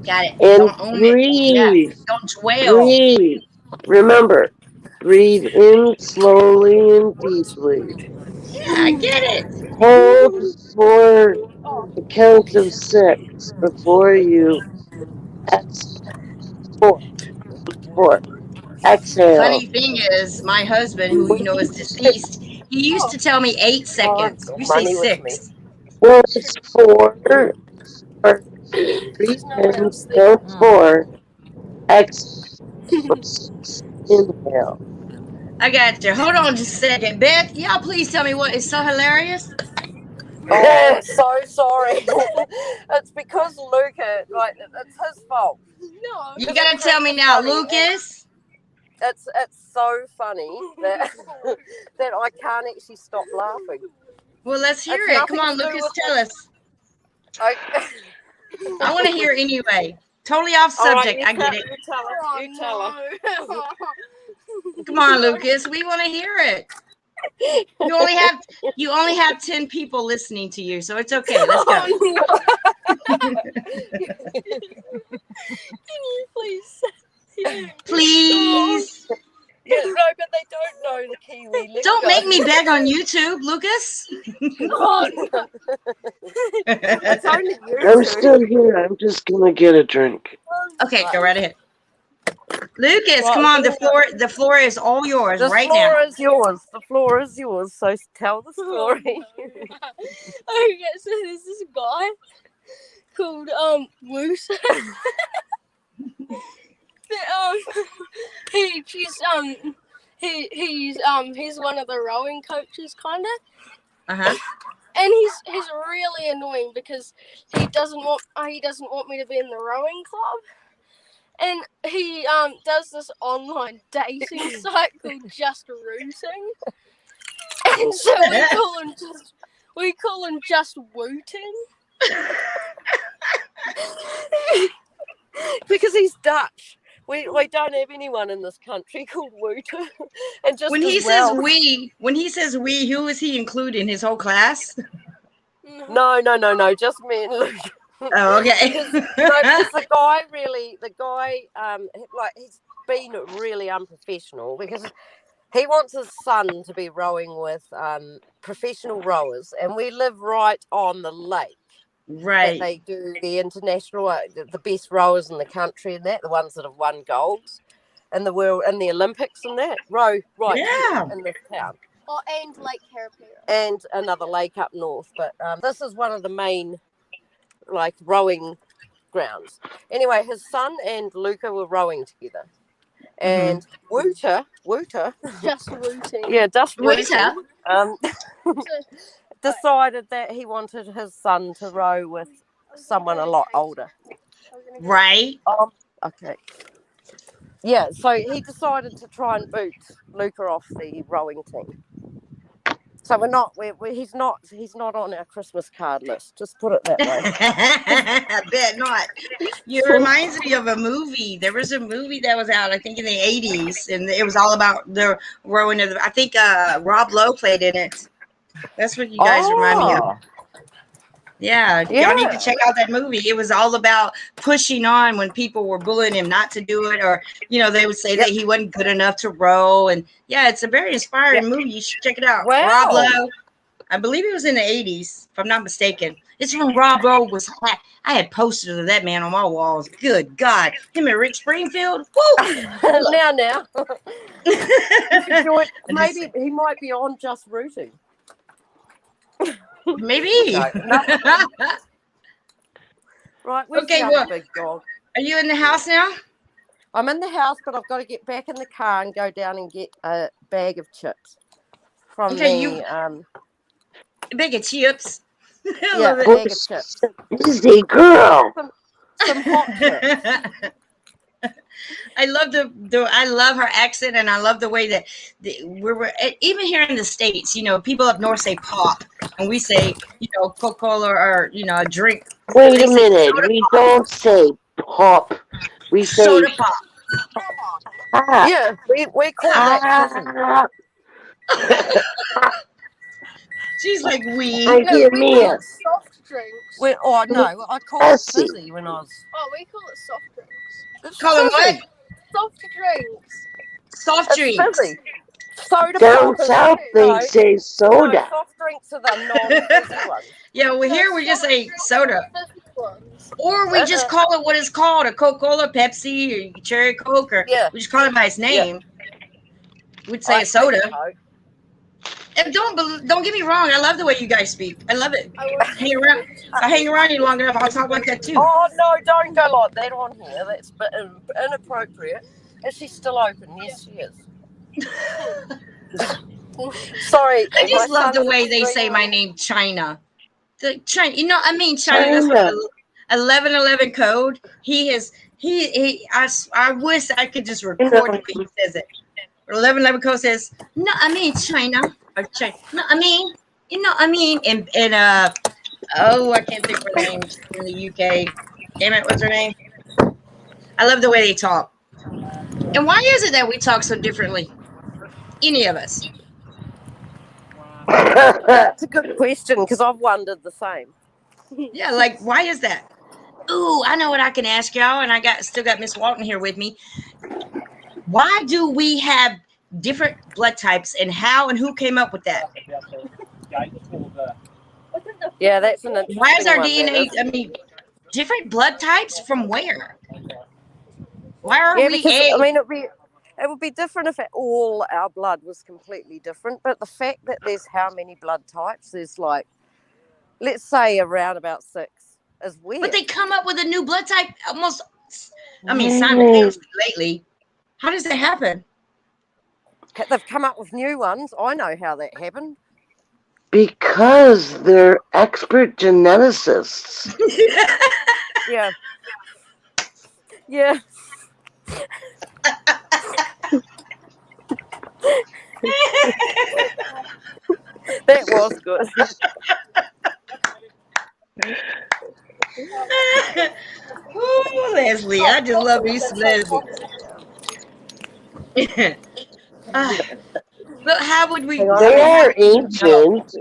Speaker 1: Got it.
Speaker 4: And
Speaker 1: Don't own it. Yeah.
Speaker 4: breathe.
Speaker 1: Don't dwell.
Speaker 4: Breathe. Remember, breathe in slowly and deeply.
Speaker 1: Yeah, I get it.
Speaker 4: Hold for the count of 6 before you exhale. 4. 4. Exhale.
Speaker 1: Funny thing is, my husband, who you know is deceased, he used to tell me 8 seconds. You say
Speaker 5: Money with me.
Speaker 1: 6.
Speaker 4: Well, it's 4. Or breathe
Speaker 5: There's no one
Speaker 4: in,
Speaker 5: else there.
Speaker 4: count 4. Exhale. 6. Inhale.
Speaker 1: I got you. Hold on just a second. Beth, y'all please tell me what is so hilarious.
Speaker 5: Oh, so sorry. It's because Luca, like, it's his fault.
Speaker 6: No.
Speaker 1: You
Speaker 5: 'Cause
Speaker 1: got
Speaker 5: it
Speaker 1: to tell
Speaker 5: creates
Speaker 1: me
Speaker 5: a
Speaker 1: now,
Speaker 5: funny, and
Speaker 1: Lucas.
Speaker 5: it's so funny that that I can't actually stop laughing.
Speaker 1: Well, let's hear
Speaker 5: It's
Speaker 1: it. Come
Speaker 5: nothing
Speaker 1: on,
Speaker 5: to do
Speaker 1: Lucas,
Speaker 5: with
Speaker 1: tell us.
Speaker 5: my.
Speaker 1: I want to hear anyway. Totally off
Speaker 5: All right,
Speaker 1: subject. I get it.
Speaker 5: you tell her. You tell her.
Speaker 1: Come on, Lucas. We want to hear it. You only have 10 people listening to you, so it's okay. Let's go.
Speaker 6: Can you please?
Speaker 1: Please.
Speaker 5: Yeah, no, but they don't know the Kiwi lingo.
Speaker 1: Don't make me beg on YouTube, Lucas.
Speaker 5: It's only
Speaker 4: I'm
Speaker 5: YouTube.
Speaker 4: still here. I'm just gonna get a drink.
Speaker 1: Okay, go right ahead. Lucas,
Speaker 5: Well,
Speaker 1: come on. The floor is all yours
Speaker 5: The
Speaker 1: right
Speaker 5: floor
Speaker 1: now.
Speaker 5: is yours. The floor is yours. So tell the story.
Speaker 6: Okay, so there's this guy called Moose. He's one of the rowing coaches, kinda.
Speaker 1: Uh-huh.
Speaker 6: And he's really annoying because he doesn't want me to be in the rowing club. And he does this online dating site called Just Rooting. And so we call him just Wooting.
Speaker 5: Because he's Dutch. We don't have anyone in this country called Wooter. And just
Speaker 1: When he
Speaker 5: as well,
Speaker 1: says we, who is he including? His whole class?
Speaker 5: No, just me and Luke.
Speaker 1: Oh, okay.
Speaker 5: Because the guy he's been really unprofessional because he wants his son to be rowing with professional rowers, and we live right on the lake.
Speaker 1: Right.
Speaker 5: That they do the international, the best rowers in the country, and the ones that have won golds in the world, in the Olympics, and that row right here in this town.
Speaker 6: Oh, and Lake Carapera.
Speaker 5: And another lake up north, but this is one of the main rowing grounds. Anyway, his son and Luca were rowing together, and Wooter,
Speaker 6: just Wooting.
Speaker 5: yeah, just
Speaker 1: Wooter,
Speaker 5: decided that he wanted his son to row with someone a lot older.
Speaker 1: right?
Speaker 5: Okay. Yeah, so he decided to try and boot Luca off the rowing team. So he's not on our Christmas card list. Just put it that way.
Speaker 1: I bet not. It reminds me of a movie. There was a movie that was out, I think, in the 80s, and it was all about the rowing of I think Rob Lowe played in it. That's what you guys remind me of. Yeah, y'all need to check out that movie. It was all about pushing on when people were bullying him not to do it, or they would say that he wasn't good enough to row. And yeah, it's a very inspiring movie. You should check it out.
Speaker 5: Wow.
Speaker 1: Rob Lowe, I believe it was in the 80s, if I'm not mistaken. It's when Rob Lowe was. I had posters of that man on my walls. Good God, him and Rick Springfield. Woo!
Speaker 5: now. Maybe he might be on Just Rooting.
Speaker 1: Maybe.
Speaker 5: Right.
Speaker 1: Okay. Well, big dog. Are you in the house now?
Speaker 5: I'm in the house, but I've got to get back in the car and go down and get a bag of chips from
Speaker 1: a bag of chips.
Speaker 5: Yeah, a bag of chips.
Speaker 4: Easy girl.
Speaker 5: Some hot chips.
Speaker 1: I love I love her accent, and I love the way that we're even here in the States. People up north say pop, and we say Coca-Cola or a drink.
Speaker 4: Wait a minute, we don't say pop. We say
Speaker 1: soda pop.
Speaker 5: Yeah, we call that.
Speaker 1: She's like we.
Speaker 4: I hear me.
Speaker 6: Soft drinks.
Speaker 5: I call it fizzy when I was.
Speaker 6: Oh, we call it soft drinks.
Speaker 1: Call them what?
Speaker 6: Soft drinks.
Speaker 1: Soft drinks.
Speaker 5: Fizzy. Soda
Speaker 4: down south they say soda.
Speaker 5: No, soft drinks are the non-fizzy ones.
Speaker 1: Yeah, well here we just say soda. Or we just call it what it's called, a Coca-Cola, Pepsi, or Cherry Coke, or we just call it by its name. We'd say a soda. And don't get me wrong, I love the way you guys speak. I love it. I hang around you long enough, I'll talk like that too.
Speaker 5: Oh no, don't go like that on here. That's inappropriate. Is she still open? Yes, she is. Sorry.
Speaker 1: I just love the way they say my name, China. China. China. That's what 1111 code. I wish I could just record the way he says it. 1111 code says, no, I mean China. Or China. No, I mean, and I can't think of her name in the UK. Damn it, what's her name? I love the way they talk. And why is it that we talk so differently? Any of us?
Speaker 5: It's a good question because I've wondered the same.
Speaker 1: Yeah, like why is that? Ooh, I know what I can ask y'all, and I still got Miss Walton here with me. Why do we have different blood types, and how and who came up with that?
Speaker 5: Yeah, that's an interesting
Speaker 1: Why is our
Speaker 5: one.
Speaker 1: DNA? I mean, different blood types from where? Why are we
Speaker 5: because
Speaker 1: A?
Speaker 5: I mean it would be different if all our blood was completely different. But the fact that there's how many blood types, there's like, let's say around about 6, is weird.
Speaker 1: But they come up with a new blood type almost. I mean, simultaneously lately. How does that happen?
Speaker 5: They've come up with new ones. I know how that happened.
Speaker 4: Because they're expert geneticists.
Speaker 5: Yeah. Yeah. That was good.
Speaker 1: Oh, Leslie, I just love you, Leslie. But how would we?
Speaker 4: They are ancient.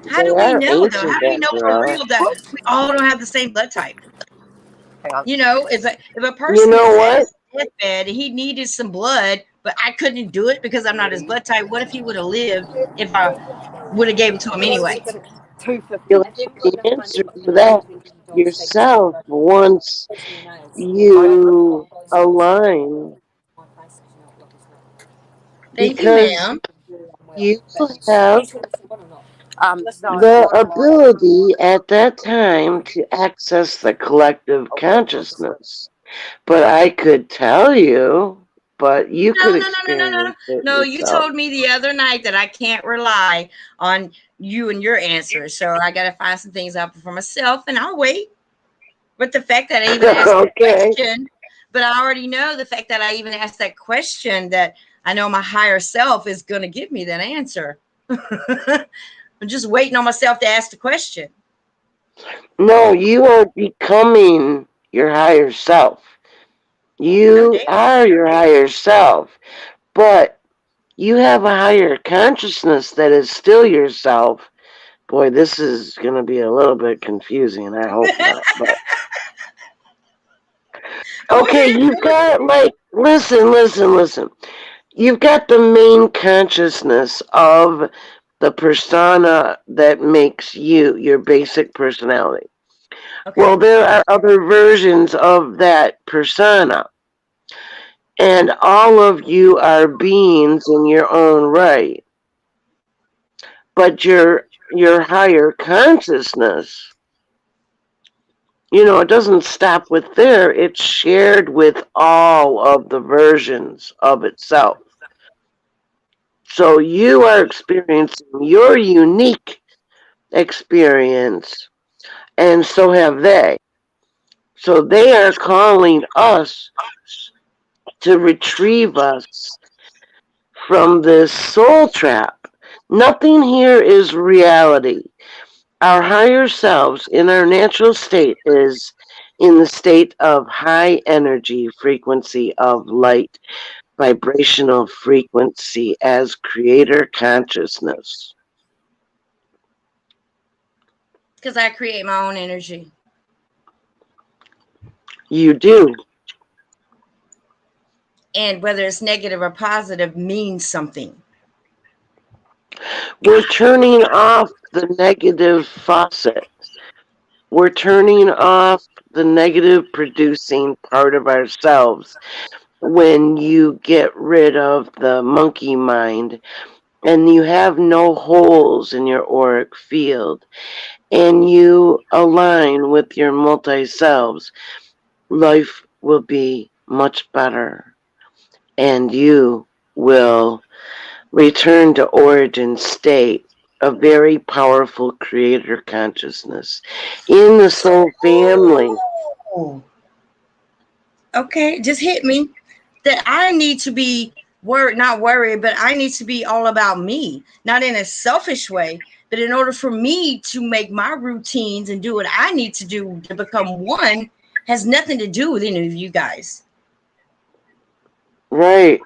Speaker 1: How do we know though? How do we know
Speaker 4: after
Speaker 1: for
Speaker 4: all.
Speaker 1: real that we all don't have the same blood type? You know, if a person
Speaker 4: You know
Speaker 1: is
Speaker 4: what?
Speaker 1: at his deathbed and he needed some blood, but I couldn't do it because I'm not his blood type, what if he would have lived if I would have gave it to him anyway?
Speaker 4: You'll have the answer to that yourself once you align.
Speaker 1: Thank you,
Speaker 4: Because
Speaker 1: ma'am.
Speaker 4: you have
Speaker 5: No.
Speaker 4: the ability at that time to access the collective consciousness. But I could tell you, but you could experience it
Speaker 1: No, you
Speaker 4: yourself.
Speaker 1: told me the other night that I can't rely on you and your answers. So I got to find some things out for myself and I'll wait. But the fact that I even asked that question, but I already know the fact that I even asked that question that I know my higher self is going to give me that answer. I'm just waiting on myself to ask the question.
Speaker 4: No, you are becoming your higher self. You are your higher self, but you have a higher consciousness that is still yourself. Boy, this is going to be a little bit confusing. I hope not. But okay, you've got listen. You've got the main consciousness of the persona that makes you your basic personality.
Speaker 1: Okay.
Speaker 4: Well, there are other versions of that persona. And all of you are beings in your own right. But your higher consciousness, it doesn't stop with there. It's shared with all of the versions of itself. So you are experiencing your unique experience, and so have they. So they are calling us to retrieve us from this soul trap. Nothing here is reality. Our higher selves in our natural state is in the state of high energy frequency of light, vibrational frequency as creator consciousness.
Speaker 1: Because I create my own energy.
Speaker 4: You do.
Speaker 1: And whether it's negative or positive means something.
Speaker 4: We're turning off the negative faucet. We're turning off the negative producing part of ourselves when you get rid of the monkey mind and you have no holes in your auric field and you align with your multi-selves, life will be much better and you will return to origin state, a very powerful creator consciousness in the soul family.
Speaker 1: Okay, just hit me that I need to be not worried, but I need to be all about me, not in a selfish way, but in order for me to make my routines and do what I need to do to become one has nothing to do with any of you guys.
Speaker 4: Right.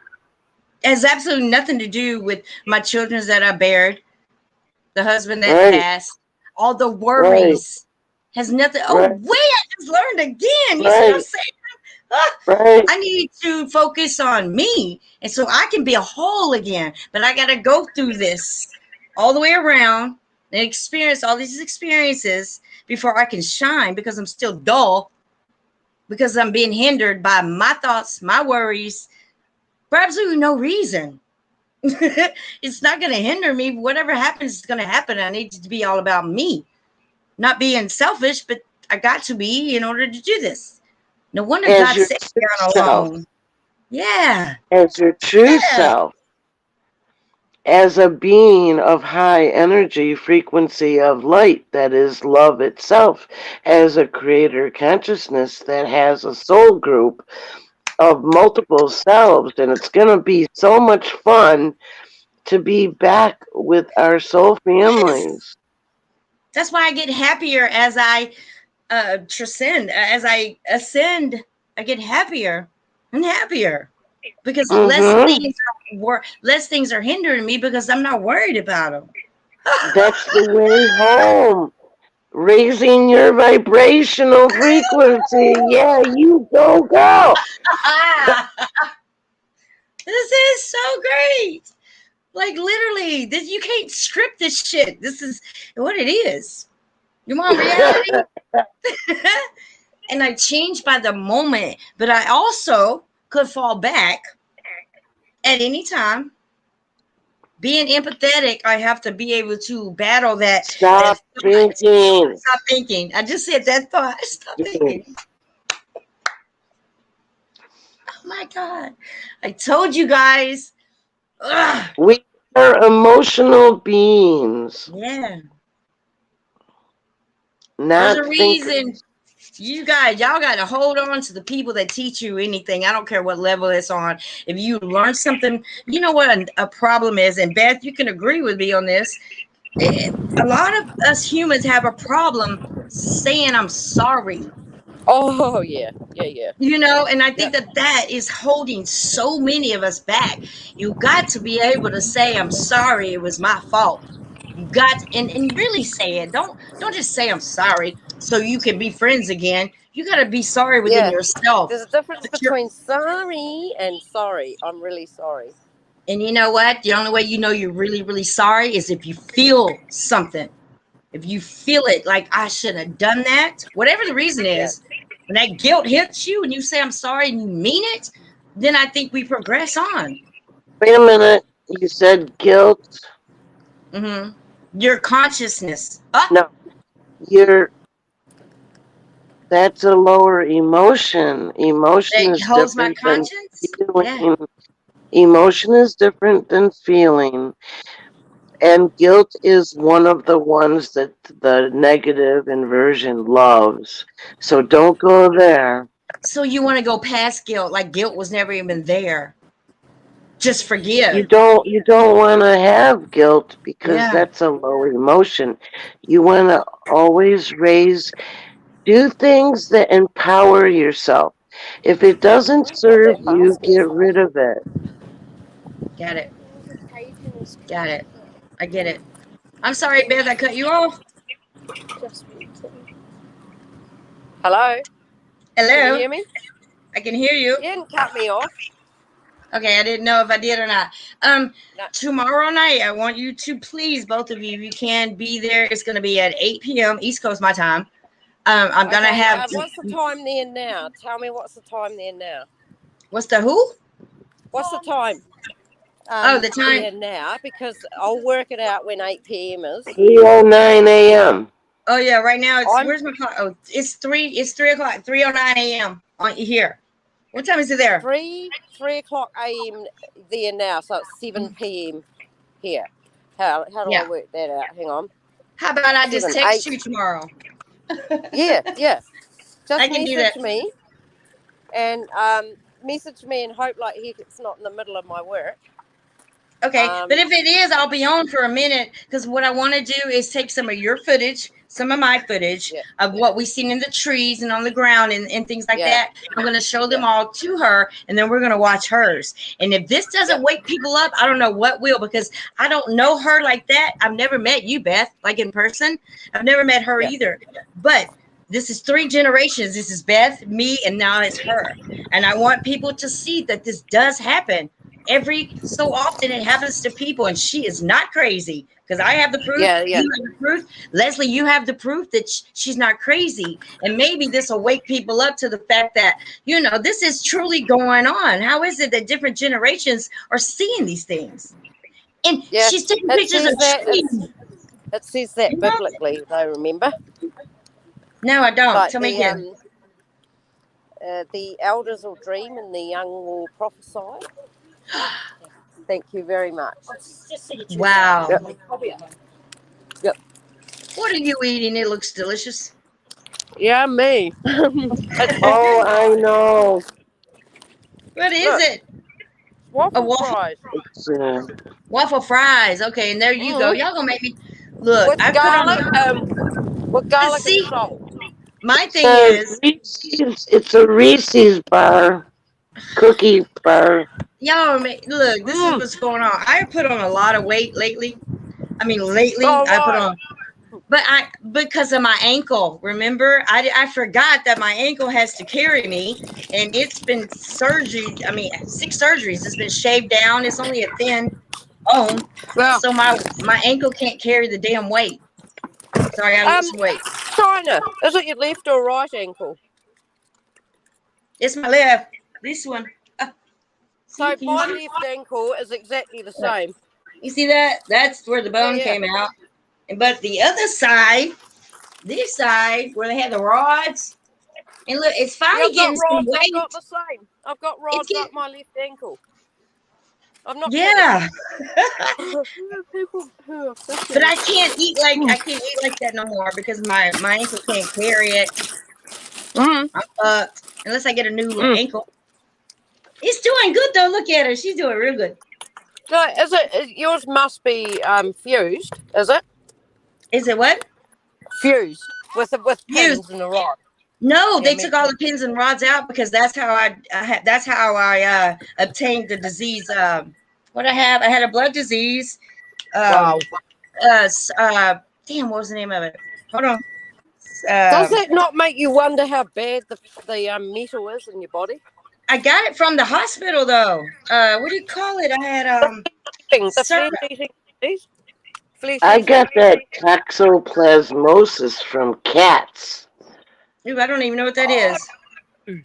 Speaker 1: It has absolutely nothing to do with my children that I buried, the husband that
Speaker 4: Right.
Speaker 1: passed, all the
Speaker 4: Right.
Speaker 1: worries. Has nothing. Oh,
Speaker 4: Right.
Speaker 1: wait, I just learned again. You see what I'm
Speaker 4: Right.
Speaker 1: saying? Ah,
Speaker 4: Right.
Speaker 1: I need to focus on me. And so I can be a whole again. But I got to go through this all the way around and experience all these experiences before I can shine, because I'm still dull, because I'm being hindered by my thoughts, my worries, for absolutely no reason. It's not going to hinder me. Whatever happens is going to happen. I need it to be all about me, not being selfish, but I got to be in order to do this. No wonder
Speaker 4: As
Speaker 1: God
Speaker 4: your
Speaker 1: set
Speaker 4: true
Speaker 1: me down
Speaker 4: self.
Speaker 1: alone. Yeah.
Speaker 4: As your true
Speaker 1: Yeah.
Speaker 4: self. As a being of high energy frequency of light that is love itself, as a creator consciousness that has a soul group of multiple selves. And it's going to be so much fun to be back with our soul families.
Speaker 1: That's why I get happier as I transcend, as I ascend. I get happier and happier, because
Speaker 4: Mm-hmm.
Speaker 1: less things are hindering me, because I'm not worried about them.
Speaker 4: That's the way home. Raising your vibrational frequency. Yeah, you go, girl.
Speaker 1: This is so great. Like, literally, this, you can't script this shit. This is what it is. You want reality? And I change by the moment, but I also could fall back at any time. Being empathetic, I have to be able to battle that
Speaker 4: Stop
Speaker 1: thought.
Speaker 4: thinking.
Speaker 1: Stop thinking. I just said that thought. Stop thinking. Oh my God. I told you guys. Ugh.
Speaker 4: We are emotional beings,
Speaker 1: Yeah. There's
Speaker 4: not
Speaker 1: a
Speaker 4: thinkers.
Speaker 1: reason. Y'all got to hold on to the people that teach you anything. I don't care what level it's on. If you learn something, you know what a problem is. And Beth, you can agree with me on this. A lot of us humans have a problem saying I'm sorry.
Speaker 5: Oh yeah, yeah.
Speaker 1: And I think
Speaker 5: Yep.
Speaker 1: that is holding so many of us back. You got to be able to say I'm sorry, it was my fault. You got and really say it. Don't just say I'm sorry so you can be friends again. You got to be sorry within
Speaker 5: Yeah.
Speaker 1: yourself.
Speaker 5: There's a difference
Speaker 1: But you're,
Speaker 5: between sorry and sorry. I'm really sorry.
Speaker 1: and you know what? The only way you know you're really, really sorry is if you feel something. If you feel it, like I should have done that, whatever the reason
Speaker 5: Yeah.
Speaker 1: is, when that guilt hits you and you say I'm sorry and you mean it, then I think we progress on.
Speaker 4: Wait a minute. You said guilt.
Speaker 1: Mm-hmm. Your consciousness. Oh,
Speaker 4: No, that's a lower emotion. Emotion
Speaker 1: that
Speaker 4: is
Speaker 1: holds my
Speaker 4: different than
Speaker 1: conscience. Yeah.
Speaker 4: feeling. Emotion is different than feeling. And guilt is one of the ones that the negative inversion loves. So don't go there.
Speaker 1: So you want to go past guilt, like guilt was never even there. Just
Speaker 4: You
Speaker 1: forgive.
Speaker 4: don't want to have guilt because
Speaker 1: Yeah.
Speaker 4: that's a low emotion. You want to always do things that empower yourself. If it doesn't
Speaker 5: Not
Speaker 4: serve
Speaker 5: that
Speaker 4: you,
Speaker 5: fast,
Speaker 4: get
Speaker 5: Miss.
Speaker 4: rid of it.
Speaker 1: Got it. Got it. I get it. I'm sorry, Beth, I cut you off.
Speaker 5: Hello? Can you
Speaker 1: Hello.
Speaker 5: hear me?
Speaker 1: I can hear you.
Speaker 5: You didn't cut me off.
Speaker 1: Okay, I didn't know if I did or not.
Speaker 5: No.
Speaker 1: Tomorrow night, I want you to please, both of you, if you can, be there. It's going to be at 8 p.m. East Coast, my time. I'm going to
Speaker 5: Okay,
Speaker 1: have.
Speaker 5: what's the time there now? Tell me what's the time there now.
Speaker 1: What's the who?
Speaker 5: What's the time?
Speaker 1: The time.
Speaker 5: There now, because I'll work it out when 8 p.m. is.
Speaker 4: 3:09 a.m.
Speaker 1: Oh yeah, right now where's my clock? Oh, it's 3 o'clock, 3:09 a.m. on here. What time is it there?
Speaker 5: 3 o'clock a.m. there now, so it's 7 p.m. here. How do I
Speaker 1: Yeah.
Speaker 5: work that out? Hang on.
Speaker 1: How about I just
Speaker 5: 7,
Speaker 1: text
Speaker 5: 8.
Speaker 1: you tomorrow?
Speaker 5: Yeah. Just
Speaker 1: I can do
Speaker 5: message
Speaker 1: that.
Speaker 5: me and message me and hope like heck it's not in the middle of my work.
Speaker 1: Okay, but if it is, I'll be on for a minute because what I want to do is take some of your footage, some of my footage
Speaker 5: Yeah.
Speaker 1: of what we've seen in the trees and on the ground and things like
Speaker 5: Yeah.
Speaker 1: that. I'm going to show them all to her, and then we're going to watch hers. And if this doesn't wake people up, I don't know what will, because I don't know her like that. I've never met you, Beth, like in person. I've never met her either. But this is 3 generations. This is Beth, me, and now it's her. And I want people to see that this does happen. Every so often it happens to people, and she is not crazy because I have the proof.
Speaker 5: Yeah.
Speaker 1: You have the proof. Leslie, you have the proof that she's not crazy. And maybe this will wake people up to the fact that, this is truly going on. How is it that different generations are seeing these things? And she's taking pictures of trees.
Speaker 5: It says that biblically, though, remember?
Speaker 1: No, I don't.
Speaker 5: Like
Speaker 1: Tell me again.
Speaker 5: The elders will dream and the young will prophesy. Thank you very much.
Speaker 1: Wow.
Speaker 5: Yep.
Speaker 1: What are you eating? It looks delicious.
Speaker 5: Yeah, me.
Speaker 4: Oh, I know.
Speaker 1: What is it?
Speaker 5: Waffle fries.
Speaker 4: It's,
Speaker 1: waffle fries. Okay, and there you go. Y'all gonna make me look.
Speaker 5: With garlic, with garlic and salt.
Speaker 1: My thing is,
Speaker 4: it's a Reese's bar, cookie bar.
Speaker 1: Y'all look. This is what's going on. I put on a lot of weight lately. I mean, lately I put on, but because of my ankle. Remember, I forgot that my ankle has to carry me, and it's been surgery. I mean, 6 surgeries. It's been shaved down. It's only a thin bone, so my ankle can't carry the damn weight. So I gotta lose some weight.
Speaker 5: China, is it your left or right ankle?
Speaker 1: It's my left. This one.
Speaker 5: So my left ankle is exactly the same.
Speaker 1: You see that? That's where the bone came out. But the other side, this side where they had the rods, and look, it's finally getting some weight.
Speaker 5: I've got the same. I've got rods like my left ankle. I'm not.
Speaker 1: Yeah. But I can't eat like that no more because my ankle can't carry it. I'm fucked unless I get a new ankle. It's doing good though. Look at her; she's doing real good.
Speaker 5: So yours must be fused? Is it?
Speaker 1: Is it what?
Speaker 5: Fused with pins and a rod.
Speaker 1: No, they took all the pins and rods out because that's how I obtained the disease. What I had a blood disease.
Speaker 5: Wow.
Speaker 1: Damn, what was the name of it? Hold on.
Speaker 5: Does that not make you wonder how bad the metal is in your body?
Speaker 1: I got it from the hospital though. What do you call it? I had
Speaker 4: I got that toxoplasmosis from cats.
Speaker 1: Ooh, I don't even know what that is.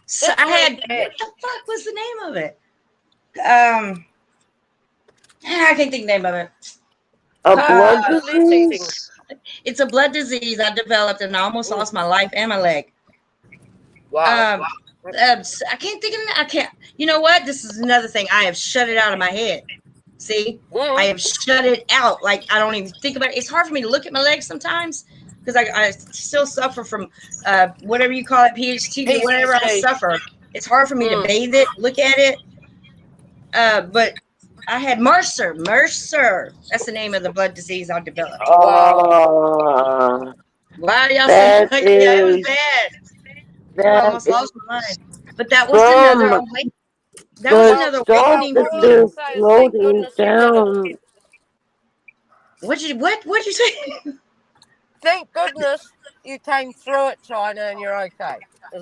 Speaker 1: So I had what the fuck was the name of it? I can't think the name of it.
Speaker 4: A blood disease?
Speaker 1: It's a blood disease I developed and I almost lost my life and my leg.
Speaker 5: Wow.
Speaker 1: I can't think of it. I can't. You know what? This is another thing. I have shut it out of my head. See? I have shut it out. Like, I don't even think about it. It's hard for me to look at my legs sometimes because I still suffer from whatever you call it, PhD, whatever I suffer. It's hard for me to bathe it, look at it. But I had Mercer. That's the name of the blood disease I developed.
Speaker 4: Oh.
Speaker 1: Wow, y'all saying like, yeah, it was bad. I almost lost my mind. But that was another awakening. That was another awakening.
Speaker 4: Floating down.
Speaker 1: What'd you say?
Speaker 6: Thank goodness you came through it, China, and you're okay.
Speaker 1: Say.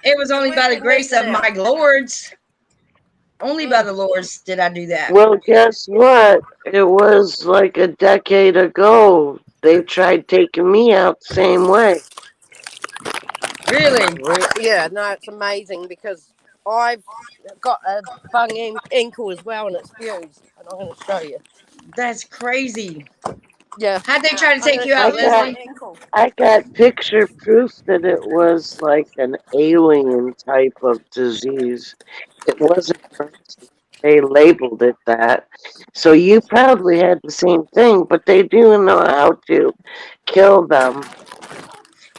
Speaker 1: It was only by the grace of my lords. Only by the Lord's did I do that.
Speaker 4: Well, guess what? It was like a decade ago. They tried taking me out the same way.
Speaker 1: Really?
Speaker 5: Yeah, no, it's amazing because I've got a bung ankle as well and it's fused. And I'm going to show you.
Speaker 1: That's crazy.
Speaker 5: Yeah.
Speaker 1: How'd they try to take you out, Leslie?
Speaker 4: I got picture proof that it was like an alien type of disease. It wasn't. They labeled it that. So you probably had the same thing, but they do know how to kill them.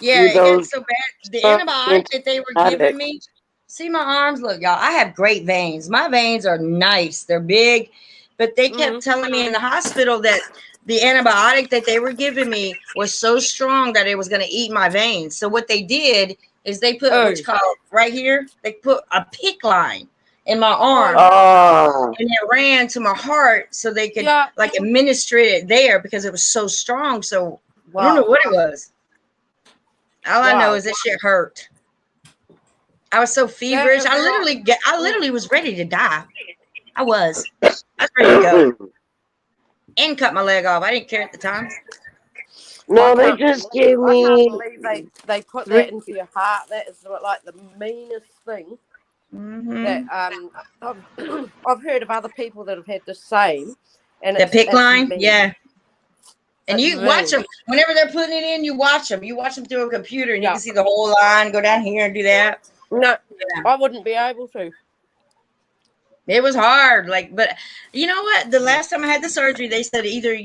Speaker 1: Yeah, it got so bad. The antibiotic that they were giving me. See my arms? Look, y'all, I have great veins. My veins are nice. They're big. But they kept telling me in the hospital that the antibiotic that they were giving me was so strong that it was going to eat my veins. So what they did is they put what's called right here, they put a PICC line in my arm, and it ran to my heart so they could like administer it there because it was so strong. So I don't know what it was. All I know is that shit hurt. I was so feverish. I literally was ready to die. I was ready to go and cut my leg off. I didn't care at the time.
Speaker 4: No, they just gave me.
Speaker 5: I can't believe they put that into your heart. That is like the meanest thing. That I've heard of other people that have had the same. And
Speaker 1: the PICC line,
Speaker 5: mean.
Speaker 1: yeah. And
Speaker 5: That's
Speaker 1: you watch them whenever they're putting it in. You watch them. You watch them through a computer, and you can see the whole line go down here and do that.
Speaker 5: No, I wouldn't be able to.
Speaker 1: It was hard, but you know what? The last time I had the surgery, they said either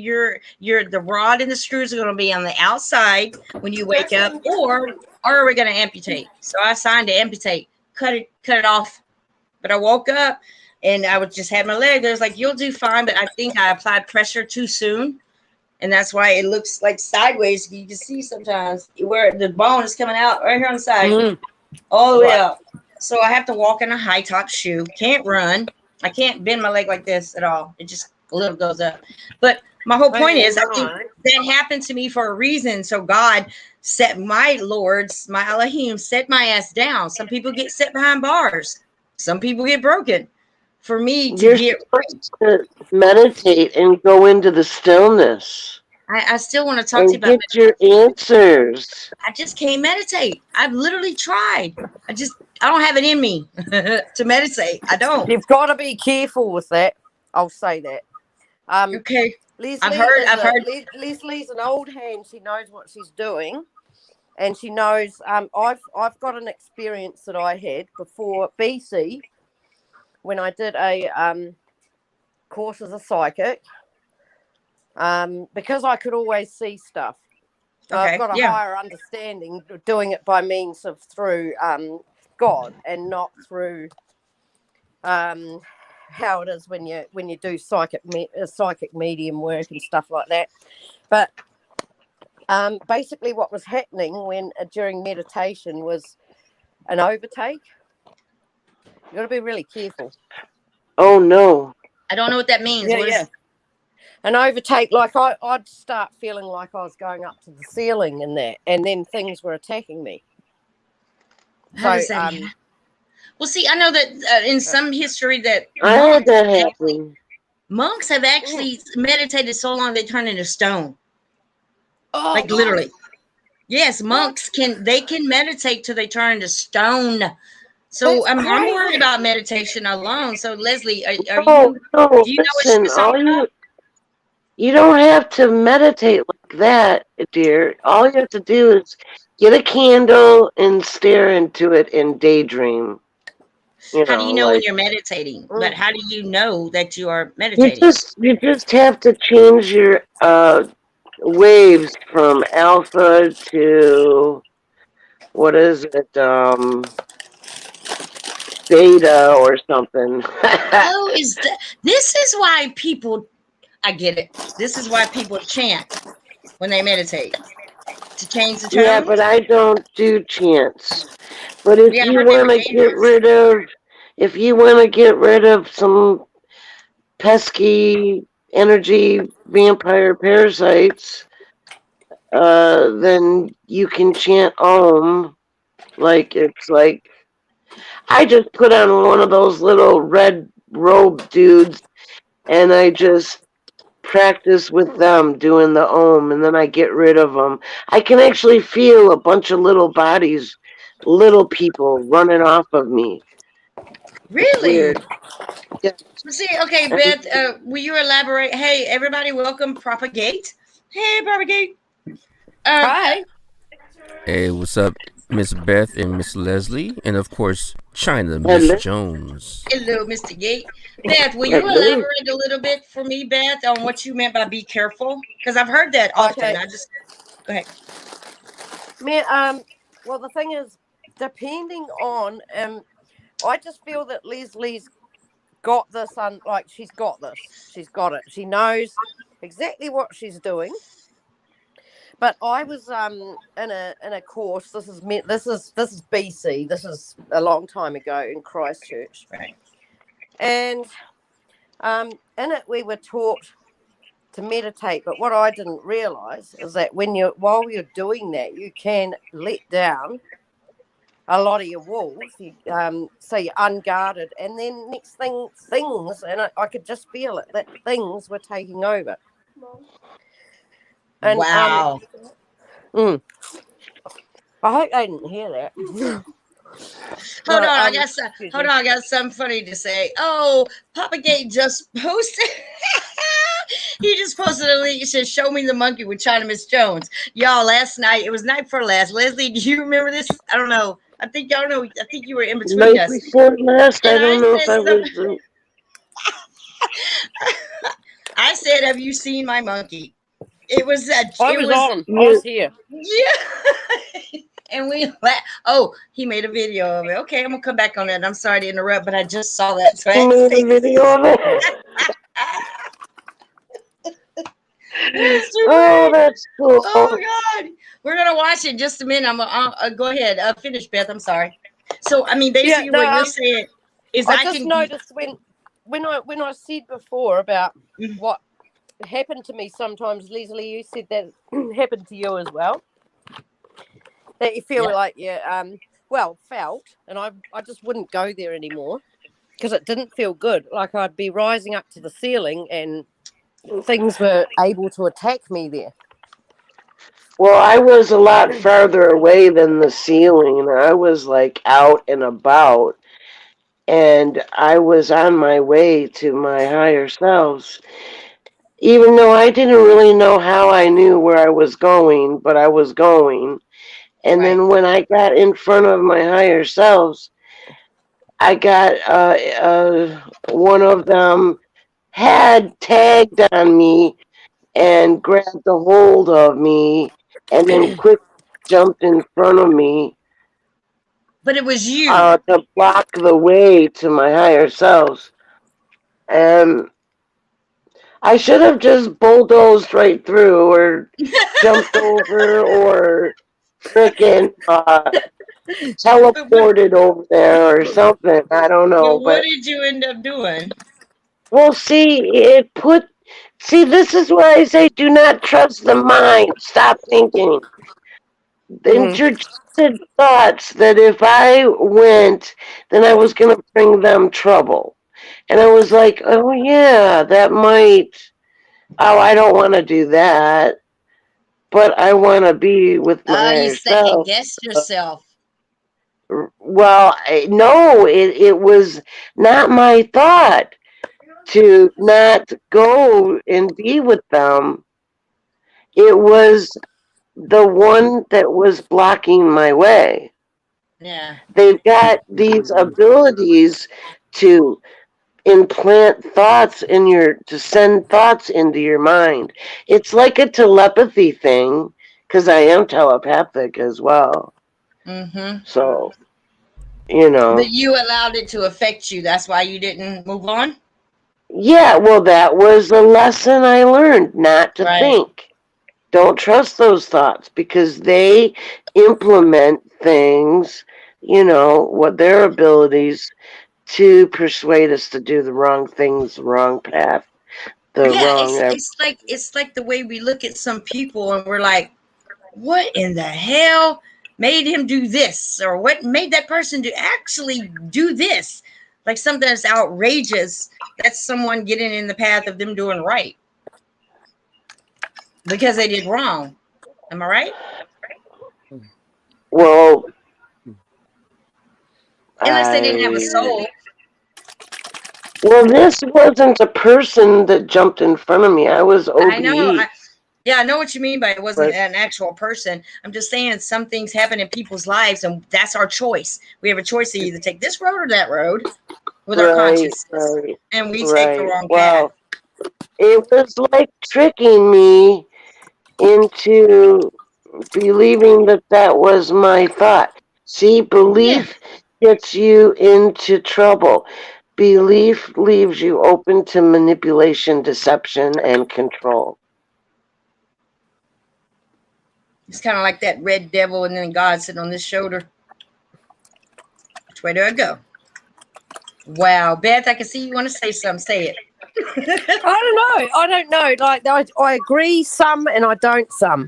Speaker 1: the rod and the screws are going to be on the outside when you wake up, or we're going to amputate. So I signed to amputate, cut it off. But I woke up and I would just have my leg. They was like, you'll do fine, but I think I applied pressure too soon, and that's why it looks like sideways. You can see sometimes where the bone is coming out right here on the side, all the way up. So I have to walk in a high top shoe. Can't run. I can't bend my leg like this at all. It just a little goes up. But my whole point is, I think that happened to me for a reason. So God set my lords, my Elohim, set my ass down. Some people get set behind bars. Some people get broken. For me to
Speaker 4: to meditate and go into the stillness.
Speaker 1: I still want to talk to you about
Speaker 4: get your answers.
Speaker 1: I just can't meditate. I've literally tried. I don't have it in me to meditate. I don't.
Speaker 5: You've got to be careful with that. I'll say that.
Speaker 1: Okay.
Speaker 5: Leslie
Speaker 1: I've heard.
Speaker 5: Leslie's an old hand. She knows what she's doing, and she knows. I've got an experience that I had before BC when I did a course as a psychic. Because I could always see stuff. I've got a higher understanding doing it by means of through God and not through how it is when you do psychic medium work and stuff like that. But basically what was happening during meditation was an overtake. You got to be really careful.
Speaker 4: Oh no!
Speaker 1: I don't know what that means.
Speaker 5: An overtake, like I'd start feeling like I was going up to the ceiling and then things were attacking me.
Speaker 1: How does that happen? Well, see, I know that in some history that
Speaker 4: I had that happen.
Speaker 1: Monks have actually meditated so long they turn into stone. Like literally. Yes, monks can meditate till they turn into stone. So I'm worried about meditation alone. So Leslie, do you know what she's talking about?
Speaker 4: You don't have to meditate like that, dear. All you have to do is get a candle and stare into it and daydream.
Speaker 1: How do you know when you're meditating? But how do you know that you are meditating?
Speaker 4: You just have to change your waves from alpha to what is it? Beta or something.
Speaker 1: This is why people. I get it. This is why people chant when they meditate to change the tone.
Speaker 4: Yeah, but I don't do chants. But if you want to get rid of some pesky energy vampire parasites, then you can chant Om. I just put on one of those little red robe dudes, and I just practice with them doing the Om, and then I get rid of them. I can actually feel a bunch of little bodies, little people running off of me.
Speaker 1: Really? Yeah. See, okay, Beth, will you elaborate? Hey, everybody, welcome Propagate. Hey, Propagate.
Speaker 5: Hi.
Speaker 7: Hey, what's up, Miss Beth and Miss Leslie, and of course, China, Miss Jones.
Speaker 1: Hello, Mr. Gate. Beth, will you elaborate a little bit for me, Beth, on what you meant by be careful? Because I've heard that often.
Speaker 5: Okay.
Speaker 1: Go ahead.
Speaker 5: Man, well, the thing is, depending on, I just feel that Leslie's got this, like she's got this. She's got it. She knows exactly what she's doing. But I was in a course. This is BC. This is a long time ago in Christchurch,
Speaker 1: Right.
Speaker 5: and in it we were taught to meditate. But what I didn't realise is that while you're doing that, you can let down a lot of your walls. So you're unguarded, and then next thing, things, and I could just feel it that things were taking over. And
Speaker 1: Wow.
Speaker 5: I hope they didn't hear that.
Speaker 1: Hold on, I got something funny to say. Oh, Papa Gate just posted. He just posted a link. It says, "Show me the monkey with China Miss Jones." Y'all, last night, it was night before last. Leslie, do you remember this? I don't know. I think y'all know. I think you were in between
Speaker 4: Night
Speaker 1: us.
Speaker 4: before last, I don't know if I was.
Speaker 1: I said, "Have you seen my monkey?" It was that.
Speaker 5: I was here.
Speaker 1: Yeah. And we oh, he made a video of it. Okay, I'm gonna come back on that. I'm sorry to interrupt, but I just saw that. So
Speaker 4: He made a video of it. Oh, that's cool.
Speaker 1: Oh God, we're gonna watch it in just a minute. Go ahead. Finish, Beth. I'm sorry. So I mean, basically, what you're saying is
Speaker 5: I just noticed when I said before about what happened to me sometimes, Leslie, you said that happened to you as well. That you feel like felt, and I just wouldn't go there anymore because it didn't feel good. Like I'd be rising up to the ceiling and things were able to attack me there.
Speaker 4: Well, I was a lot farther away than the ceiling. I was like out and about, and I was on my way to my higher selves. Even though I didn't really know how I knew where I was going, but I was going. And then when I got in front of my higher selves, I got one of them had tagged on me and grabbed a hold of me and then quick jumped in front of me.
Speaker 1: But it was you.
Speaker 4: To block the way to my higher selves. And I should have just bulldozed right through or jumped over or frickin' teleported over there or something. I don't know.
Speaker 1: But what did you end up doing?
Speaker 4: Well, see, this is why I say do not trust the mind. Stop thinking. Interjected thoughts that if I went, then I was going to bring them trouble. And I was like, oh, yeah, that might. Oh, I don't want to do that. But I want to be with my higher self.
Speaker 1: You second-guessed yourself.
Speaker 4: Well, no, it was not my thought to not go and be with them. It was the one that was blocking my way.
Speaker 1: Yeah.
Speaker 4: They've got these abilities to implant thoughts to send thoughts into your mind. It's like a telepathy thing, because I am telepathic as well.
Speaker 1: Mm-hmm.
Speaker 4: So, you know.
Speaker 1: But you allowed it to affect you. That's why you didn't move on?
Speaker 4: Yeah, well, that was a lesson I learned, not to think. Don't trust those thoughts because they implement things, what their abilities to persuade us to do the wrong things, the wrong path,
Speaker 1: it's like the way we look at some people and we're like, what in the hell made him do this? Or what made that person actually do this? Like something that's outrageous. That's someone getting in the path of them doing right. Because they did wrong. Am I right?
Speaker 4: Well,
Speaker 1: unless they didn't have a soul.
Speaker 4: Well, this wasn't a person that jumped in front of me. I was OBE.
Speaker 1: I know. I know what you mean by it wasn't an actual person. I'm just saying some things happen in people's lives, and that's our choice. We have a choice to either take this road or that road with our consciousness. And we take the wrong path.
Speaker 4: It was like tricking me into believing that was my thought. See, belief gets you into trouble. Belief leaves you open to manipulation, deception, and control.
Speaker 1: It's kind of like that red devil and then God sitting on this shoulder. Which way do I go? Wow, Beth, I can see you want to say something. Say it.
Speaker 5: I don't know. Like I agree some and I don't some.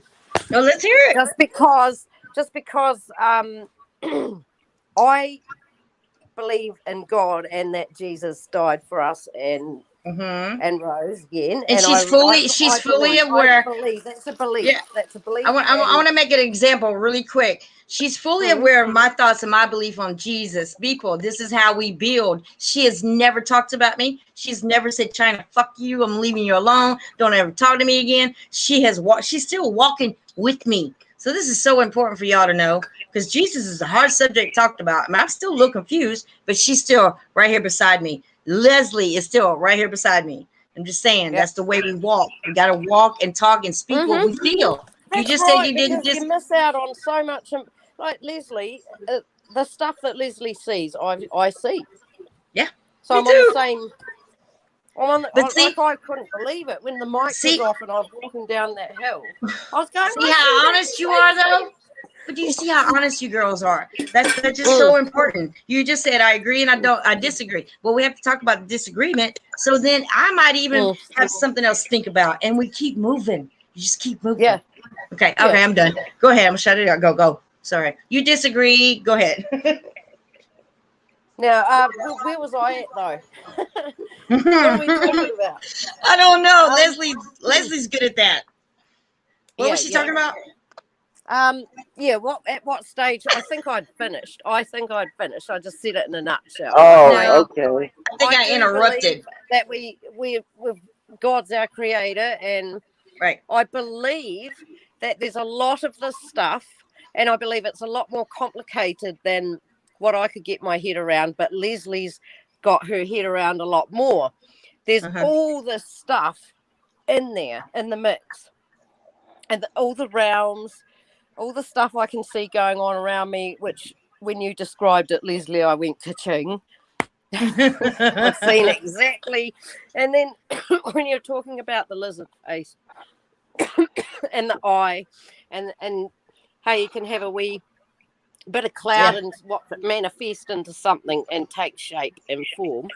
Speaker 1: No, let's hear it.
Speaker 5: Just because I believe in God and that Jesus died for us and rose again.
Speaker 1: And she's fully aware.
Speaker 5: I believe that's a belief.
Speaker 1: Yeah.
Speaker 5: That's a belief.
Speaker 1: I want to make an example really quick. She's fully aware of my thoughts and my belief on Jesus. People, this is how we build. She has never talked about me. She's never said, China, fuck you. I'm leaving you alone. Don't ever talk to me again. She's still walking with me. So this is so important for y'all to know, because Jesus is a hard subject talked about. I mean, I'm still a little confused, but she's still right here beside me. Leslie is still right here beside me. I'm just saying, that's the way we walk. We got to walk and talk and speak what we feel.
Speaker 5: That's
Speaker 1: you just
Speaker 5: right,
Speaker 1: said you didn't
Speaker 5: you miss out on so much. Like Leslie, the stuff that Leslie sees, I see.
Speaker 1: Yeah.
Speaker 5: So I'm on the same. I couldn't believe it when the mic was off and I was walking down that hill. I was going.
Speaker 1: See how honest you are, though. But do you see how honest you girls are? That's just so important. You just said I agree and I disagree. Well, we have to talk about the disagreement. So then I might even have something else to think about, and we keep moving. You just keep moving.
Speaker 5: Yeah.
Speaker 1: Okay, I'm done. Go ahead. I'm gonna shut it up. Go. Sorry. You disagree. Go ahead.
Speaker 5: Now, where was I at though? What are we talking about?
Speaker 1: I don't know. Leslie's good at that. What was she talking about?
Speaker 5: At what stage? I think I'd finished. I just said it in a nutshell.
Speaker 4: Oh, okay.
Speaker 1: I think I interrupted.
Speaker 5: That we God's our creator, and I believe that there's a lot of this stuff, and I believe it's a lot more complicated than what I could get my head around, but Leslie's got her head around a lot more. There's all this stuff in there, in the mix. And all the realms, all the stuff I can see going on around me, which when you described it, Leslie, I went ka-ching. I've seen it exactly. And then when you're talking about the lizard face and the eye and how you can have a wee bit of cloud and what manifest into something and take shape and form.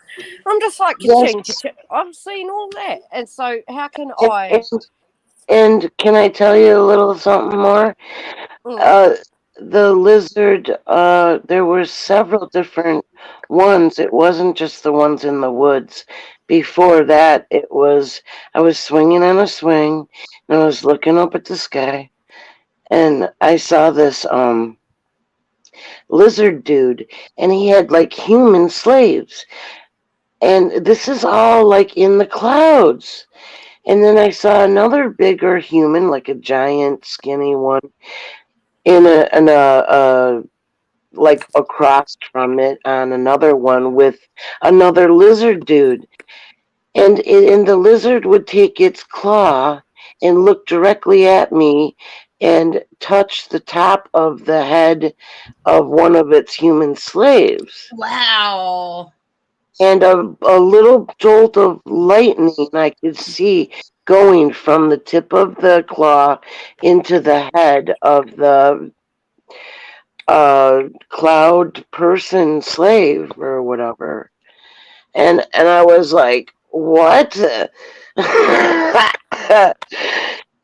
Speaker 5: I'm just like, ka-ching, ka-ching. I've seen all that. And so how can I...
Speaker 4: And can I tell you a little something more? The lizard, there were several different ones. It wasn't just the ones in the woods. Before that, I was swinging on a swing, and I was looking up at the sky, and I saw this lizard dude, and he had like human slaves. And this is all like in the clouds. And then I saw another bigger human, like a giant, skinny one, like across from it on another one with another lizard dude. And the lizard would take its claw and look directly at me and touch the top of the head of one of its human slaves.
Speaker 1: Wow.
Speaker 4: And a little jolt of lightning I could see going from the tip of the claw into the head of the cloud person slave or whatever. And I was like, what?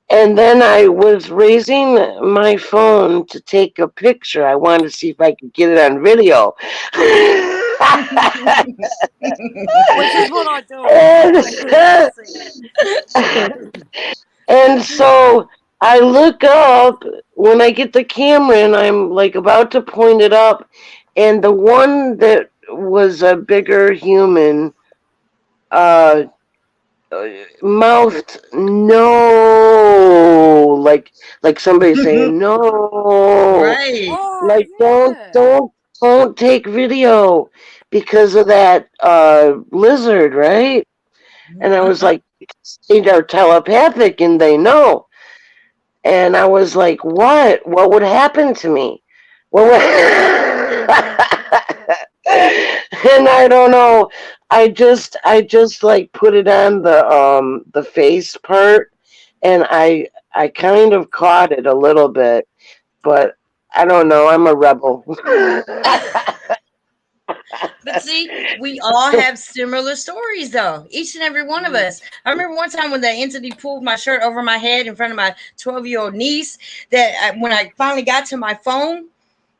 Speaker 4: And then I was raising my phone to take a picture. I wanted to see if I could get it on video.
Speaker 5: Which is what I do.
Speaker 4: And so I look up when I get the camera and I'm like about to point it up, and the one that was a bigger human mouthed no, like somebody saying no,
Speaker 1: right?
Speaker 4: Like don't take video because of that lizard, right? And I was like, they're telepathic and they know. And I was like, what would happen to me? What would... And I don't know. I just like put it on the face part, and I kind of caught it a little bit, but I don't know. I'm a rebel.
Speaker 1: But see, we all have similar stories, though. Each and every one of us. I remember one time when the entity pulled my shirt over my head in front of my 12-year-old niece. When I finally got to my phone,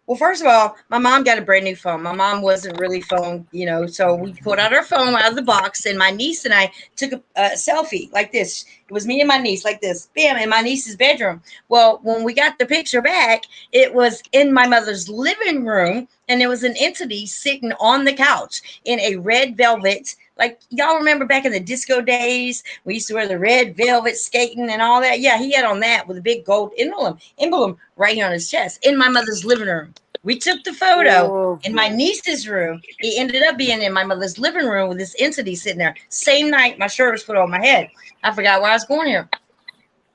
Speaker 1: well, first of all, my mom got a brand new phone. My mom wasn't really phone, so we pulled out our phone out of the box, and my niece and I took a selfie like this. It was me and my niece like this, bam, in my niece's bedroom. Well, when we got the picture back, it was in my mother's living room, and there was an entity sitting on the couch in a red velvet. Like, y'all remember back in the disco days, we used to wear the red velvet skating and all that. Yeah, he had on that with a big gold emblem right here on his chest in my mother's living room. We took the photo in my niece's room. It ended up being in my mother's living room with this entity sitting there. Same night my shirt was put on my head. I forgot where I was going here.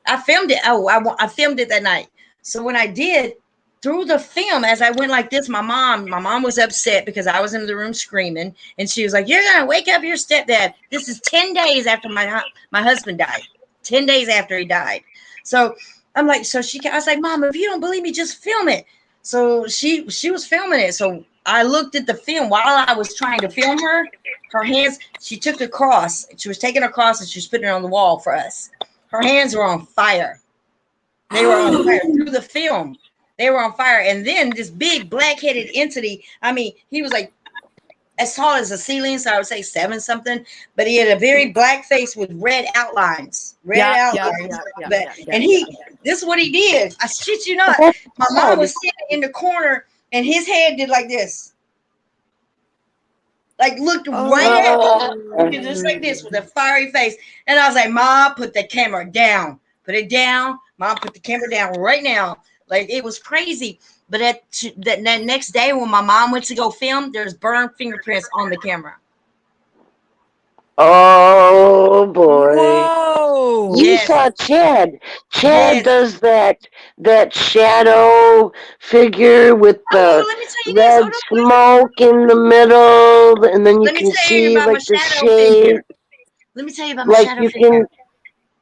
Speaker 1: I filmed it. Oh, I filmed it that night. So when I did, through the film, as I went like this, my mom was upset because I was in the room screaming, and she was like, "You're gonna wake up your stepdad." This is 10 days after my husband died. 10 days after he died. So I'm like, I was like, "Mom, if you don't believe me, just film it." So she was filming it. So I looked at the film while I was trying to film her. Her hands, she took a cross. She was taking a cross and she was putting it on the wall for us. Her hands were on fire. They were on fire through the film. They were on fire. And then this big black-headed entity, I mean, he was like as tall as a ceiling, so I would say 7 something, but he had a very black face with red outlines. And this is what he did. I shit you not. My mom was sitting in the corner, and his head did like this. Like, looked right at me, just like this, with a fiery face. And I was like, "Mom, put the camera down. Put it down. Mom, put the camera down right now." Like, it was crazy. But that next day when my mom went to go film, there's burned fingerprints on the camera.
Speaker 4: Oh boy!
Speaker 5: Whoa!
Speaker 4: You saw Chad. Chad does that shadow figure with the red smoke in the middle, and then you can see like the shape.
Speaker 1: Let me tell you about my shadow figure.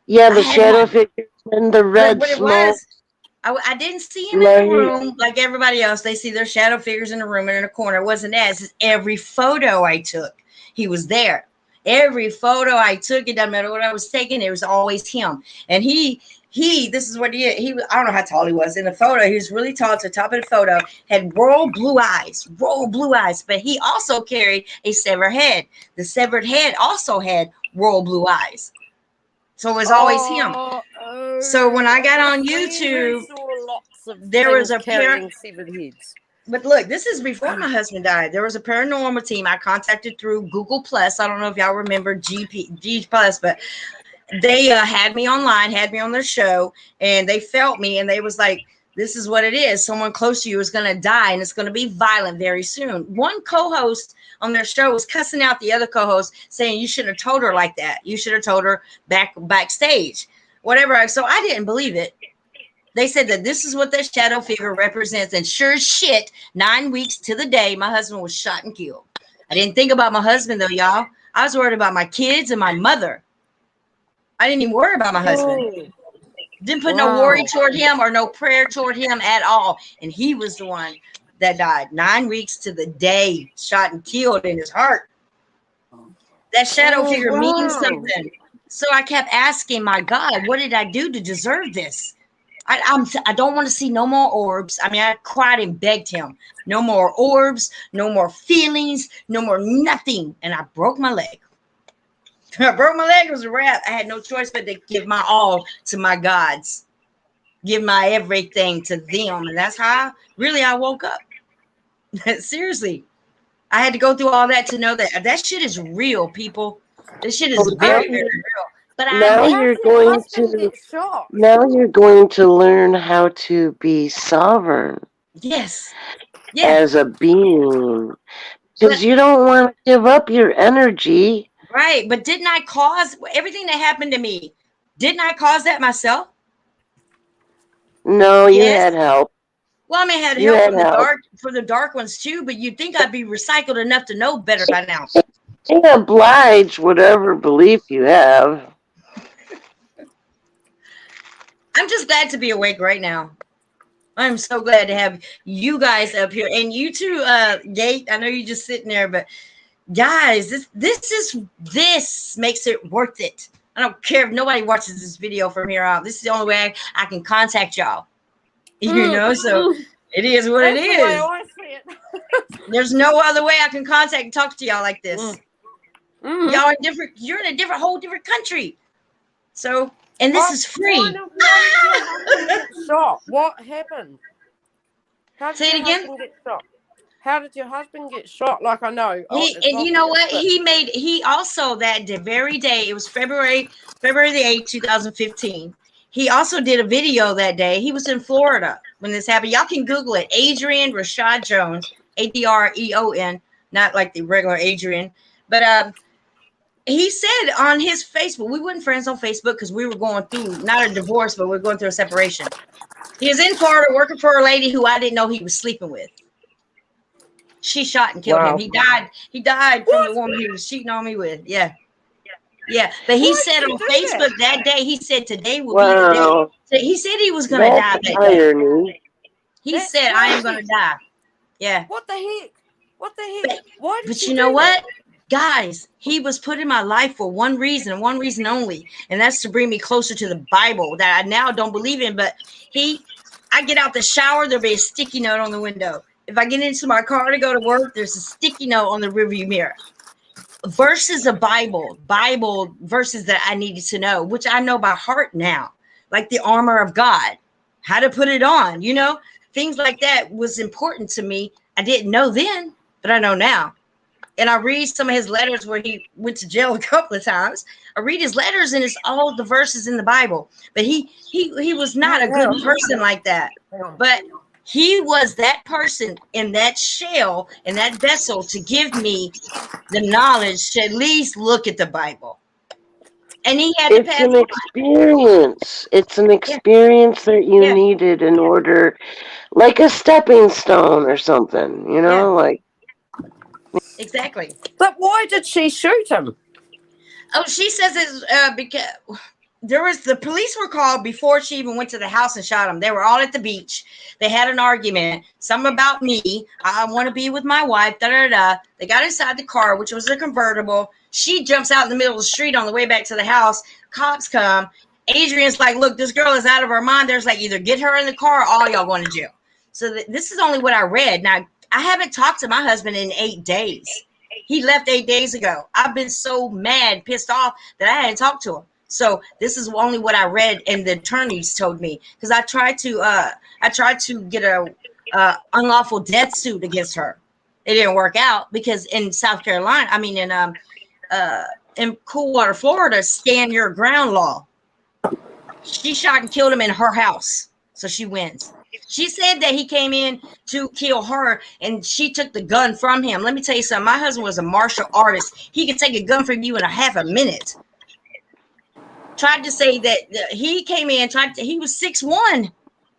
Speaker 4: The shadow figure and the red smoke.
Speaker 1: I didn't see him in the room like everybody else. They see their shadow figures in the room and in a corner. It wasn't that. It's every photo I took, he was there. Every photo I took, it doesn't matter what I was taking, it was always him. And this is what he did. I don't know how tall he was in the photo. He was really tall to the top of the photo, had royal blue eyes, but he also carried a severed head. The severed head also had royal blue eyes. So it was always him. So when I got on YouTube, there was a
Speaker 5: severed heads.
Speaker 1: But look, this is before my husband died. There was a paranormal team I contacted through Google Plus. I don't know if y'all remember G Plus, but they had me online, had me on their show, and they felt me, and they was like, "This is what it is. Someone close to you is going to die, and it's going to be violent very soon." One co-host on their show was cussing out the other co-host, saying, "You shouldn't have told her like that. You should have told her backstage." Whatever. So I didn't believe it. They said that this is what that shadow figure represents. And sure as shit, 9 weeks to the day, my husband was shot and killed. I didn't think about my husband, though, y'all. I was worried about my kids and my mother. I didn't even worry about my husband. Didn't put no worry toward him or no prayer toward him at all. And he was the one that died 9 weeks to the day, shot and killed in his heart. That shadow figure means something. So I kept asking my God, what did I do to deserve this? I don't want to see no more orbs. I mean, I cried and begged him. No more orbs, no more feelings, no more nothing. And I broke my leg. I broke my leg. It was a wrap. I had no choice but to give my all to my gods. Give my everything to them. And that's how I woke up. Seriously. I had to go through all that to know that shit is real, people. This shit is very, very real. But
Speaker 4: now you're going to learn how to be sovereign.
Speaker 1: Yes.
Speaker 4: As a being. Because you don't want to give up your energy.
Speaker 1: Right. But didn't I cause everything that happened to me? Didn't I cause that myself?
Speaker 4: No, you had help.
Speaker 1: Well, I mean, I had help from the dark ones too, but you'd think I'd be recycled enough to know better by now.
Speaker 4: oblige whatever belief you have.
Speaker 1: I'm just glad to be awake right now. I'm so glad to have you guys up here, and you too, Gate. I know you're just sitting there, but guys, this makes it worth it. I don't care if nobody watches this video from here out. This is the only way I can contact y'all. You know, so it is what it is.
Speaker 5: The way I see it.
Speaker 1: There's no other way I can contact and talk to y'all like this.
Speaker 5: Mm.
Speaker 1: Y'all are different. You're in a whole different country. So, and this is free.
Speaker 5: What happened? How did
Speaker 1: Say it
Speaker 5: your
Speaker 1: again.
Speaker 5: husband get shot? How did your husband get shot? Like I know.
Speaker 1: And you know what? He also that very day, it was February the 8th, 2015. He also did a video that day. He was in Florida when this happened. Y'all can Google it. Adrian Rashad Jones, Adreon, not like the regular Adrian. But he said on his Facebook, we weren't friends on Facebook because we were going through not a divorce, but we were going through a separation. He was in Florida working for a lady who I didn't know he was sleeping with. She shot and killed him. He died from the woman he was cheating on me with. Yeah. But he said on Facebook that day, he said today will be the day. He said he was going to die that day. He said, I am going to die. Yeah.
Speaker 5: What the heck? Why did
Speaker 1: but you know what? Guys, he was put in my life for one reason and one reason only. And that's to bring me closer to the Bible that I now don't believe in. But I get out the shower, there'll be a sticky note on the window. If I get into my car to go to work, there's a sticky note on the rearview mirror. Verses of Bible verses that I needed to know, which I know by heart now, like the armor of God, how to put it on, things like that was important to me. I didn't know then, but I know now. And I read some of his letters where he went to jail a couple of times. I read his letters and it's all the verses in the Bible, but he was not a good person like that. But he was that person in that shell, in that vessel to give me the knowledge to at least look at the Bible. And he had to pass.
Speaker 4: It's an experience. It's an experience that you needed in order, like a stepping stone or something, like.
Speaker 1: Exactly.
Speaker 5: But why did she shoot him?
Speaker 1: Oh, she says it's because the police were called before she even went to the house and shot him. They were all at the beach. They had an argument. Something about me. I want to be with my wife. They got inside the car, which was a convertible. She jumps out in the middle of the street on the way back to the house. Cops come. Adrian's like, look, this girl is out of her mind. There's like, either get her in the car or all y'all going to jail. So this is only what I read. Now, I haven't talked to my husband in 8 days. He left 8 days ago. I've been so mad, pissed off that I hadn't talked to him. So this is only what I read, and the attorneys told me, because I tried to get a unlawful death suit against her. It didn't work out because in South Carolina, in Coolwater, Florida, stand your ground law. She shot and killed him in her house, so she wins. She said that he came in to kill her and she took the gun from him. Let me tell you something. My husband was a martial artist. He could take a gun from you in a half a minute. Tried to say that he came in, he was 6'1".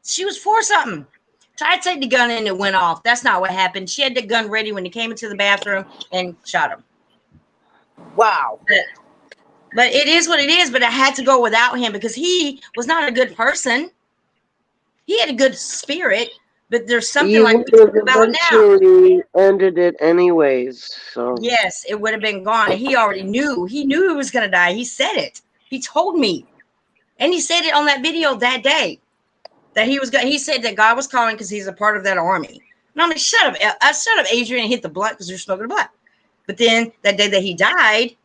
Speaker 1: She was 4 something. Tried to take the gun and it went off. That's not what happened. She had the gun ready when he came into the bathroom and shot him.
Speaker 5: Wow.
Speaker 1: But it is what it is. But I had to go without him because he was not a good person. He had a good spirit, but there's something like about now.
Speaker 4: Ended it anyways. So
Speaker 1: yes, it would have been gone. And he already knew. He knew he was going to die. He said it. He told me, and he said it on that video that day that he was. He said that God was calling because he's a part of that army. And I'm like, shut up, Adrian, and hit the blunt because you're smoking a blunt. But then that day that he died,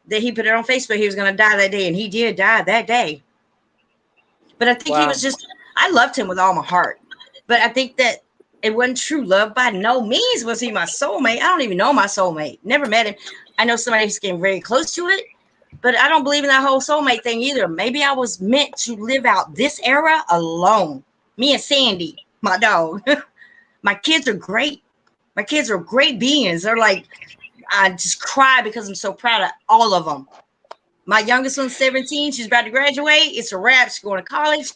Speaker 1: that he put it on Facebook, he was going to die that day, and he did die that day. But I think he was just. I loved him with all my heart, but I think that it wasn't true love. By no means was he my soulmate. I don't even know my soulmate. Never met him. I know somebody who's getting very close to it, but I don't believe in that whole soulmate thing either. Maybe I was meant to live out this era alone. Me and Sandy, my dog. My kids are great. My kids are great beings. They're like, I just cry because I'm so proud of all of them. My youngest one's 17. She's about to graduate. It's a wrap. She's going to college.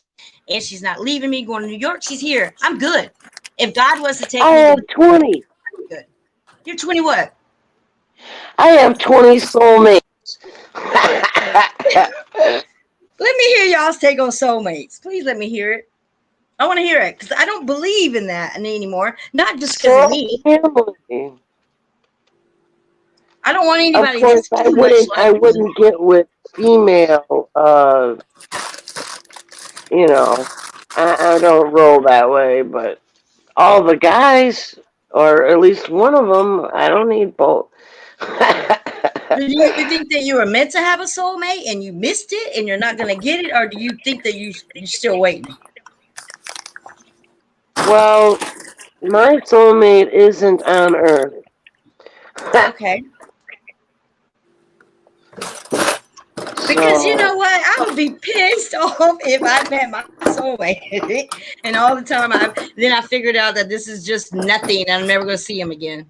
Speaker 1: And she's not leaving me, going to New York. She's here. I'm good. If God was to take me.
Speaker 4: I am 20.
Speaker 1: Good. You're 20 what?
Speaker 4: I have 20 soulmates.
Speaker 1: Let me hear y'all's take on soulmates. Please let me hear it. I want to hear it because I don't believe in that anymore. Not just because of me.
Speaker 4: Family.
Speaker 1: I don't want
Speaker 4: Of
Speaker 1: anybody
Speaker 4: course,
Speaker 1: that's too much
Speaker 4: I
Speaker 1: like me.
Speaker 4: wouldn't get with female. You know, I don't roll that way. But all the guys, or at least one of them, I don't need both.
Speaker 1: Do you think that you were meant to have a soulmate and you missed it and you're not going to get it, or do you think that you're still waiting?
Speaker 4: Well, my soulmate isn't on Earth.
Speaker 1: Okay. Because you know what? I would be pissed off if I met my soulmate and all the time then I figured out that this is just nothing and I'm never going to see him again.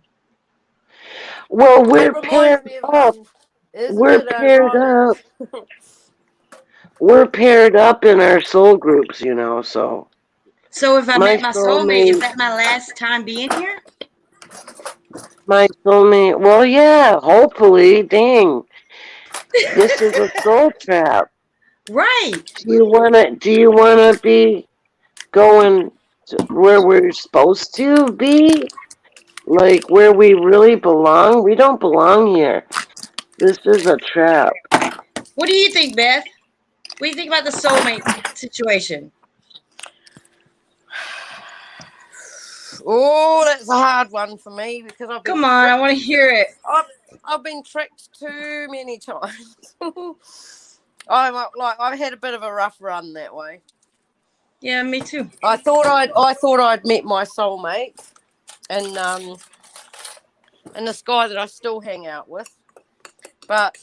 Speaker 4: Well,
Speaker 5: It
Speaker 4: we're
Speaker 5: reminds
Speaker 4: paired
Speaker 5: me
Speaker 4: up.
Speaker 5: of isn't
Speaker 4: We're
Speaker 5: it
Speaker 4: paired
Speaker 5: ironic?
Speaker 4: up. We're paired up in our soul groups, so.
Speaker 1: So if I
Speaker 4: My
Speaker 1: met my soulmate, is
Speaker 4: soulmate,
Speaker 1: that my last time being here?
Speaker 4: well, yeah, hopefully, dang. This is a soul trap.
Speaker 1: Right.
Speaker 4: Do you wanna be going to where we're supposed to be? Like where we really belong? We don't belong here. This is a trap.
Speaker 1: What do you think, Beth? What do you think about the soulmate situation?
Speaker 5: Oh, that's a hard one for me because
Speaker 1: Come on, I want to hear it.
Speaker 5: I've been tricked too many times. I've had a bit of a rough run that way.
Speaker 1: Yeah, me too.
Speaker 5: I thought I'd met my soulmate, and this guy that I still hang out with, but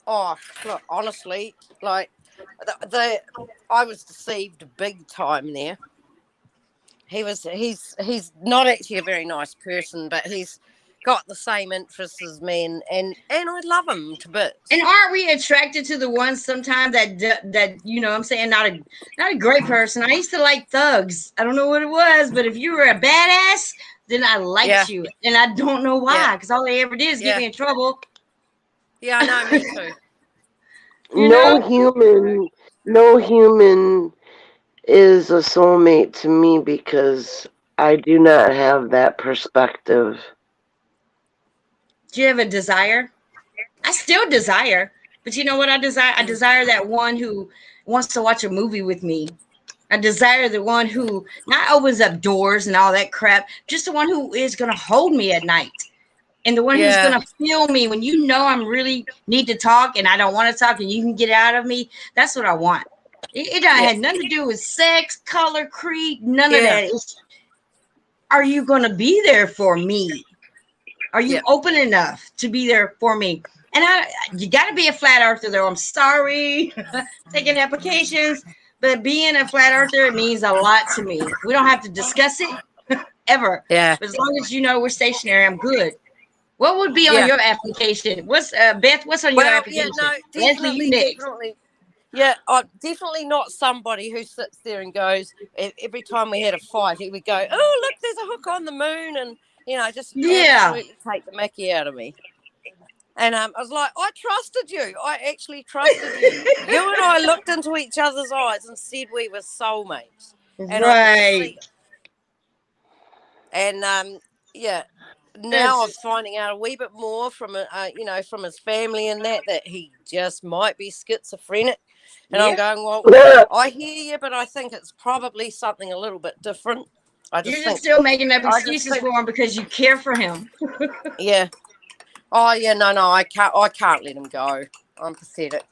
Speaker 5: look, honestly, like I was deceived big time there. He's not actually a very nice person, but he's got the same interests as me, and I love him to bits.
Speaker 1: And aren't we attracted to the ones sometimes that I'm saying not a great person? I used to like thugs. I don't know what it was, but if you were a badass, then I liked you, and I don't know why, because all they ever did is get me in trouble.
Speaker 5: Yeah, I know, me too.
Speaker 4: No human is a soulmate to me because I do not have that perspective.
Speaker 1: Do you have a desire? I still desire, but you know what I desire? I desire that one who wants to watch a movie with me. I desire the one who not opens up doors and all that crap, just the one who is going to hold me at night. And the one who's going to feel me when I'm really need to talk and I don't want to talk and you can get out of me. That's what I want. It had nothing to do with sex, color, creed, none of that. Are you going to be there for me? Are you open enough to be there for me? And you got to be a flat earther, though. I'm sorry, taking applications, but being a flat earther means a lot to me. We don't have to discuss it ever.
Speaker 5: Yeah.
Speaker 1: But as long as we're stationary, I'm good. What would be on your application? What's Beth? What's on your application?
Speaker 5: Yeah, no, definitely. Yeah, definitely not somebody who sits there and goes every time we had a fight. He would go, "Oh, look, there's a hook on the moon," and just absolutely take the Mickey out of me. And I was like, I trusted you. I actually trusted you. You and I looked into each other's eyes and said we were soulmates. And
Speaker 1: right.
Speaker 5: And now I'm finding out a wee bit more from from his family and that he just might be schizophrenic. And I'm going, well, I hear you, but I think it's probably something a little bit different.
Speaker 1: You're just still making up excuses for him because you care for him.
Speaker 5: Yeah. Oh yeah, no, I can't let him go. I'm pathetic.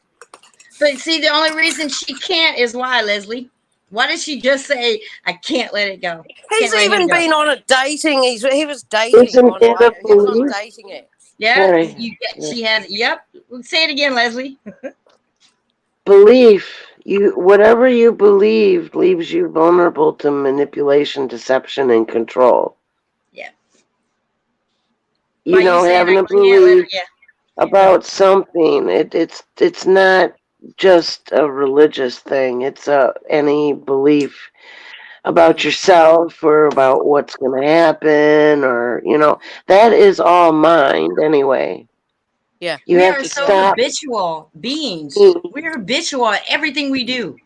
Speaker 1: But see, the only reason she can't is why, Leslie? Why did she just say I can't let it go?
Speaker 5: He's even been on a dating. He was dating on a dating app.
Speaker 1: Yeah, she has. Yep. Say it again, Leslie.
Speaker 4: Belief. Whatever you believe leaves you vulnerable to manipulation, deception, and control.
Speaker 1: Yeah.
Speaker 4: Having a belief about something. It's not just a religious thing. It's any belief about yourself or about what's going to happen, or that is all mind anyway.
Speaker 5: Yeah.
Speaker 4: You
Speaker 1: We
Speaker 4: have
Speaker 1: are
Speaker 4: to
Speaker 1: so
Speaker 4: stop
Speaker 1: habitual beings.
Speaker 4: being
Speaker 1: We're habitual at everything we do.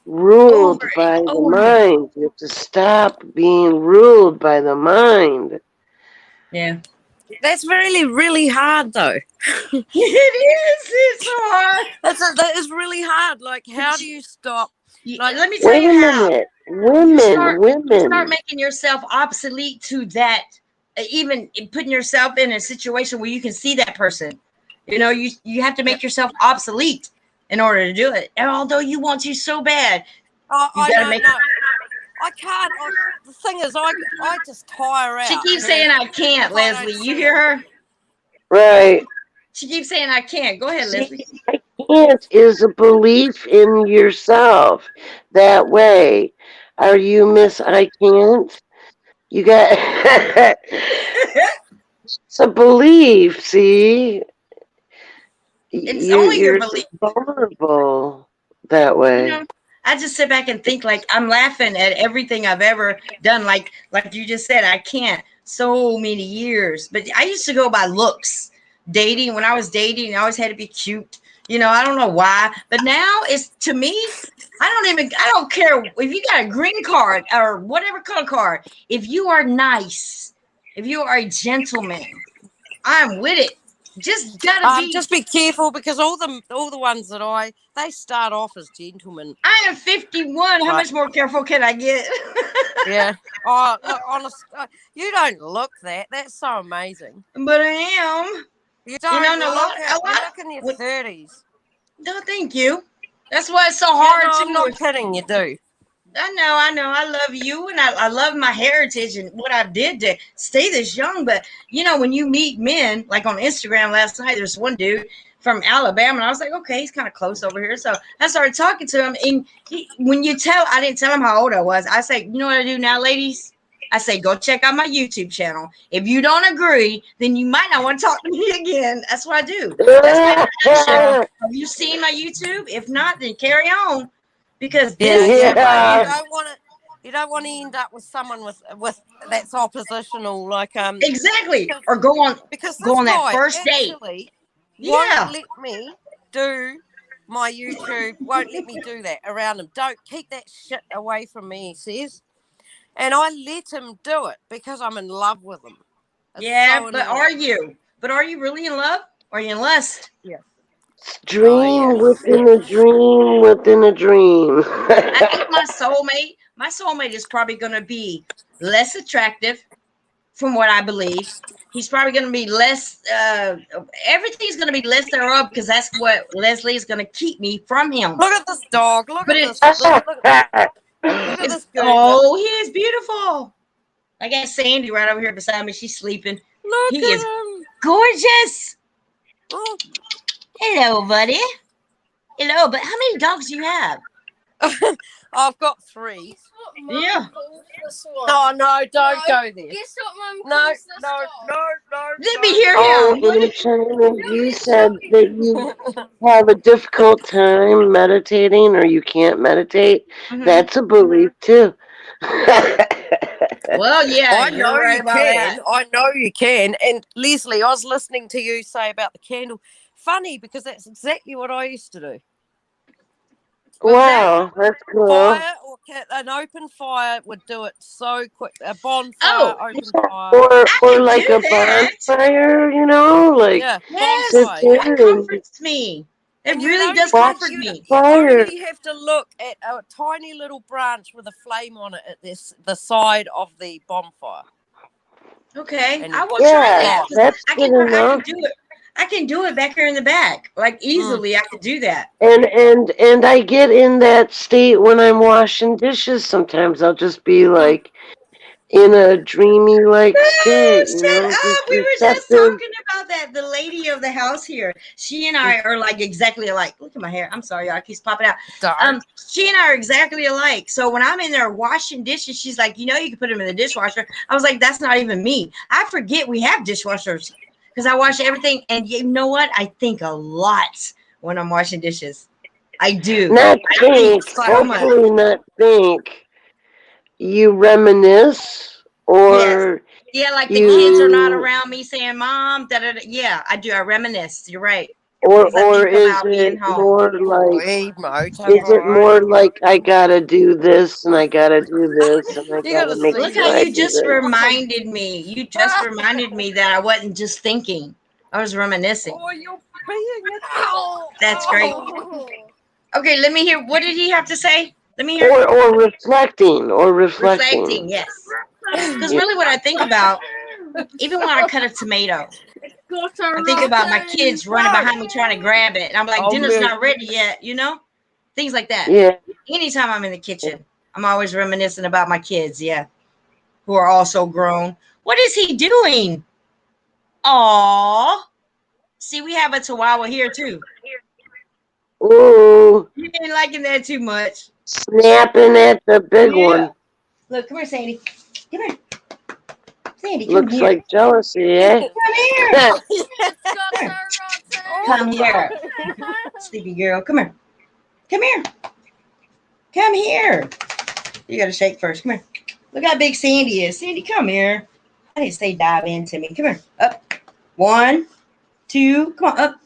Speaker 4: ruled
Speaker 1: Over
Speaker 4: by
Speaker 1: and
Speaker 4: the
Speaker 1: over again.
Speaker 4: mind. You have to stop being ruled by the mind.
Speaker 1: Yeah.
Speaker 5: That's really, really hard, though.
Speaker 1: It is. It's so hard.
Speaker 5: That is really hard. Like, how do you stop? Like,
Speaker 1: Let me tell
Speaker 4: Wait
Speaker 1: you
Speaker 4: a
Speaker 1: how.
Speaker 4: minute.
Speaker 1: You start
Speaker 4: Women.
Speaker 1: making yourself obsolete to that. Even putting yourself in a situation where you can see that person. You have to make yourself obsolete in order to do it. And although you want to so bad, you
Speaker 5: I
Speaker 1: got to
Speaker 5: don't
Speaker 1: make.
Speaker 5: know. I can't. The thing is, I just tire out.
Speaker 1: She keeps saying I can't,
Speaker 5: if I don't
Speaker 1: Leslie. You
Speaker 5: see
Speaker 1: hear
Speaker 5: it.
Speaker 1: her?
Speaker 4: Right.
Speaker 1: She keeps saying I can't. Go ahead, Leslie.
Speaker 4: I can't is a belief in yourself. That way. Are you Miss I can't? You got it's a belief, see?
Speaker 1: It's only your
Speaker 4: You're
Speaker 1: belief.
Speaker 4: vulnerable that way.
Speaker 1: I just sit back and think, like, I'm laughing at everything I've ever done. Like you just said, I can't so many years. But I used to go by looks. Dating, when I was dating, I always had to be cute. I don't know why. But now it's, to me, I don't care if you got a green card or whatever color card. If you are nice, if you are a gentleman, I'm with it. Just gotta be.
Speaker 5: Just be careful, because all the ones that they start off as gentlemen.
Speaker 1: I am 51. How much more careful can I get?
Speaker 5: Yeah. Oh, look, honest, you don't look that. That's so amazing.
Speaker 1: But I am.
Speaker 5: You don't.
Speaker 1: A
Speaker 5: You look in your 30s.
Speaker 1: No, thank you. That's why it's so hard
Speaker 5: no,
Speaker 1: to.
Speaker 5: I'm not kidding. You do.
Speaker 1: I know. I love you, and I love my heritage and what I did to stay this young. But when you meet men, like on Instagram last night, there's one dude from Alabama, and I was like, okay, he's kind of close over here. So I started talking to him, and I didn't tell him how old I was. I say, you know what I do now, ladies? I say, go check out my YouTube channel. If you don't agree, then you might not want to talk to me again. That's what I do. That's my introduction. Have you seen my YouTube? If not, then carry on. Because this
Speaker 5: you
Speaker 1: is what I do.
Speaker 5: You don't want to end up with someone with that's oppositional, like
Speaker 1: exactly, or go on that first date.
Speaker 5: Won't let me do my YouTube. Won't let me do that around him. Don't keep that shit away from me, he says. And I let him do it because I'm in love with him. It's
Speaker 1: but are you? But are you really in love? Or are you in lust?
Speaker 5: Yeah.
Speaker 4: Dream within a dream within a dream.
Speaker 1: I think my soulmate is probably going to be less attractive, from what I believe. He's probably going to be less, everything's going to be less thereof, because that's what Leslie is going to keep me from him.
Speaker 5: Look at this dog. Look at this. Look at this girl.
Speaker 1: Oh, he is beautiful. I got Sandy right over here beside me. She's sleeping.
Speaker 5: Look
Speaker 1: he
Speaker 5: at
Speaker 1: is
Speaker 5: him.
Speaker 1: Gorgeous.
Speaker 5: Oh.
Speaker 1: Hello, buddy. Hello, but how many dogs do you have?
Speaker 5: I've got 3.
Speaker 1: Yeah.
Speaker 5: Oh no! Don't go there.
Speaker 6: Guess what Mum
Speaker 5: No.
Speaker 1: Let me hear
Speaker 4: him. In China, you said that you have a difficult time meditating, or you can't meditate. Mm-hmm. That's a belief too.
Speaker 1: Well, yeah,
Speaker 5: I know you can. I know you can. And Leslie, I was listening to you say about the candle. Funny, because that's exactly what I used to do.
Speaker 4: Wow, that's cool.
Speaker 5: Fire, or an open fire would do it so quick. A bonfire, open fire.
Speaker 4: Or like a bonfire, like
Speaker 1: that comforts me. It really does comfort me.
Speaker 5: You only have to look at a tiny little branch with a flame on it at the side of the bonfire.
Speaker 1: Okay, I will try that.
Speaker 4: That's good enough.
Speaker 1: I can do it back here in the back, like easily. I could do that.
Speaker 4: And I get in that state when I'm washing dishes. Sometimes I'll just be like in a dreamy state.
Speaker 1: Shut up! We were just talking about that. The lady of the house here. She and I are like exactly alike. Look at my hair. I'm sorry, y'all. It keeps popping out. She and I are exactly alike. So when I'm in there washing dishes, she's like, you can put them in the dishwasher. I was like, that's not even me. I forget we have dishwashers. Because I wash everything, and you know what? I think a lot when I'm washing dishes. I do.
Speaker 4: Not think. Hopefully not think. you reminisce,
Speaker 1: Yes.
Speaker 4: or
Speaker 1: Yeah, like the kids are not
Speaker 4: you,
Speaker 1: around me saying, Mom, da, da, da. Yeah, I do. I reminisce. You're right. Because I
Speaker 4: or
Speaker 1: think
Speaker 4: is
Speaker 1: about being
Speaker 4: it
Speaker 1: home.
Speaker 4: more
Speaker 5: Oh,
Speaker 4: like,
Speaker 5: emo
Speaker 4: is it
Speaker 5: tomorrow.
Speaker 4: more like I gotta do this and I gotta do this and I
Speaker 5: You gotta
Speaker 4: gotta make
Speaker 5: see
Speaker 1: Look
Speaker 5: the
Speaker 1: how
Speaker 4: sure I
Speaker 1: you
Speaker 4: do
Speaker 1: just
Speaker 4: this?
Speaker 1: reminded me. You just reminded me that I wasn't just thinking. I was reminiscing.
Speaker 5: Oh, you're being
Speaker 1: That's great. Okay, let me hear. What did he have to say? Let me hear.
Speaker 4: Or reflecting, or
Speaker 1: Reflecting,
Speaker 4: reflecting.
Speaker 1: yes. Because
Speaker 4: Yeah.
Speaker 1: really, what I think about, even when I cut a tomato, I think about my kids running behind me trying to grab it. And I'm like,
Speaker 5: Oh,
Speaker 1: dinner's
Speaker 5: milk.
Speaker 1: not ready yet, you know? Things like that.
Speaker 4: Yeah.
Speaker 1: Anytime I'm in the kitchen, I'm always reminiscing about my kids, yeah, who are also grown. What is he doing? Aw. See, we have a chihuahua here too.
Speaker 4: Ooh,
Speaker 1: You ain't liking that too much.
Speaker 4: snapping at the big
Speaker 1: Yeah.
Speaker 4: one.
Speaker 1: Look, come here, Sandy. Come here. Sandy, come
Speaker 4: Looks
Speaker 1: here.
Speaker 4: like jealousy, eh?
Speaker 1: Come here.
Speaker 6: Oh.
Speaker 1: Come here. Sleepy girl. Come here. Come here. Come here. You got to shake first. Come here. Look how big Sandy is. Sandy, come here. I didn't say dive into me. Come here. Up. 1, 2. Come on. Up.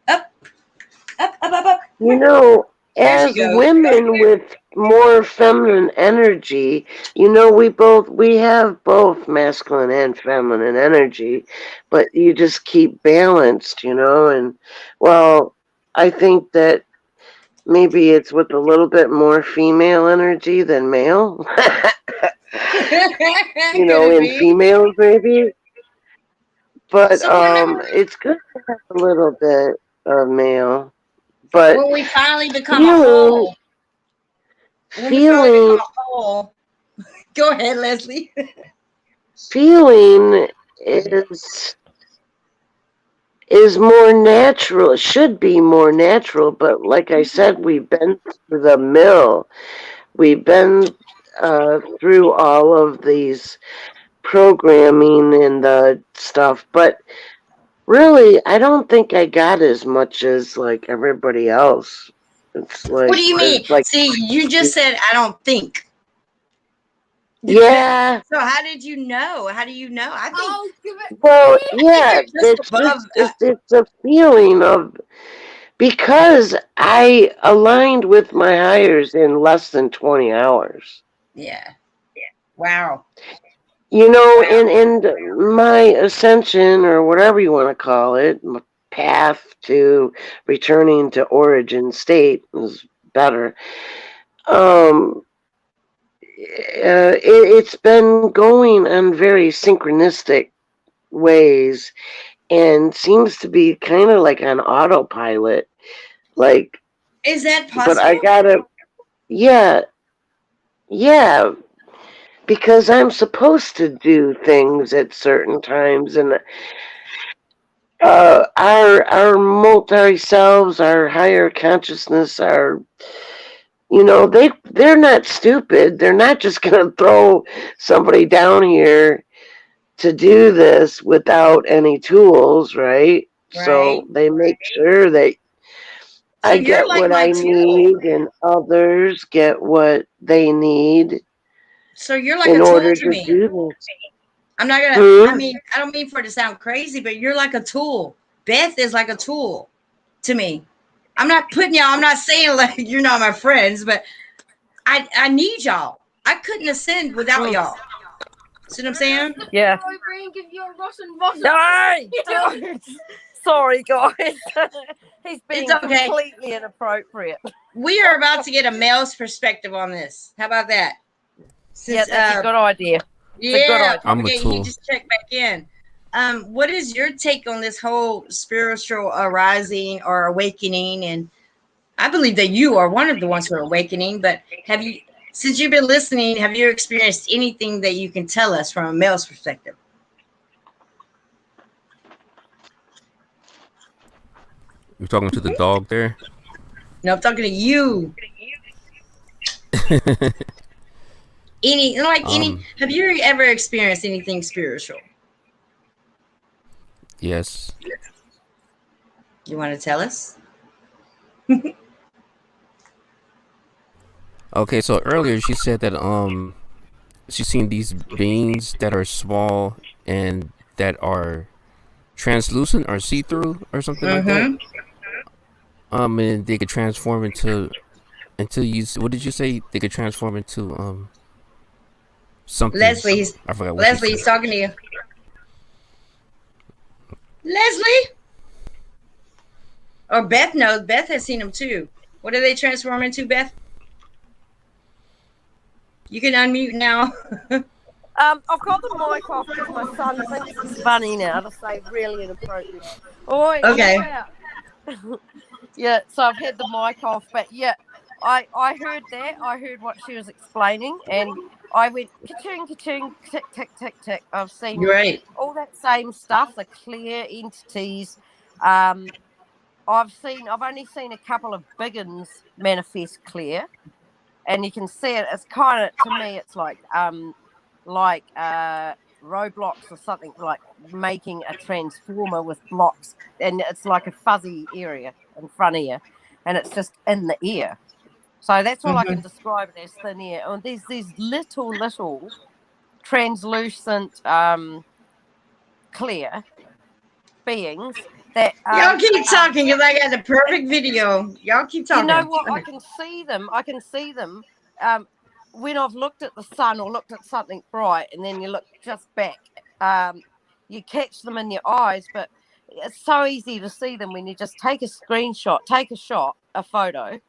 Speaker 1: Up. Up. Up. Up. Up. Come
Speaker 4: You
Speaker 1: here.
Speaker 4: know,
Speaker 1: There she
Speaker 4: as
Speaker 1: goes.
Speaker 4: women with more feminine energy, we have both masculine and feminine energy, but you just keep balanced, and well, I think that maybe it's with a little bit more female energy than male.
Speaker 1: Could it
Speaker 4: In
Speaker 1: be?
Speaker 4: females maybe. But
Speaker 1: So whenever,
Speaker 4: it's good to have a little bit of male. But
Speaker 1: when we finally become a
Speaker 4: feeling
Speaker 1: whole, when we finally become
Speaker 4: feeling
Speaker 1: a whole, go ahead, Leslie.
Speaker 4: feeling is more natural. It should be more natural, but like I said, we've been through the mill. We've been through all of these programming and the stuff, but really, I don't think I got as much as like everybody else. It's
Speaker 1: What do
Speaker 4: like
Speaker 1: you
Speaker 4: there's
Speaker 1: mean?
Speaker 4: like,
Speaker 1: See, you just said I don't think.
Speaker 4: yeah.
Speaker 1: So how did you know? How do you know?
Speaker 4: Well,
Speaker 1: I think
Speaker 4: yeah,
Speaker 1: you're just above.
Speaker 4: it's a feeling of, because I aligned with my hires in less than 20 hours.
Speaker 1: Yeah. Wow.
Speaker 4: And my ascension, or whatever you want to call it, my path to returning to origin state was better. Um, it's been going on very synchronistic ways and seems to be kind of like on autopilot. Like,
Speaker 1: Is that
Speaker 4: but I
Speaker 1: possible?
Speaker 4: gotta, yeah, yeah, because I'm supposed to do things at certain times, and our multi selves, our higher consciousness, they're not stupid. They're not just gonna throw somebody down here to do this without any tools, right?
Speaker 1: Right.
Speaker 4: So they make sure that
Speaker 1: So
Speaker 4: I
Speaker 1: you're
Speaker 4: get
Speaker 1: like
Speaker 4: what
Speaker 1: my
Speaker 4: I
Speaker 1: tool.
Speaker 4: need and others get what they need
Speaker 1: So you're like a
Speaker 4: in
Speaker 1: tool
Speaker 4: order
Speaker 1: to
Speaker 4: to
Speaker 1: me.
Speaker 4: do this.
Speaker 1: I'm not gonna. I
Speaker 4: Hmm?
Speaker 1: mean, I don't mean for it to sound crazy, but you're like a tool. Beth is like a tool to me. I'm not putting y'all. I'm not saying like you're not my friends, but I need y'all. I couldn't ascend without
Speaker 5: Mm,
Speaker 1: y'all. See what I'm saying?
Speaker 5: yeah. No, don't. Sorry, guys. He's
Speaker 1: It's
Speaker 5: being
Speaker 1: okay.
Speaker 5: completely inappropriate.
Speaker 1: We are about to get a male's perspective on this. How about that?
Speaker 5: Yeah,
Speaker 1: Since
Speaker 5: that's a good idea. It's a good
Speaker 1: yeah,
Speaker 5: idea.
Speaker 7: I'm a
Speaker 1: propagate. He
Speaker 7: tool.
Speaker 1: just checked back in. What is your take on this whole spiritual arising or awakening? And I believe that you are one of the ones who are awakening. But have you, since you've been listening, have you experienced anything that you can tell us from a male's perspective?
Speaker 7: You're talking to the dog there?
Speaker 1: No, I'm talking to you.
Speaker 7: um,
Speaker 1: Have you ever experienced anything spiritual?
Speaker 7: yes.
Speaker 1: You want to tell us?
Speaker 7: Okay, so earlier she said that she's seen these beings that are small and that are translucent or see-through or something like that. And they could transform into you. What did you say? They could transform into something. I forgot what
Speaker 1: Leslie's talking to you. Leslie? Or Beth knows. Beth has seen them too. What do they transform into, Beth? You can unmute now.
Speaker 5: I've got the mic off because my son thinks it's funny now to say really inappropriate. Oh,
Speaker 1: okay.
Speaker 5: Yeah, so I've had the mic off, but yeah, I heard that. I heard what she was explaining, and I went ka-ching, ka-ching, tick, tick, tick, tick. I've seen all that same stuff, the clear entities. I've only seen a couple of big uns manifest clear, and you can see it. It's kind of, to me, it's like Roblox or something, like making a transformer with blocks, and it's like a fuzzy area in front of you, and it's just in the air. So that's all I can describe it as, thin air. And there's these little translucent clear beings that
Speaker 1: y'all keep talking because I got the perfect video. Y'all keep talking.
Speaker 5: You know what? I can see them when I've looked at the sun or looked at something bright, and then you look just back, you catch them in your eyes. But it's so easy to see them when you just take a screenshot, a photo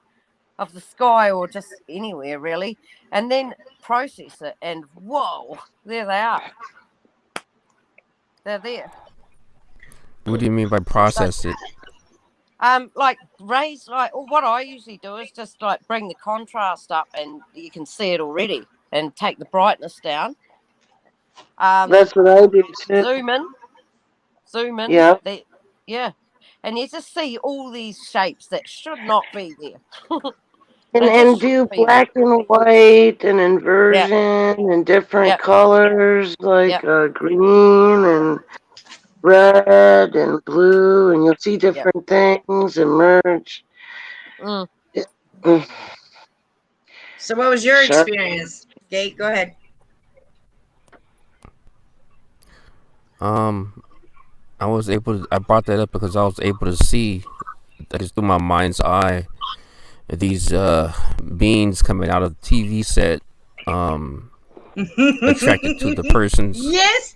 Speaker 5: of the sky or just anywhere really, and then process it, and whoa, there they are. They're there.
Speaker 7: What do you mean by process it?
Speaker 5: Like raise, like, or what I usually do is just like bring the contrast up, and you can see it already, and take the brightness down.
Speaker 4: That's what I do too.
Speaker 5: Zoom in.
Speaker 4: Yeah.
Speaker 5: Yeah. And you just see all these shapes that should not be there.
Speaker 4: and do black and white and inversion and different colors, like green and red and blue, and you'll see different things emerge.
Speaker 1: So what was your experience, Gate? Go ahead.
Speaker 7: I brought that up because I was able to see, that is through my mind's eye, these beings coming out of the TV set, attracted to the person's.
Speaker 1: Yes.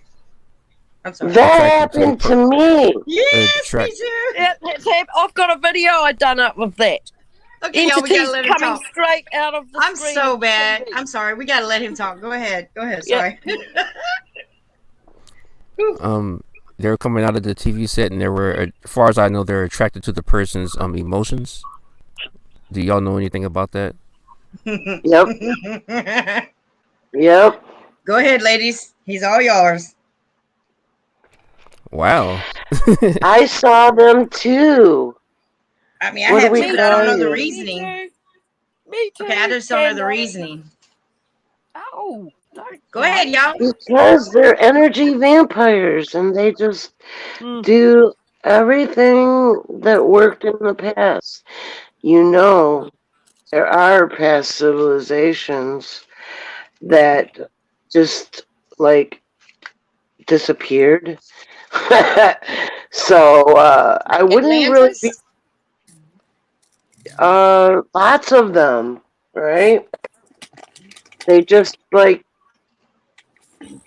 Speaker 1: I'm sorry.
Speaker 4: That happened to me.
Speaker 1: Yes, me too.
Speaker 5: Yeah, I've got a video I done up with that.
Speaker 1: Okay, y'all, we gotta let him
Speaker 5: coming
Speaker 1: talk.
Speaker 5: Straight out of the
Speaker 1: I'm
Speaker 5: screen
Speaker 1: so bad.
Speaker 5: TV.
Speaker 1: I'm sorry. We gotta let him talk. Go ahead. Sorry.
Speaker 7: They were coming out of the TV set, and they were, as far as I know, they're attracted to the person's emotions. Do y'all know anything about that?
Speaker 4: Yep. Yep.
Speaker 1: Go ahead, ladies. He's all yours.
Speaker 7: Wow.
Speaker 4: I saw them too.
Speaker 1: I mean, I have to, but I don't know the reasoning.
Speaker 5: Me too.
Speaker 1: Okay, I just don't know the reasoning.
Speaker 5: Oh,
Speaker 1: go ahead, y'all.
Speaker 4: Because they're energy vampires, and they just do everything that worked in the past. You know, there are past civilizations that just like disappeared. So I wouldn't really be. Lots of them, right? They just like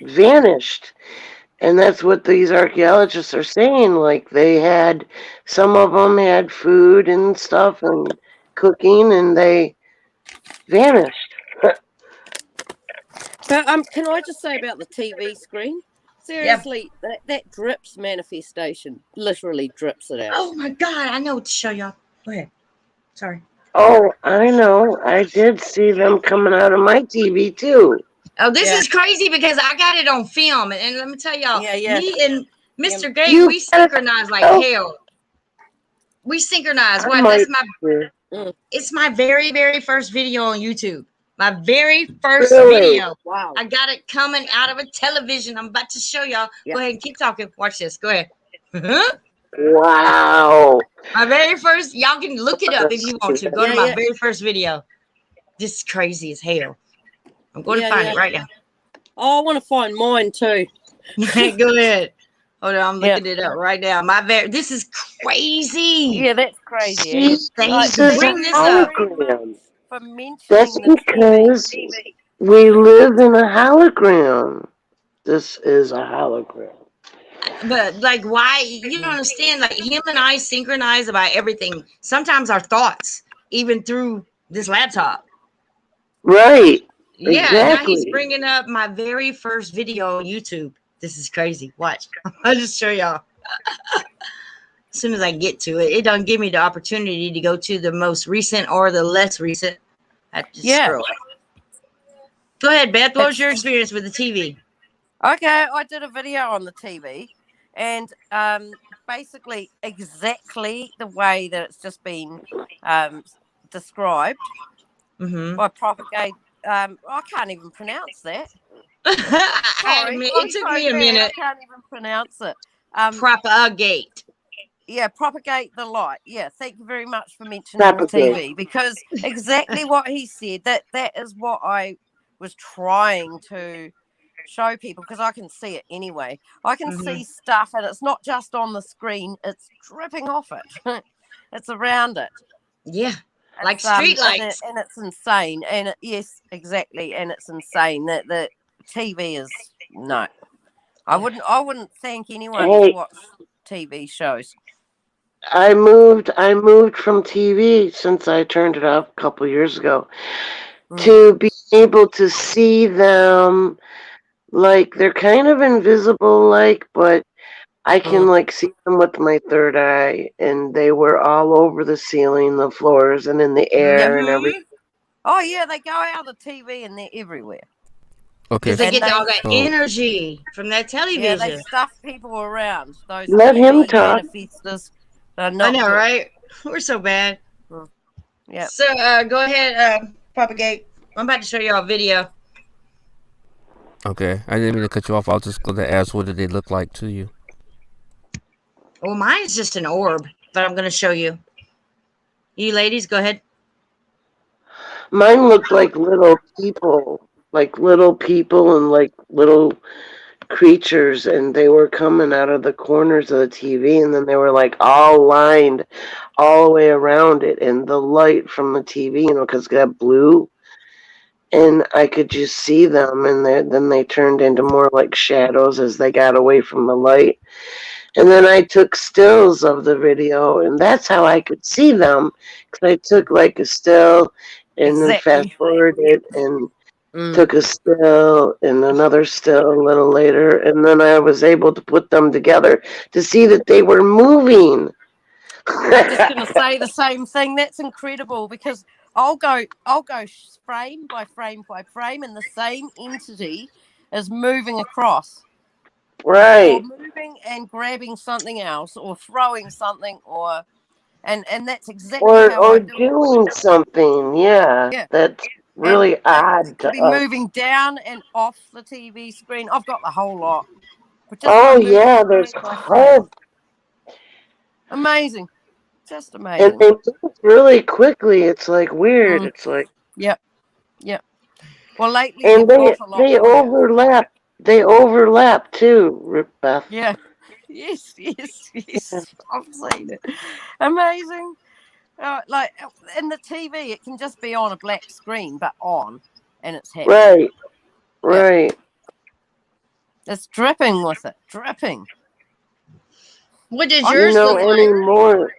Speaker 4: vanished. And that's what these archaeologists are saying. Like, some of them had food and stuff and cooking, and they vanished.
Speaker 5: Can I just say about the TV screen? Seriously, that drips manifestation. Literally drips it out.
Speaker 1: Oh my God, I know what to show y'all. Go ahead. Sorry.
Speaker 4: Oh, I know. I did see them coming out of my TV too.
Speaker 1: Oh, this is crazy because I got it on film, and let me tell y'all, me and Mr. Gay, we synchronized like hell. We synchronized. It's my very, very first video on YouTube. My very first video.
Speaker 5: Wow.
Speaker 1: I got it coming out of a television. I'm about to show y'all. Go ahead and keep talking. Watch this. Go ahead.
Speaker 4: Wow.
Speaker 1: My very first, y'all can look it up if you want to. Go to my very first video. This is crazy as hell. I'm going to find it right now.
Speaker 5: Oh, I want to find mine too.
Speaker 1: Go ahead. Hold on, I'm looking it up right now. This is crazy.
Speaker 5: Yeah, that's crazy.
Speaker 4: See,
Speaker 1: Thank
Speaker 4: this
Speaker 1: you.
Speaker 4: is a
Speaker 1: Bring this up.
Speaker 4: hologram.
Speaker 5: For
Speaker 4: That's
Speaker 5: mentioning the
Speaker 4: because we live in a hologram. This is a hologram.
Speaker 1: But like, why? You don't understand. Like, him and I synchronize about everything. Sometimes our thoughts, even through this laptop.
Speaker 4: Right.
Speaker 1: Yeah. Now he's
Speaker 4: Exactly.
Speaker 1: bringing up my very first video on YouTube. This is crazy. Watch. I'll just show y'all. As soon as I get to it, it don't give me the opportunity to go to the most recent or the less recent. I have to scroll. Go ahead, Beth. What was your experience with the TV?
Speaker 5: Okay, I did a video on the TV, and basically exactly the way that it's just been described by Propagate. I can't even pronounce that. Sorry,
Speaker 1: It took me a minute.
Speaker 5: I can't even pronounce it.
Speaker 1: Propagate.
Speaker 5: Yeah, propagate the light. Yeah, thank you very much for mentioning the TV, because exactly what he said, that is what I was trying to show people, because I can see it anyway. I can see stuff, and it's not just on the screen, it's dripping off it. It's around it.
Speaker 1: Yeah, like street lights.
Speaker 5: And it's insane. And yes, exactly. And it's insane that the TV is no. I wouldn't thank anyone to watch TV shows.
Speaker 4: I moved from TV since I turned it off a couple years ago to be able to see them. Like, they're kind of invisible, like, but I can like see them with my third eye, and they were all over the ceiling, the floors, and in the air and everything.
Speaker 5: Oh yeah, they go out of the TV and they're everywhere.
Speaker 7: Okay.
Speaker 1: Because they get all that energy from that television.
Speaker 5: Yeah, they stuff people around. Those
Speaker 4: Let him talk.
Speaker 5: manifestors.
Speaker 1: I know, right? We're so bad.
Speaker 5: Yeah.
Speaker 1: So go ahead, Propagate. I'm about to show you all a video.
Speaker 7: Okay, I didn't mean to cut you off. I was just going to ask, what did they look like to you?
Speaker 1: Well, mine's just an orb, but I'm going to show you. You ladies, go ahead.
Speaker 4: Mine looked like little people and like little creatures, and they were coming out of the corners of the TV, and then they were like all lined all the way around it, and the light from the TV, because it got blue, and I could just see them, and then they turned into more like shadows as they got away from the light. And then I took stills of the video, and that's how I could see them, because I took like a still and then fast forwarded and took a still and another still a little later, and then I was able to put them together to see that they were moving.
Speaker 5: I'm just going to say the same thing. That's incredible, because I'll go frame by frame by frame, and the same entity is moving across.
Speaker 4: Right.
Speaker 5: Or moving and grabbing something else, or throwing something, and that's exactly how I do
Speaker 4: doing something. Yeah. That's really odd to
Speaker 5: be moving down and off the TV screen. I've got the whole lot. But just
Speaker 4: there's hope.
Speaker 5: Amazing. Just amazing.
Speaker 4: And they move really quickly. It's like weird. It's like
Speaker 5: Yep. Well, lately
Speaker 4: and they overlap. They overlap too, Beth.
Speaker 5: Yeah. Yes. I've seen it. Amazing. Like in the TV, it can just be on a black screen, but on, and it's happening.
Speaker 4: Right.
Speaker 5: It's dripping with it. Dripping.
Speaker 1: What does yours look like?
Speaker 4: Anymore?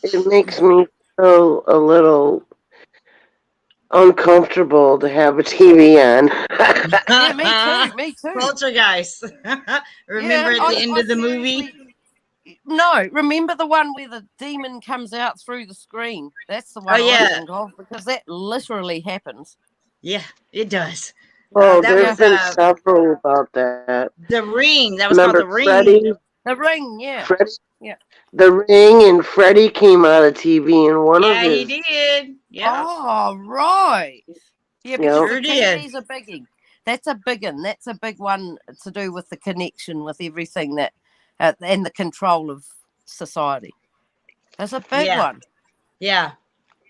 Speaker 4: It makes me feel a little uncomfortable to have a TV on.
Speaker 5: Yeah, me too.
Speaker 1: Poltergeist. Remember at the end of the movie?
Speaker 5: No, remember the one where the demon comes out through the screen? That's the one I think of, because that literally happens.
Speaker 1: Yeah, it does.
Speaker 4: Oh, there's been several about that.
Speaker 1: The Ring. That was called The Ring.
Speaker 4: Freddy?
Speaker 5: The Ring, yeah.
Speaker 4: Freddy?
Speaker 5: Yeah.
Speaker 4: The Ring, and Freddy came out of TV in one of his.
Speaker 1: Yeah, he did. Yeah.
Speaker 5: Oh, right. Yeah, because
Speaker 1: sure
Speaker 5: the TV's a biggie. That's a big one. That's a big one to do with the connection with everything that, and the control of society. That's a big one.
Speaker 1: Yeah.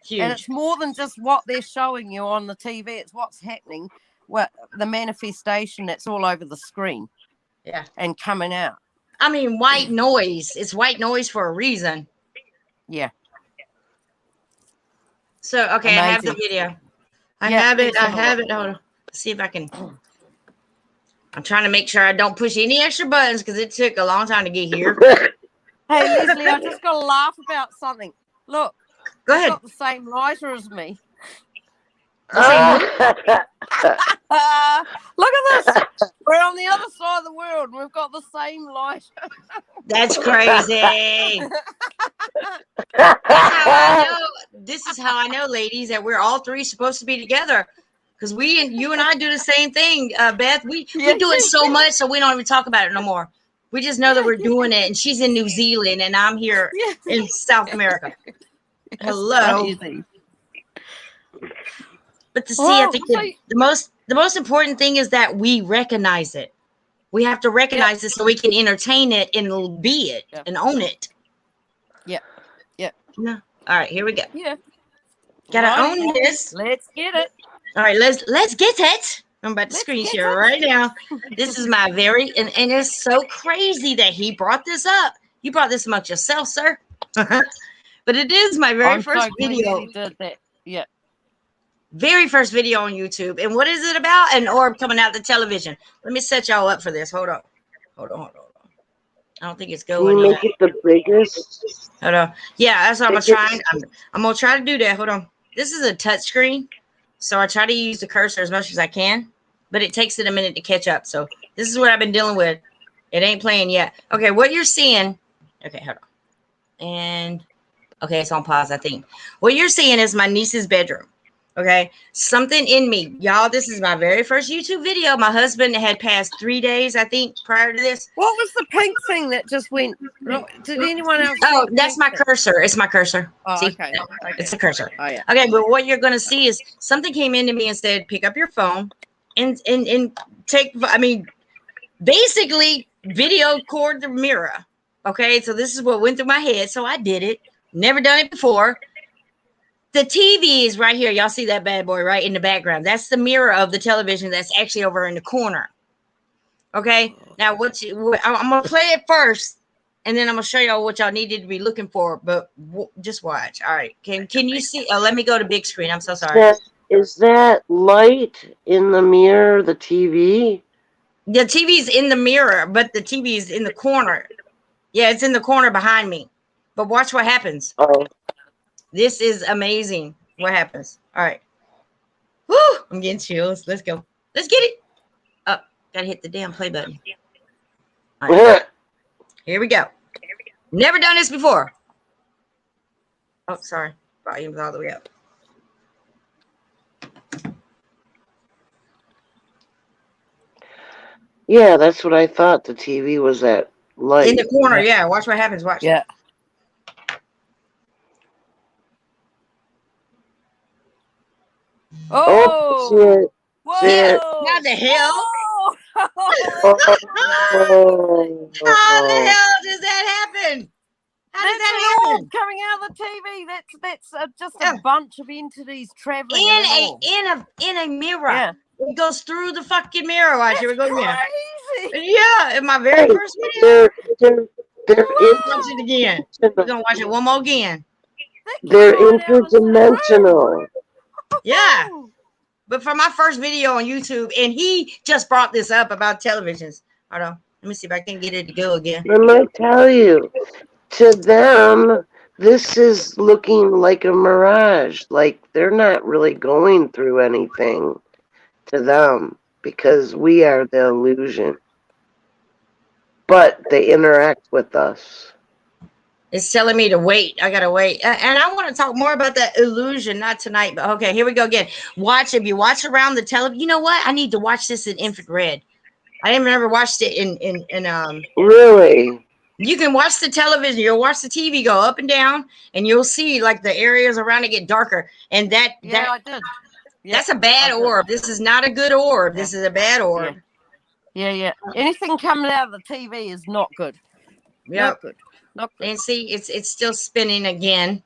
Speaker 1: Huge.
Speaker 5: And it's more than just what they're showing you on the TV. It's what's happening the manifestation that's all over the screen.
Speaker 1: Yeah.
Speaker 5: And coming out.
Speaker 1: I mean, white noise. It's white noise for a reason.
Speaker 5: Yeah.
Speaker 1: So, okay,
Speaker 5: Amazing.
Speaker 1: I have the video. I have it. Hold on. Let's see if I can. I'm trying to make sure I don't push any extra buttons because it took a long time to get here.
Speaker 5: Hey, Leslie, I just got to laugh about something. Look.
Speaker 1: Go ahead.
Speaker 5: Got the same lighter as me.
Speaker 1: Look at
Speaker 5: this. We're on the other side of the world and we've got the same lighter.
Speaker 1: That's crazy. This is how I know, ladies, that we're all three supposed to be together. Because you and I do the same thing, Beth. We do it so much so we don't even talk about it no more. We just know that we're doing it, and she's in New Zealand, and I'm here in South America. Hello. But to see, I think the most important thing is that we recognize it. We have to recognize it so we can entertain it and be it and own it.
Speaker 5: Yeah.
Speaker 1: No. All right, here we go.
Speaker 5: Yeah.
Speaker 1: Gotta own this.
Speaker 5: Let's get it.
Speaker 1: All right, let's get it. I'm about to screen share right now. This is my and it's so crazy that he brought this up. You brought this amongst yourself, sir. But it is my very first video.
Speaker 5: He did that. Yeah.
Speaker 1: Very first video on YouTube. And what is it about? An orb coming out the television. Let me set y'all up for this. Hold on. I don't think it's going.
Speaker 4: Can you make it the biggest?
Speaker 1: Hold on. Yeah, that's what I'm trying. I'm gonna try to do that. Hold on. This is a touch screen, so I try to use the cursor as much as I can, but it takes it a minute to catch up. So this is what I've been dealing with. It ain't playing yet. Okay, what you're seeing. Okay, hold on. And okay, it's on pause, I think. What you're seeing is my niece's bedroom. Okay, something in me, y'all. This is my very first YouTube video. My husband had passed 3 days, I think, prior to this.
Speaker 5: What was the pink thing that just went? Did anyone else?
Speaker 1: Oh, that's my cursor. It's my cursor.
Speaker 5: Oh,
Speaker 1: see?
Speaker 5: okay.
Speaker 1: It's a cursor.
Speaker 5: Oh, yeah.
Speaker 1: Okay, but what you're gonna see is something came into me and said, pick up your phone and take. I mean, basically, video record the mirror. Okay, so this is what went through my head. So I did it. Never done it before. The TV is right here. Y'all see that bad boy right in the background. That's the mirror of the television that's actually over in the corner. Okay. Now, I'm going to play it first, and then I'm going to show y'all what y'all needed to be looking for. But just watch. All right. Can you see? Let me go to big screen. I'm so sorry.
Speaker 4: Is that light in the mirror, the TV?
Speaker 1: The TV's in the mirror, but the TV is in the corner. Yeah, it's in the corner behind me. But watch what happens.
Speaker 4: Oh.
Speaker 1: This is amazing. What happens? All right. Woo! I'm getting chills. Let's go. Let's get it. Oh, gotta hit the damn play button. All right. Here we go. Never done this before. Oh, sorry. Volume's all the way up.
Speaker 4: Yeah, that's what I thought. The TV was that light.
Speaker 1: In the corner, yeah. Watch what happens. Watch.
Speaker 5: Yeah.
Speaker 4: Oh, shit.
Speaker 5: Whoa!
Speaker 1: How the hell?
Speaker 4: Oh.
Speaker 1: How the hell does that happen? How did that happen?
Speaker 5: Coming out of the TV. That's just a bunch of entities traveling
Speaker 1: in a mirror.
Speaker 5: Yeah.
Speaker 1: It goes through the fucking mirror. Watch, here we go again.
Speaker 5: Crazy.
Speaker 1: Yeah, in my very first video.
Speaker 4: They're
Speaker 1: Watch it again. We're gonna watch it one more again.
Speaker 4: They're interdimensional.
Speaker 1: Yeah. But for my first video on YouTube, and he just brought this up about televisions. Hold on. Let me see if I can get it to go again.
Speaker 4: Let me tell you, to them, this is looking like a mirage. Like they're not really going through anything to them because we are the illusion. But they interact with us.
Speaker 1: It's telling me to wait. I gotta wait. And I want to talk more about that illusion, not tonight, but okay, here we go again. Watch. If you watch around the television, you know what? I need to watch this in infrared. I didn't ever watched it in
Speaker 4: Really?
Speaker 1: You can watch the television, you'll watch the TV go up and down, and you'll see like the areas around it get darker. And I did. Yeah, that's a bad orb. This is not a good orb. This is a bad orb.
Speaker 5: Yeah. Anything coming out of the TV is not good.
Speaker 1: Yeah.
Speaker 5: Not good.
Speaker 1: And see, it's still spinning again.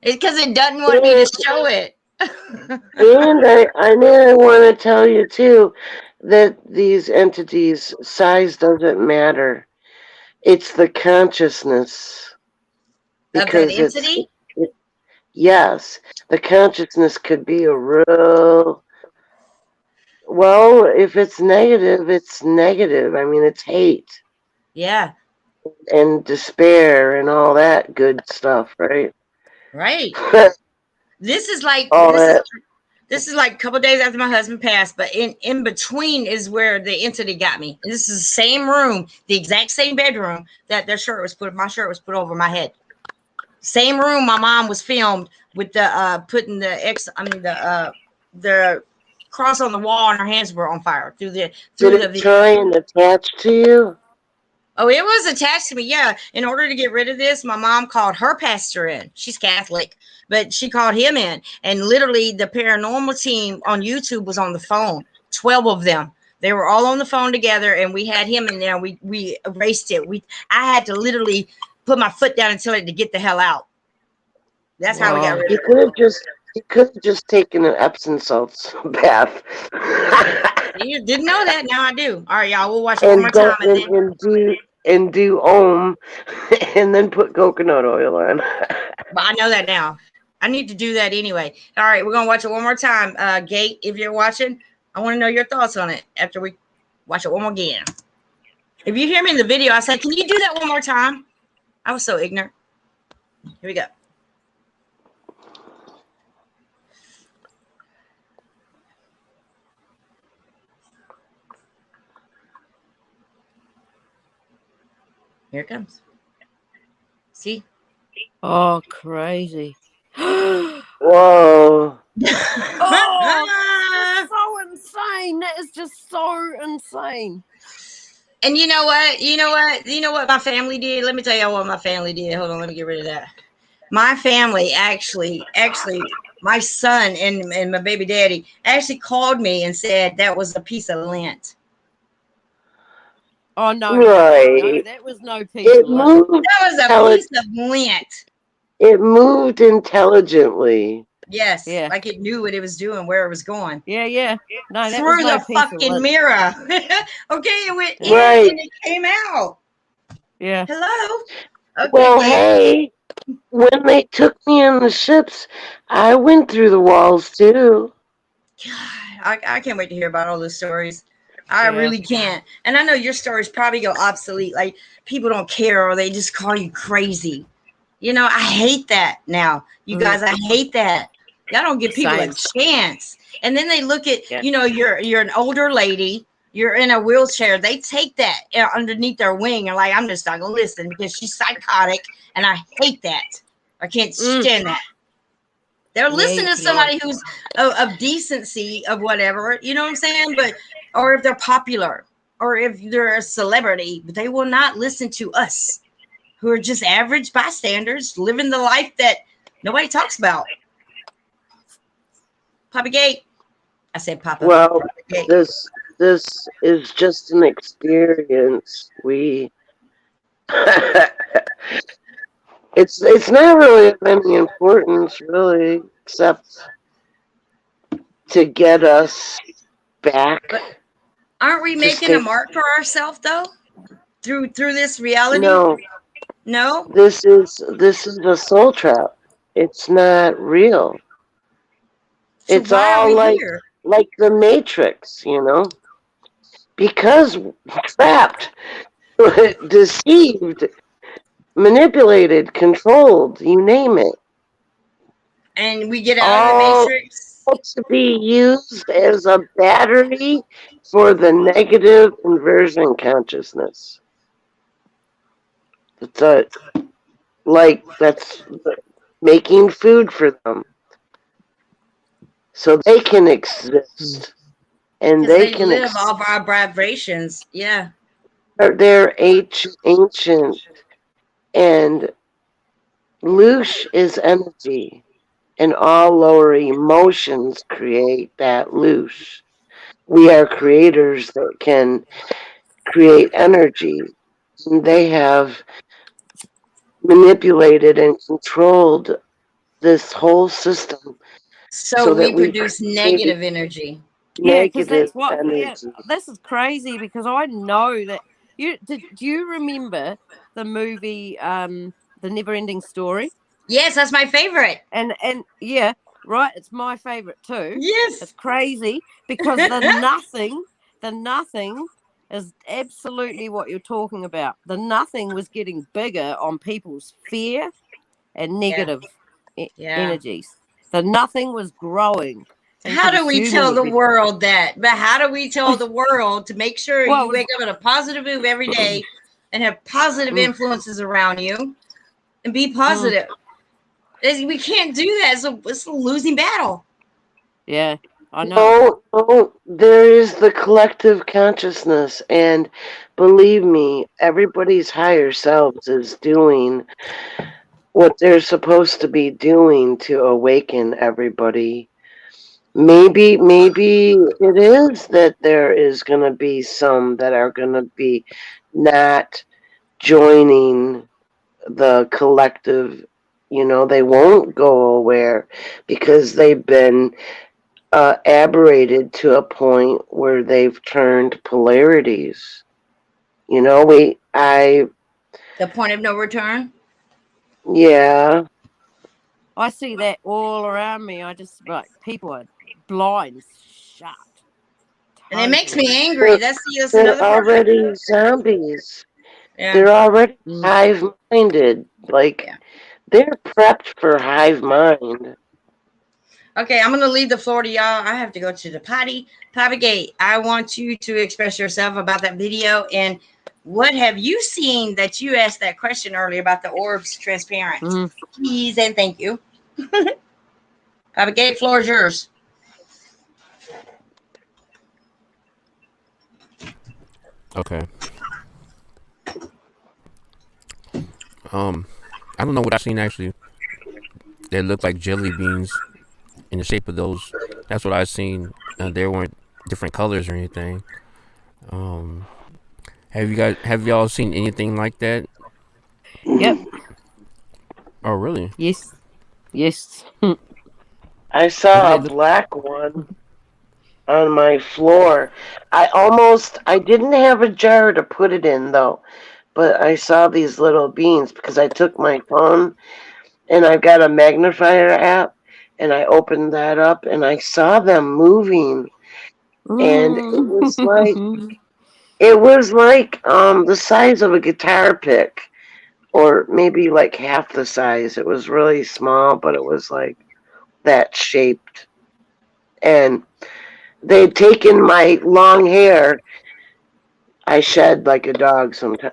Speaker 1: It's because it doesn't want me to show it.
Speaker 4: And I want to tell you too that these entities, size doesn't matter. It's the consciousness
Speaker 1: Of that
Speaker 4: because
Speaker 1: entity?
Speaker 4: yes, the consciousness could be a real, well, if it's negative, it's negative. I mean, it's hate
Speaker 1: Yeah.
Speaker 4: and despair and all that good stuff, right?
Speaker 1: Right. This is like
Speaker 4: all
Speaker 1: this is
Speaker 4: that.
Speaker 1: this is like a couple days after my husband passed, but in between is where the entity got me. And this is the same room, the exact same bedroom that my shirt was put over my head. Same room my mom was filmed with the putting the cross on the wall and her hands were on fire through
Speaker 4: Did
Speaker 1: the
Speaker 4: it try and attach to you?
Speaker 1: Oh, it was attached to me. Yeah. In order to get rid of this, my mom called her pastor in. She's Catholic, but she called him in. And literally, the paranormal team on YouTube was on the phone, 12 of them. They were all on the phone together, and we had him in there. We erased it. I had to literally put my foot down and tell it to get the hell out. That's how we got rid of it.
Speaker 4: He could have just taken an Epsom salts bath.
Speaker 1: You didn't know that. Now I do. All right, y'all. We'll watch it one more time.
Speaker 4: And do Om and then put coconut oil on.
Speaker 1: But I know that now. I need to do that anyway. All right, we're gonna watch it one more time. Gate, if you're watching, I want to know your thoughts on it after we watch it one more again. If you hear me in the video, I said, can you do that one more time? I was so ignorant. Here we go. Here it comes. See?
Speaker 5: Oh, crazy.
Speaker 4: Whoa.
Speaker 5: Oh, that's so insane. That is just so insane.
Speaker 1: And you know what? You know what my family did? Let me tell you what my family did. Hold on, let me get rid of that. My family actually, my son and my baby daddy actually called me and said that was a piece of lint.
Speaker 5: Oh no,
Speaker 4: right.
Speaker 5: no, that was no piece of lint.
Speaker 1: That was a piece of lint.
Speaker 4: It moved intelligently.
Speaker 1: Yes, like it knew what it was doing, where it was going.
Speaker 5: Yeah. No, that
Speaker 1: through
Speaker 5: was no
Speaker 1: the
Speaker 5: piece
Speaker 1: fucking
Speaker 5: of
Speaker 1: mirror. Okay, it went
Speaker 4: right.
Speaker 1: in and it came out.
Speaker 5: Yeah.
Speaker 1: Hello. Okay,
Speaker 4: well, hey, when they took me on the ships, I went through the walls too.
Speaker 1: God, I can't wait to hear about all those stories. I really can't. And I know your stories probably go obsolete. Like people don't care or they just call you crazy. You know, I hate that now. You guys, I hate that. Y'all don't give people a chance. And then they look at, you know, you're an older lady, you're in a wheelchair. They take that underneath their wing and like, I'm just not gonna listen because she's psychotic, and I hate that. I can't stand that. They're listening to somebody who's of decency, of whatever, you know what I'm saying? But or if they're popular or if they're a celebrity, but they will not listen to us who are just average bystanders living the life that nobody talks about. Papa Gate. I said Papa.
Speaker 4: Well,
Speaker 1: Papa Gate.
Speaker 4: this is just an experience. It's not really of any importance, really, except to get us back.
Speaker 1: But aren't we making a mark for ourselves though? Through this reality? No.
Speaker 4: This is a soul trap. It's not real. So it's all like the Matrix, you know? Because trapped, deceived, manipulated, controlled, you name it.
Speaker 1: And we get out of the Matrix.
Speaker 4: To be used as a battery for the negative inversion consciousness. That's making food for them. So they can exist. And they can
Speaker 1: live off our vibrations. Yeah.
Speaker 4: They're ancient. And loosh is energy. And all lower emotions create that loosh. We are creators that can create energy. And they have manipulated and controlled this whole system
Speaker 1: So
Speaker 4: that
Speaker 1: we
Speaker 4: we
Speaker 1: produce
Speaker 4: maybe
Speaker 1: negative energy.
Speaker 5: Yeah, because
Speaker 4: negative
Speaker 5: that's what. Yeah,
Speaker 4: energy.
Speaker 5: this is crazy because I know that do you remember the movie The Never Ending Story?
Speaker 1: Yes, that's my favorite.
Speaker 5: And yeah, right. It's my favorite too.
Speaker 1: Yes.
Speaker 5: It's crazy because the nothing is absolutely what you're talking about. The nothing was getting bigger on people's fear and negative
Speaker 1: Yeah.
Speaker 5: energies. The nothing was growing and
Speaker 1: How do we
Speaker 5: consuming
Speaker 1: tell the
Speaker 5: everything.
Speaker 1: world that? But how do we tell the world to make sure
Speaker 5: Well,
Speaker 1: you wake up in a positive mood every day and have positive influences around you and be positive? We can't do that. It's a losing battle.
Speaker 5: Yeah, I know.
Speaker 4: No, there is the collective consciousness, and believe me, everybody's higher selves is doing what they're supposed to be doing to awaken everybody. Maybe it is that there is going to be some that are going to be not joining the collective. They won't go aware because they've been aberrated to a point where they've turned polarities. The
Speaker 1: point of no return.
Speaker 4: Yeah.
Speaker 5: I see that all around me. I just people are blind, shut.
Speaker 1: And it makes me angry. That's another part.
Speaker 4: They're already zombies.
Speaker 1: Yeah.
Speaker 4: They're already hive-minded. They're prepped for hive mind.
Speaker 1: Okay, I'm gonna leave the floor to y'all. I have to go to the potty. Papa Gate, I want you to express yourself about that video and what have you seen that you asked that question earlier about the orbs transparent? Please and thank you. Papa Gate, floor is yours.
Speaker 7: Okay. I don't know what I've seen actually. They look like jelly beans in the shape of those. That's what I've seen. There weren't different colors or anything. Have y'all seen anything like that?
Speaker 5: Yep.
Speaker 4: Oh,
Speaker 7: really?
Speaker 5: Yes.
Speaker 4: I saw a black one on my floor. I didn't have a jar to put it in though, but I saw these little beans because I took my phone and I've got a magnifier app and I opened that up and I saw them moving and it was like the size of a guitar pick or maybe like half the size. It was really small, but it was like that shaped. And they'd taken my long hair. I shed like a dog sometimes.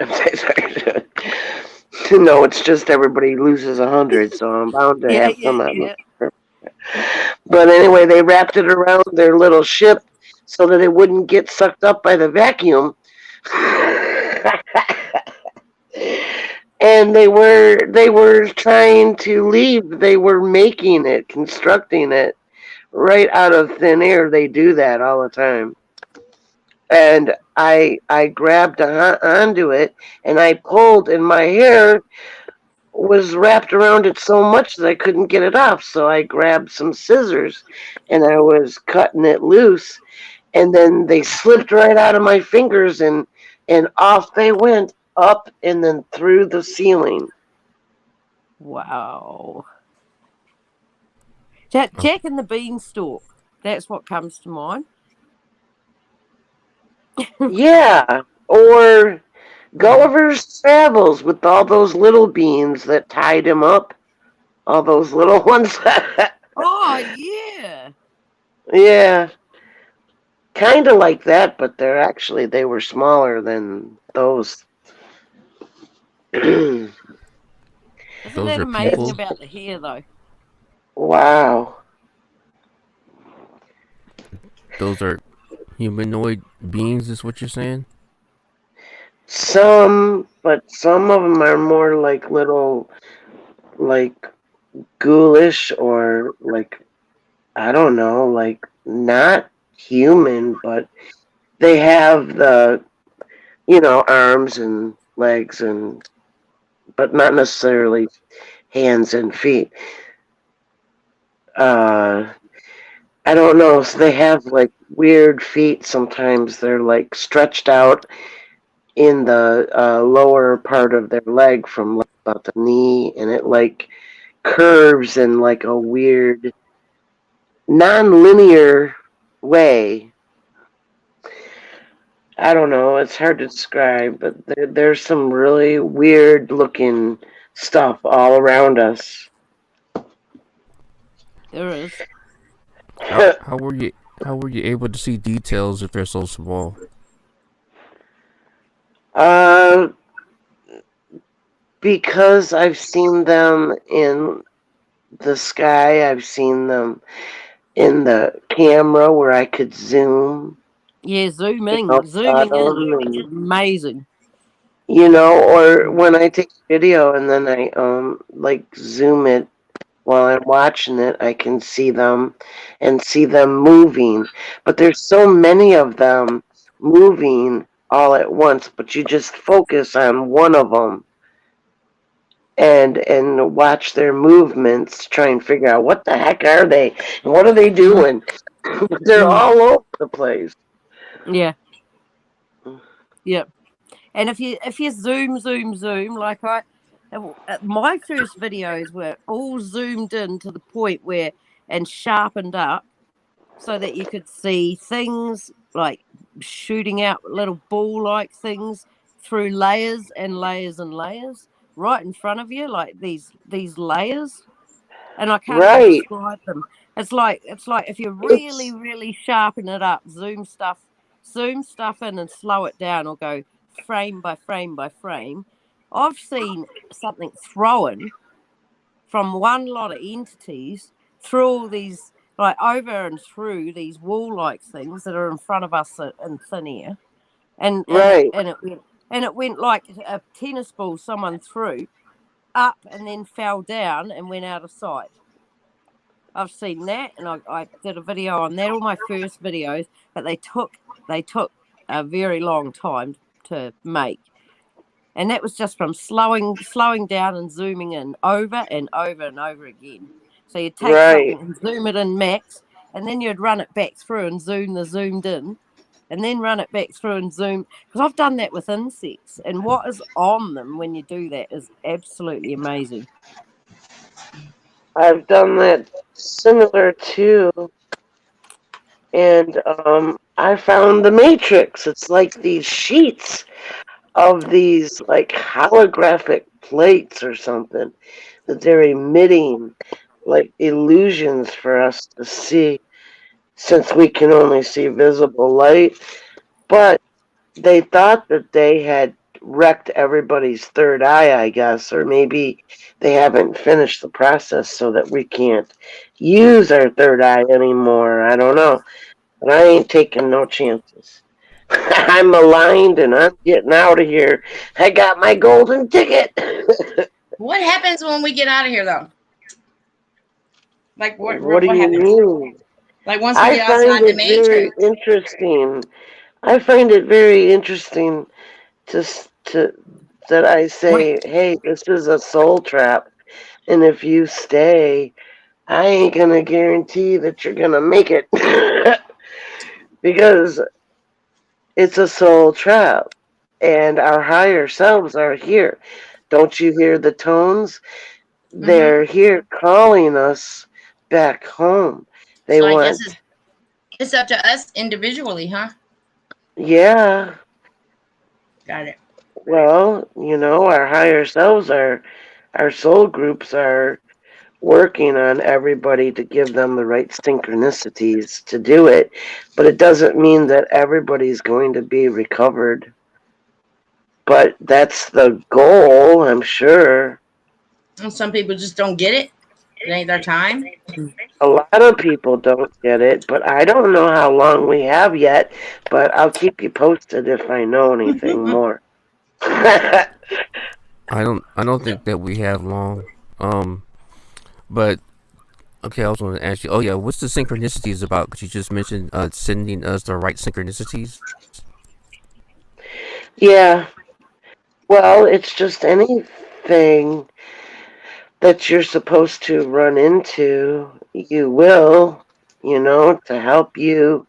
Speaker 4: No, it's just everybody loses 100, so I'm bound to have some of them. But anyway, they wrapped it around their little ship so that it wouldn't get sucked up by the vacuum. And they were trying to leave. They were making it, constructing it right out of thin air. They do that all the time. And I grabbed onto it and I pulled, and my hair was wrapped around it so much that I couldn't get it off. So I grabbed some scissors and I was cutting it loose, and then they slipped right out of my fingers and off they went up and then through the ceiling.
Speaker 5: Wow. Jack and the Beanstalk. That's what comes to mind.
Speaker 4: Yeah, or Gulliver's Travels with all those little beans that tied him up. All those little ones.
Speaker 5: Oh, yeah.
Speaker 4: Yeah. Kind of like that, but they were smaller than those.
Speaker 5: Isn't that amazing about the hair, though?
Speaker 4: Wow.
Speaker 7: Those are humanoid beings, is what you're saying?
Speaker 4: Some, but some of them are more like little, like ghoulish or like, I don't know, like not human, but they have the, arms and legs but not necessarily hands and feet. I don't know. So they have like weird feet. Sometimes they're like stretched out in the lower part of their leg from like, about the knee, and it like curves in like a weird, non-linear way. I don't know. It's hard to describe, but there's some really weird looking stuff all around us.
Speaker 5: There is.
Speaker 7: How were you able to see details if they're so small?
Speaker 4: uh, because I've seen them in the sky. I've seen them in the camera where I could zoom.
Speaker 5: Yeah, zooming
Speaker 4: Up
Speaker 5: in.
Speaker 4: and,
Speaker 5: It's amazing.
Speaker 4: or when I take a video and then I like zoom it while I'm watching it, I can see them and see them moving. But there's so many of them moving all at once, but you just focus on one of them and watch their movements, try and figure out what the heck are they and what are they doing. They're all over the place.
Speaker 5: Yeah. Yep. And if you zoom, like my first videos were all zoomed in to the point where and sharpened up so that you could see things like shooting out little ball-like things through layers and layers and layers right in front of you, like these layers. And I can't even describe them. It's like if you really sharpen it up, zoom stuff in and slow it down, or go frame by frame by frame. I've seen something thrown from one lot of entities through all these, like over and through these wall-like things that are in front of us in thin air, and it went like a tennis ball someone threw up and then fell down and went out of sight. I've seen that, and I did a video on that. All my first videos, but they took a very long time to make, and that was just from slowing down and zooming in over and over and over again. So you'd take something and zoom it in max, and then you'd run it back through and zoom the zoomed in, and then run it back through and zoom. Because I've done that with insects, and what is on them when you do that is absolutely amazing.
Speaker 4: I've done that similar too, and I found the Matrix. It's like these sheets of these like holographic plates or something that they're emitting like illusions for us to see, since we can only see visible light. But they thought that they had wrecked everybody's third eye, I guess, or maybe they haven't finished the process so that we can't use our third eye anymore. I don't know. But I ain't taking no chances. I'm aligned and I'm getting out of here. I got my golden ticket.
Speaker 1: What happens when we get out of here, though? Like, what
Speaker 4: do you
Speaker 1: happens?
Speaker 4: mean?
Speaker 1: Like, once we get outside the Matrix?
Speaker 4: Very interesting. I find it very interesting to that I say, hey, this is a soul trap, and if you stay, I ain't gonna guarantee that you're gonna make it because it's a soul trap, and our higher selves are here. Don't you hear the tones? They're here calling us back home. They want. I guess
Speaker 1: it's up to us individually, huh?
Speaker 4: Yeah.
Speaker 1: Got it.
Speaker 4: Well, our higher selves our soul groups are working on everybody to give them the right synchronicities to do it, but it doesn't mean that everybody's going to be recovered. But that's the goal, I'm sure.
Speaker 1: And some people just don't get it. It ain't their time.
Speaker 4: A lot of people don't get it, but I don't know how long we have yet, but I'll keep you posted if I know anything more.
Speaker 7: I don't think that we have long. But okay, I was going to ask you. Oh yeah, what's the synchronicities about? Because you just mentioned sending us the right synchronicities.
Speaker 4: Yeah. Well, it's just anything that you're supposed to run into, you will. to help you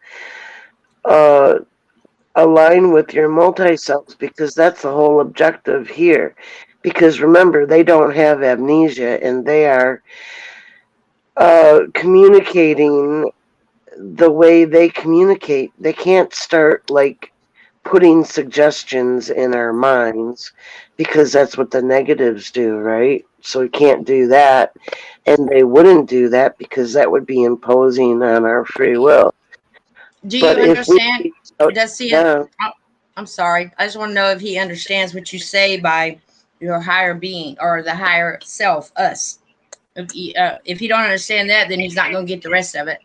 Speaker 4: align with your multi-selves, because that's the whole objective here. Because remember, they don't have amnesia, and they are communicating the way they communicate. They can't start like putting suggestions in our minds, because that's what the negatives do, right? So we can't do that, and they wouldn't do that because that would be imposing on our free will.
Speaker 1: Do you
Speaker 4: But if
Speaker 1: understand?
Speaker 4: we
Speaker 1: Does he?
Speaker 4: down,
Speaker 1: I'm sorry. I just want to know if he understands what you say by your higher being or the higher self, us. If he don't understand that, then he's not going to get the rest of it.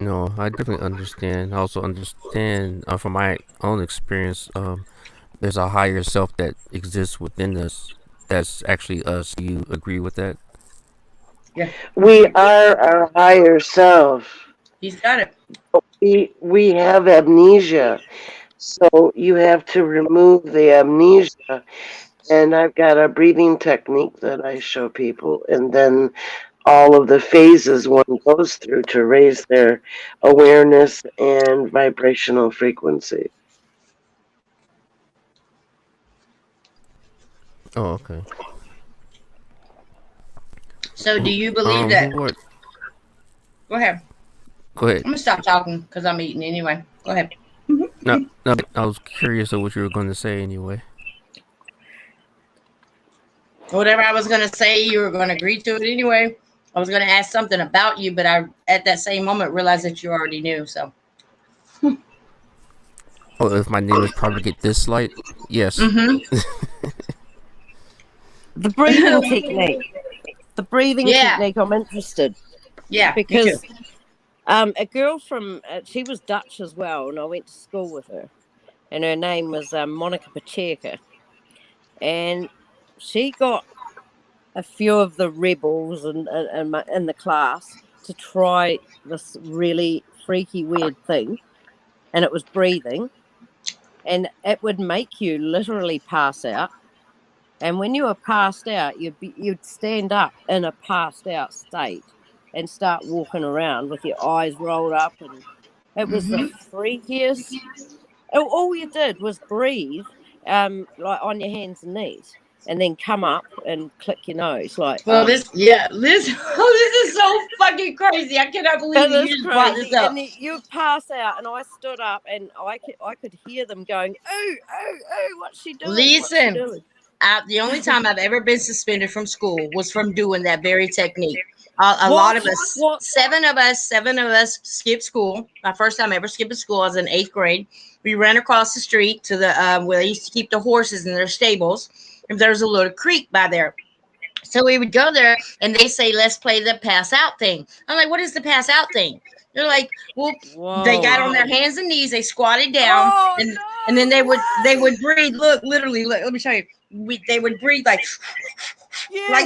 Speaker 7: No, I definitely understand. I also understand from my own experience. There's a higher self that exists within us. That's actually us. Do you agree with that?
Speaker 1: Yeah,
Speaker 4: we are our higher self.
Speaker 1: he's got it.
Speaker 4: We have amnesia, so you have to remove the amnesia. And I've got a breathing technique that I show people, and then all of the phases one goes through to raise their awareness and vibrational frequency.
Speaker 7: Oh, okay.
Speaker 1: So, do you believe that?
Speaker 7: What?
Speaker 1: Go ahead.
Speaker 7: Go ahead.
Speaker 1: I'm gonna stop talking because I'm eating anyway. Go ahead.
Speaker 7: No, no. I was curious of what you were going to say anyway.
Speaker 1: Whatever I was gonna say, you were gonna agree to it anyway. I was gonna ask something about you, but I, at that same moment, realized that you already knew. So.
Speaker 7: Oh, if my name is Propagate This Light, yes.
Speaker 5: The breathing technique. The breathing technique. I'm interested.
Speaker 1: Yeah,
Speaker 5: because a girl from she was Dutch as well, and I went to school with her, and her name was Monica Pacheca, and she got a few of the rebels and in the class to try this really freaky weird thing, and it was breathing, and it would make you literally pass out. And when you were passed out, you'd stand up in a passed out state and start walking around with your eyes rolled up, and it was the freakiest. All you did was breathe, like on your hands and knees, and then come up and click your nose, like.
Speaker 1: Well, this is so fucking crazy. I cannot believe you just brought this up.
Speaker 5: And you pass out, and I stood up, and I could hear them going, "Oh, oh, oh, what's she doing?
Speaker 1: Listen.
Speaker 5: What's she doing?"
Speaker 1: The only time I've ever been suspended from school was from doing that very technique. A lot of us, seven of us skipped school. My first time ever skipping school, I was in 8th grade. We ran across the street to the where they used to keep the horses in their stables. And there's a little creek by there. So we would go there, and they say, "Let's play the pass out thing." I'm like, "What is the pass out thing?" They're like, "Well," they got on their hands and knees, they squatted down, and then they would breathe. Look, literally, look, let me show you. They would breathe like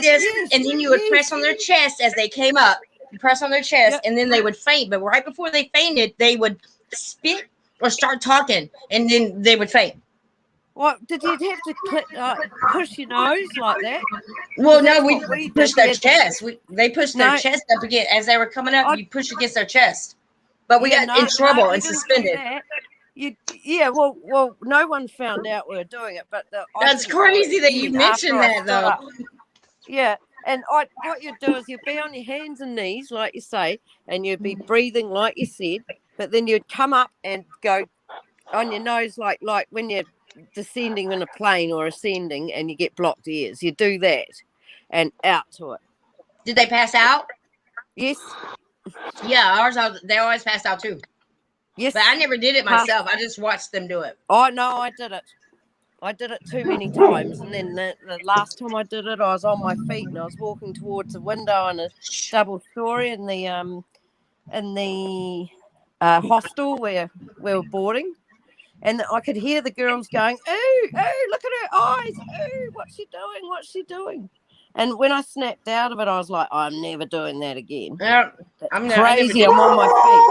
Speaker 1: this, and then you would press on their chest as they came up. You press on their chest, and then they would faint. But right before they fainted, they would spit or start talking, and then they would faint.
Speaker 5: What, did you have to push your nose like that?
Speaker 1: Well, no, we pushed their chest. They pushed their chest up again as they were coming up. You pushed against their chest, but we got in trouble and suspended.
Speaker 5: Well, no one found out we were doing it, but
Speaker 1: that's crazy that you mentioned that, though.
Speaker 5: Yeah, and what you'd do is you'd be on your hands and knees, like you say, and you'd be breathing like you said, but then you'd come up and go on your nose like when you're descending in a plane or ascending and you get blocked ears. You do that and out to it.
Speaker 1: Did they pass out?
Speaker 5: Yes.
Speaker 1: Yeah, they always passed out too.
Speaker 5: Yes.
Speaker 1: But I never did it myself. I just watched them do it.
Speaker 5: Oh, no, I did it. I did it too many times. And then the last time I did it, I was on my feet and I was walking towards a window in a double story in the hostel where we were boarding. And I could hear the girls going, "Oh, oh, look at her eyes. Oh, what's she doing? What's she doing?" And when I snapped out of it, I was like, "I'm never doing that again."
Speaker 1: Yeah,
Speaker 5: I'm crazy. I'm on my
Speaker 1: feet.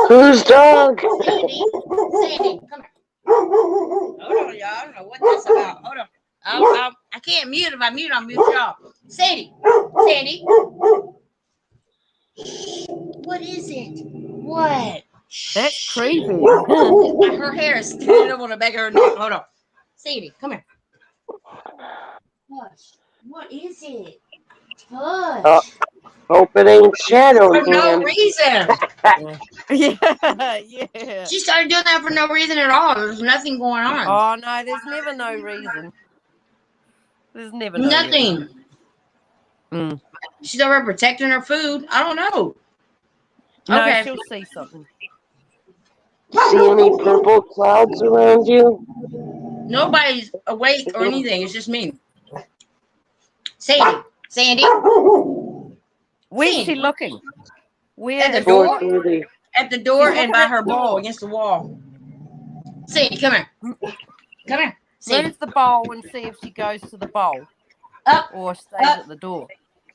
Speaker 4: Whose dog?
Speaker 1: Sandy, come here. Hold on, y'all. I don't know what that's about. Hold on. I can't mute. If I mute, I'll mute y'all. Sadie. Sandy. What is it? What?
Speaker 5: That's creepy.
Speaker 1: Her hair is standing up on the back of her neck. Hold on. Sadie, come here. Hush. What is it? Hush.
Speaker 4: Hope it ain't shadow
Speaker 1: For no
Speaker 4: again.
Speaker 1: reason.
Speaker 5: Yeah.
Speaker 1: She started doing that for no reason at all. There's nothing going on.
Speaker 5: Oh no, there's never no reason. There's never no
Speaker 1: Nothing.
Speaker 5: reason. Mm.
Speaker 1: She's over protecting her food. I don't know.
Speaker 5: No,
Speaker 1: Okay.
Speaker 5: she'll see something.
Speaker 4: See any purple clouds around you?
Speaker 1: Nobody's awake or anything. It's just me. Sandy.
Speaker 5: Where's
Speaker 1: Sandy.
Speaker 5: she looking? Where?
Speaker 1: At the door.
Speaker 4: 4:30.
Speaker 1: At the door
Speaker 5: She's
Speaker 1: and
Speaker 5: looking
Speaker 1: by
Speaker 5: at
Speaker 1: her
Speaker 5: the
Speaker 1: bowl
Speaker 5: door.
Speaker 1: against the wall. Sandy, come here. Come here. Sandy.
Speaker 5: Move the bowl and see if she goes to the bowl.
Speaker 1: Up.
Speaker 5: Or stays
Speaker 1: Up.
Speaker 5: at the door.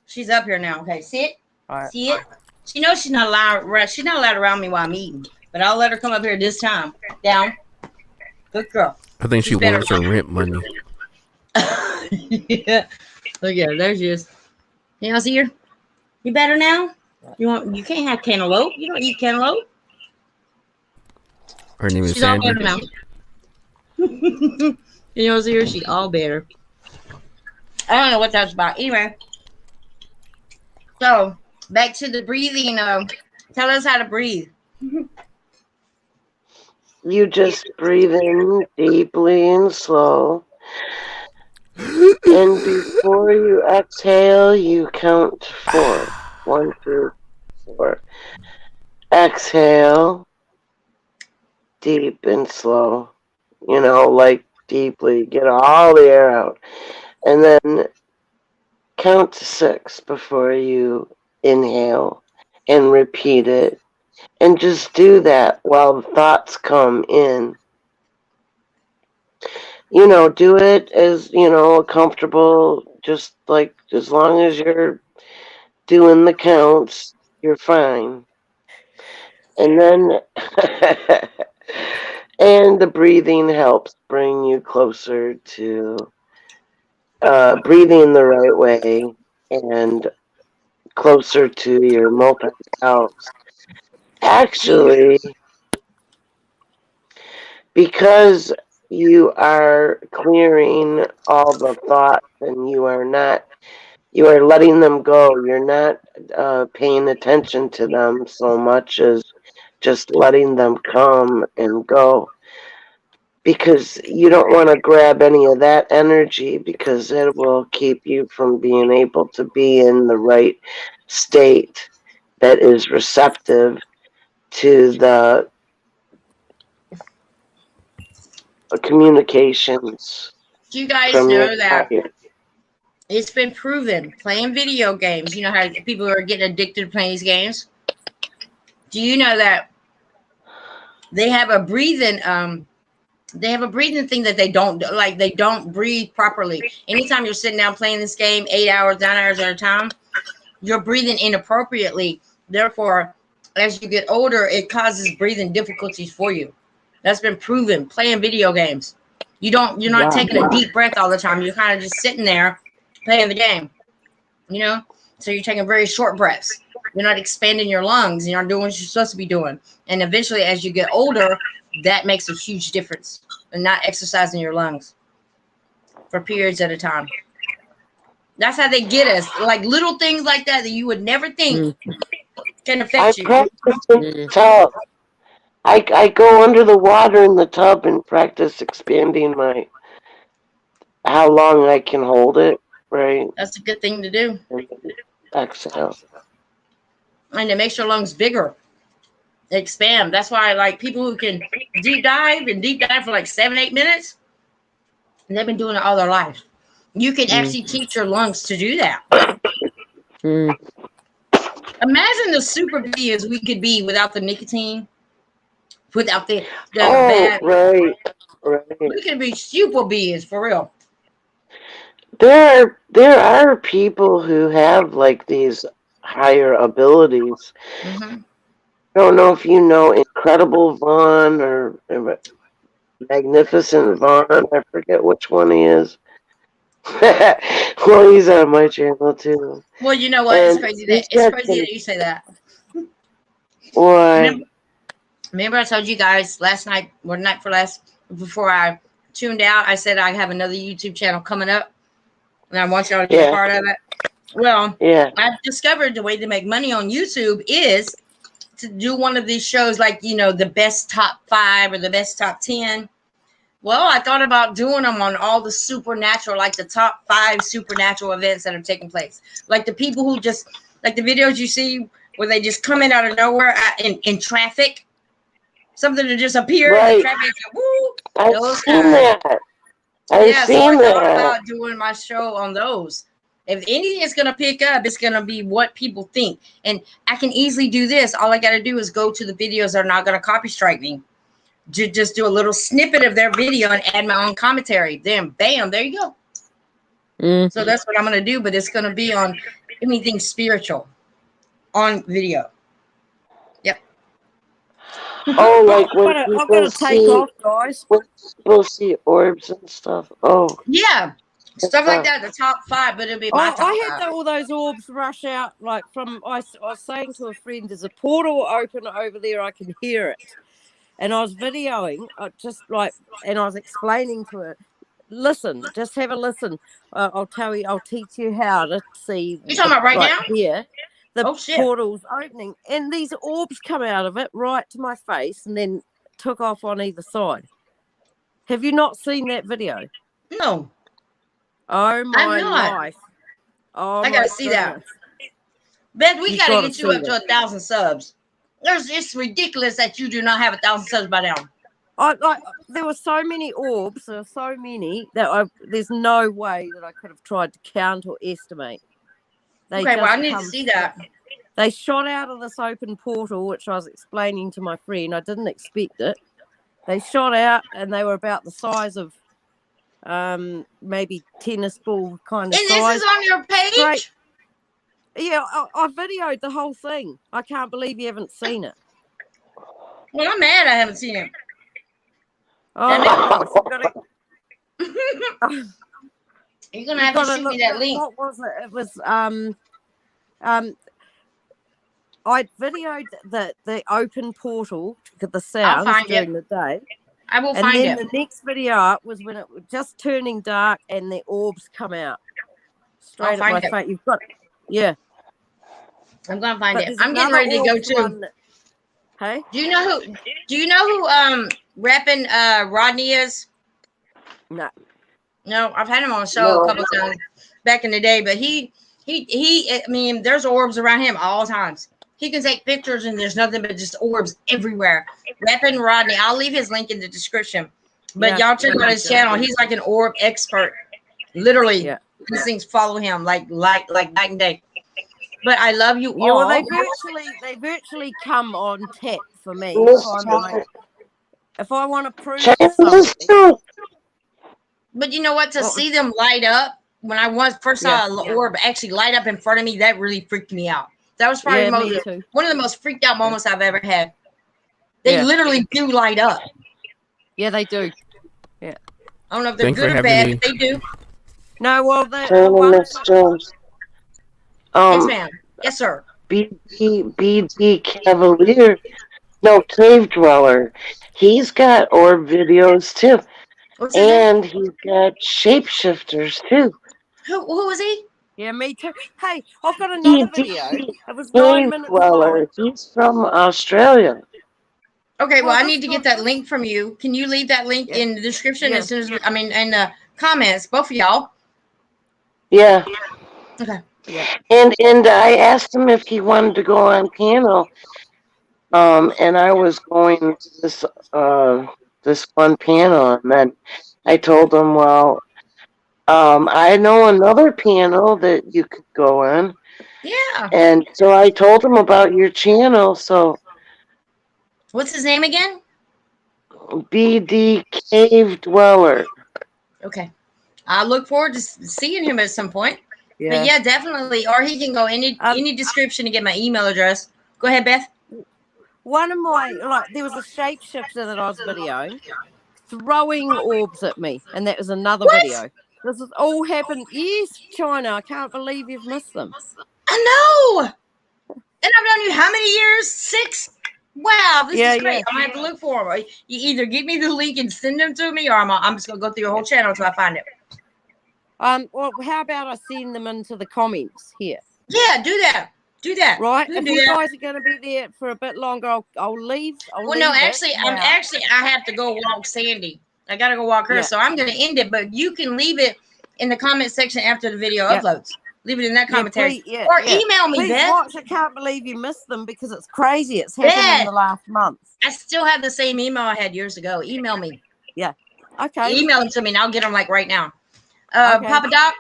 Speaker 1: She's up here now. Okay, sit.
Speaker 5: All right.
Speaker 1: See it? She knows she's not allowed. She's not allowed around me while I'm eating. But I'll let her come up here this time. Down. Good girl.
Speaker 7: I think she
Speaker 1: She's better.
Speaker 7: wants her rent money.
Speaker 1: Yeah. Look at her. There she is. You know, see her? You better now? You can't have cantaloupe. You don't eat cantaloupe.
Speaker 7: Her name is
Speaker 1: She's all
Speaker 7: Sandy.
Speaker 1: better now. You know, see her? She's all better. I don't know what that's about. Anyway. So, back to the breathing. Tell us how to breathe.
Speaker 4: You just breathe in deeply and slow. And before you exhale, you count 4. 1, 2, 4. Exhale. Deep and slow. Like deeply. Get all the air out. And then count to 6 before you inhale. And repeat it. And just do that while the thoughts come in. Do it as, comfortable, just like as long as you're doing the counts, you're fine. And then, and the breathing helps bring you closer to breathing the right way and closer to your multi-selves. Actually, because you are clearing all the thoughts and you are letting them go. You're not paying attention to them so much as just letting them come and go. Because you don't want to grab any of that energy because it will keep you from being able to be in the right state that is receptive to the communications.
Speaker 1: Do you guys know that it's been proven playing video games? You know how people are getting addicted to playing these games? Do you know that they have a breathing thing that they don't breathe properly. Anytime you're sitting down playing this game 8 hours, 9 hours at a time, you're breathing inappropriately. Therefore, as you get older, it causes breathing difficulties for you. That's been proven playing video games. You're not taking a deep breath all the time. You're kind of just sitting there playing the game, so you're taking very short breaths. You're not expanding your lungs. You're not doing what you're supposed to be doing. And eventually, as you get older, that makes a huge difference in not exercising your lungs for periods at a time. That's how they get us. Like little things like that you would never think can affect you.
Speaker 4: I practice in the tub. I go under the water in the tub and practice expanding how long I can hold it, right?
Speaker 1: That's a good thing to do.
Speaker 4: Exhale.
Speaker 1: And it makes your lungs bigger. They expand. That's why I like people who can deep dive for like 7-8 minutes. And they've been doing it all their life. You can actually teach your lungs to do that. Imagine the super beings we could be without the nicotine, without the bad.
Speaker 4: Right.
Speaker 1: We could be super beings for real.
Speaker 4: There are people who have like these higher abilities. I don't know if you know Incredible Vaughn or Magnificent Vaughn. I forget which one he is. Well, he's on my channel too.
Speaker 1: Well, you know what?
Speaker 4: And
Speaker 1: It's crazy that you say that.
Speaker 4: Why?
Speaker 1: Remember I told you guys last night, or night before I tuned out, I said I have another YouTube channel coming up, and I want y'all to be a part of it. Well, I've discovered the way to make money on YouTube is to do one of these shows, like, you know, the best top 5 or the best top 10. Well, I thought about doing them on all the supernatural, like the top 5 supernatural events that have taken place. Like the people who just, like the videos you see where they just come in out of nowhere in traffic. Something to just appear in the traffic. Woo!
Speaker 4: I've seen that. I've seen that. I thought about
Speaker 1: doing my show on those. If anything is going to pick up, it's going to be what people think. And I can easily do this. All I got to do is go to the videos that are not going to copy strike me. Just do a little snippet of their video and add my own commentary. Then, bam, there you go. Mm-hmm. So that's what I'm going to do. But it's going to be on anything spiritual on video. Yep.
Speaker 4: Oh, like when
Speaker 5: I'm gonna take off, guys.
Speaker 4: When people see orbs and stuff. Oh.
Speaker 1: Yeah. Stuff like that, the top 5, but it'll be my top 5.
Speaker 5: I had all those orbs rush out, like from, I was saying to a friend, there's a portal open over there, I can hear it. And I was videoing, and I was explaining to her, listen, just have a listen. I'll teach you how to see.
Speaker 1: You're talking about right now?
Speaker 5: Yeah. The portal's opening, and these orbs come out of it right to my face and then took off on either side. Have you not seen that video?
Speaker 1: No.
Speaker 5: Oh my life! Oh,
Speaker 1: I gotta see that. Beth, we gotta get you up to 1,000 subs. It's ridiculous that you do not have 1,000 subs by now.
Speaker 5: There were so many orbs. There were so many that there's no way that I could have tried to count or estimate.
Speaker 1: I need to see that.
Speaker 5: They shot out of this open portal, which I was explaining to my friend. I didn't expect it. They shot out, and they were about the size of maybe tennis ball kind of size.
Speaker 1: And this is on your page?
Speaker 5: Yeah, I videoed the whole thing. I can't believe you haven't seen it.
Speaker 1: Well, I'm mad I haven't seen it.
Speaker 5: Oh,
Speaker 1: you're gonna have to shoot me that link.
Speaker 5: What was it? It was I videoed the open portal, the sound during the day.
Speaker 1: I will find it.
Speaker 5: And then the next video up was when it was just turning dark and the orbs come out straight at my face. You've got
Speaker 1: I'm gonna find it. I'm getting ready to go too.
Speaker 5: Hey,
Speaker 1: do you know who rapping Rodney is? No, I've had him on the show a couple times back in the day, but he I mean, there's orbs around him all times. He can take pictures and there's nothing but just orbs everywhere. Rapping Rodney. I'll leave his link in the description. But y'all check out his channel. He's like an orb expert. Literally, these things follow him like night and day. But I love you all.
Speaker 5: Well, they virtually come on tap for me. If I want to prove something.
Speaker 1: But you know what? To see them light up, when I first saw an orb actually light up in front of me, that really freaked me out. That was probably one of the most freaked out moments I've ever had. They literally do light up.
Speaker 5: Yeah, they do. Yeah.
Speaker 1: I don't know if they're good or bad, but they do.
Speaker 5: No, well, they.
Speaker 1: Yes, ma'am. Yes, sir.
Speaker 4: BD Cavalier, Cave Dweller. He's got orb videos too. And he's got shapeshifters too.
Speaker 1: Who is he?
Speaker 5: Yeah, me too. Hey, I've got another video. It was 9 minutes long.
Speaker 4: He's from Australia.
Speaker 1: Okay, well, I need to get that link from you. Can you leave that link in the description as soon as in the comments, both of y'all?
Speaker 4: Yeah.
Speaker 1: Okay.
Speaker 4: Yeah. And I asked him if he wanted to go on panel. And I was going to this one panel, and then I told him, well, I know another panel that you could go on.
Speaker 1: Yeah.
Speaker 4: And so I told him about your channel. So,
Speaker 1: what's his name again?
Speaker 4: BD Cave Dweller.
Speaker 1: Okay. I look forward to seeing him at some point. Yeah. But yeah, definitely. Or he can go any description to get my email address. Go ahead, Beth.
Speaker 5: One of my there was a shapeshifter that I was videoing throwing orbs at me, and that was another video. This has all happened. Yes, China. I can't believe you've missed them.
Speaker 1: I know. And I've known you how many years? 6? Wow, this is great. I'm going to have to look for them. You either give me the link and send them to me, or I'm just going to go through your whole channel until I find it.
Speaker 5: Well, how about I send them into the comments here?
Speaker 1: Yeah, do that. Do that.
Speaker 5: Right. If you guys are going to be there for a bit longer, I'll leave.
Speaker 1: No, actually, I have to go walk Sandy. I got to go walk her. So I'm going to end it, but you can leave it in the comment section after the video uploads. Leave it in that commentary. Or email me, Beth.
Speaker 5: Watch. I can't believe you missed them because it's crazy. It's happened in the last month.
Speaker 1: I still have the same email I had years ago. Email me.
Speaker 5: Yeah. Okay.
Speaker 1: Email them to me and I'll get them like right now. Papa Doc.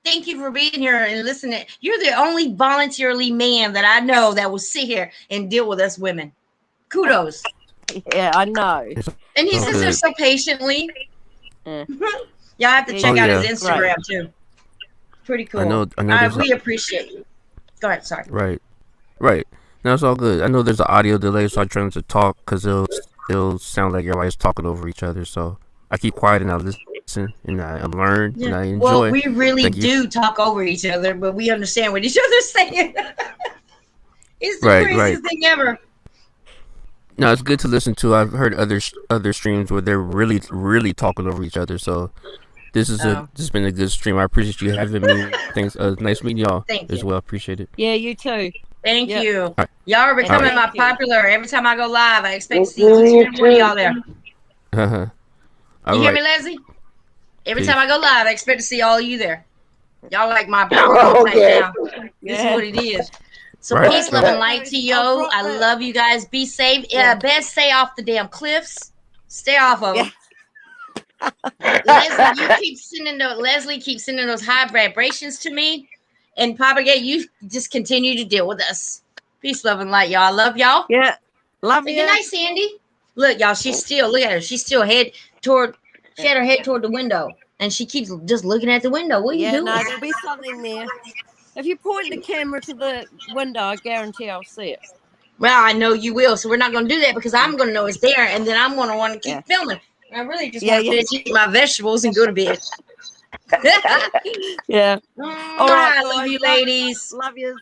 Speaker 1: Thank you for being here and listening. You're the only voluntarily man that I know that will sit here and deal with us women. Kudos.
Speaker 5: Yeah, I know.
Speaker 1: And he sits there so patiently. Y'all have to check out his Instagram too. Pretty cool.
Speaker 7: I know.
Speaker 1: We appreciate you. Go ahead. Sorry.
Speaker 7: Right. No, it's all good. I know there's an audio delay, so I try not to talk because it'll sound like everybody's talking over each other. So I keep quiet and I listen and I learn and I enjoy.
Speaker 1: Well, we really do talk over each other, but we understand what each other's saying. It's the craziest thing ever.
Speaker 7: No, it's good to listen to. I've heard other streams where they're really, really talking over each other. So this has been a good stream. I appreciate you having me. Thanks. Nice meeting y'all as well. Appreciate it.
Speaker 5: Yeah, you too.
Speaker 1: Thank you. Right. Y'all are becoming my popular. Every time I go live, I expect to see each and one of y'all there. You hear me, Leslie? Every time I go live, I expect to see all of you there. Y'all like my program type now. This is what it is. So peace, love, and light to you. I love you guys. Be safe. Best stay off the damn cliffs. Stay off of them. Leslie keeps sending those high vibrations to me. And Propagate, you just continue to deal with us. Peace, love, and light, y'all. I love y'all.
Speaker 5: Yeah. Love you.
Speaker 1: Good night, Sandy. Look, y'all, look at her. She's still she had her head toward the window. And she keeps just looking at the window. What are you doing?
Speaker 5: No, there'll be something there. If you point the camera to the window, I guarantee I'll see it.
Speaker 1: Well, I know you will. So we're not going to do that because I'm going to know it's there. And then I'm going to want to keep filming. I really just want to eat my vegetables and go to bed.
Speaker 5: Yeah.
Speaker 1: All right, I love you, ladies.
Speaker 5: Love you.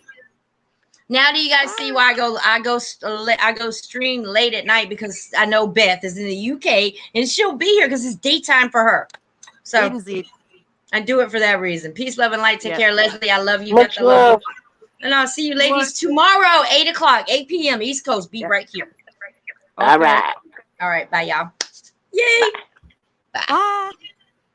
Speaker 1: Now, do you guys see why I go stream late at night? Because I know Beth is in the UK and she'll be here because it's daytime for her. So I do it for that reason. Peace, love, and light. Take care, Leslie. I love you.
Speaker 4: Much love.
Speaker 1: And I'll see you, ladies, tomorrow, 8 p.m. East Coast. Be right here.
Speaker 4: All right.
Speaker 1: All right. Bye, y'all. Yay. Bye.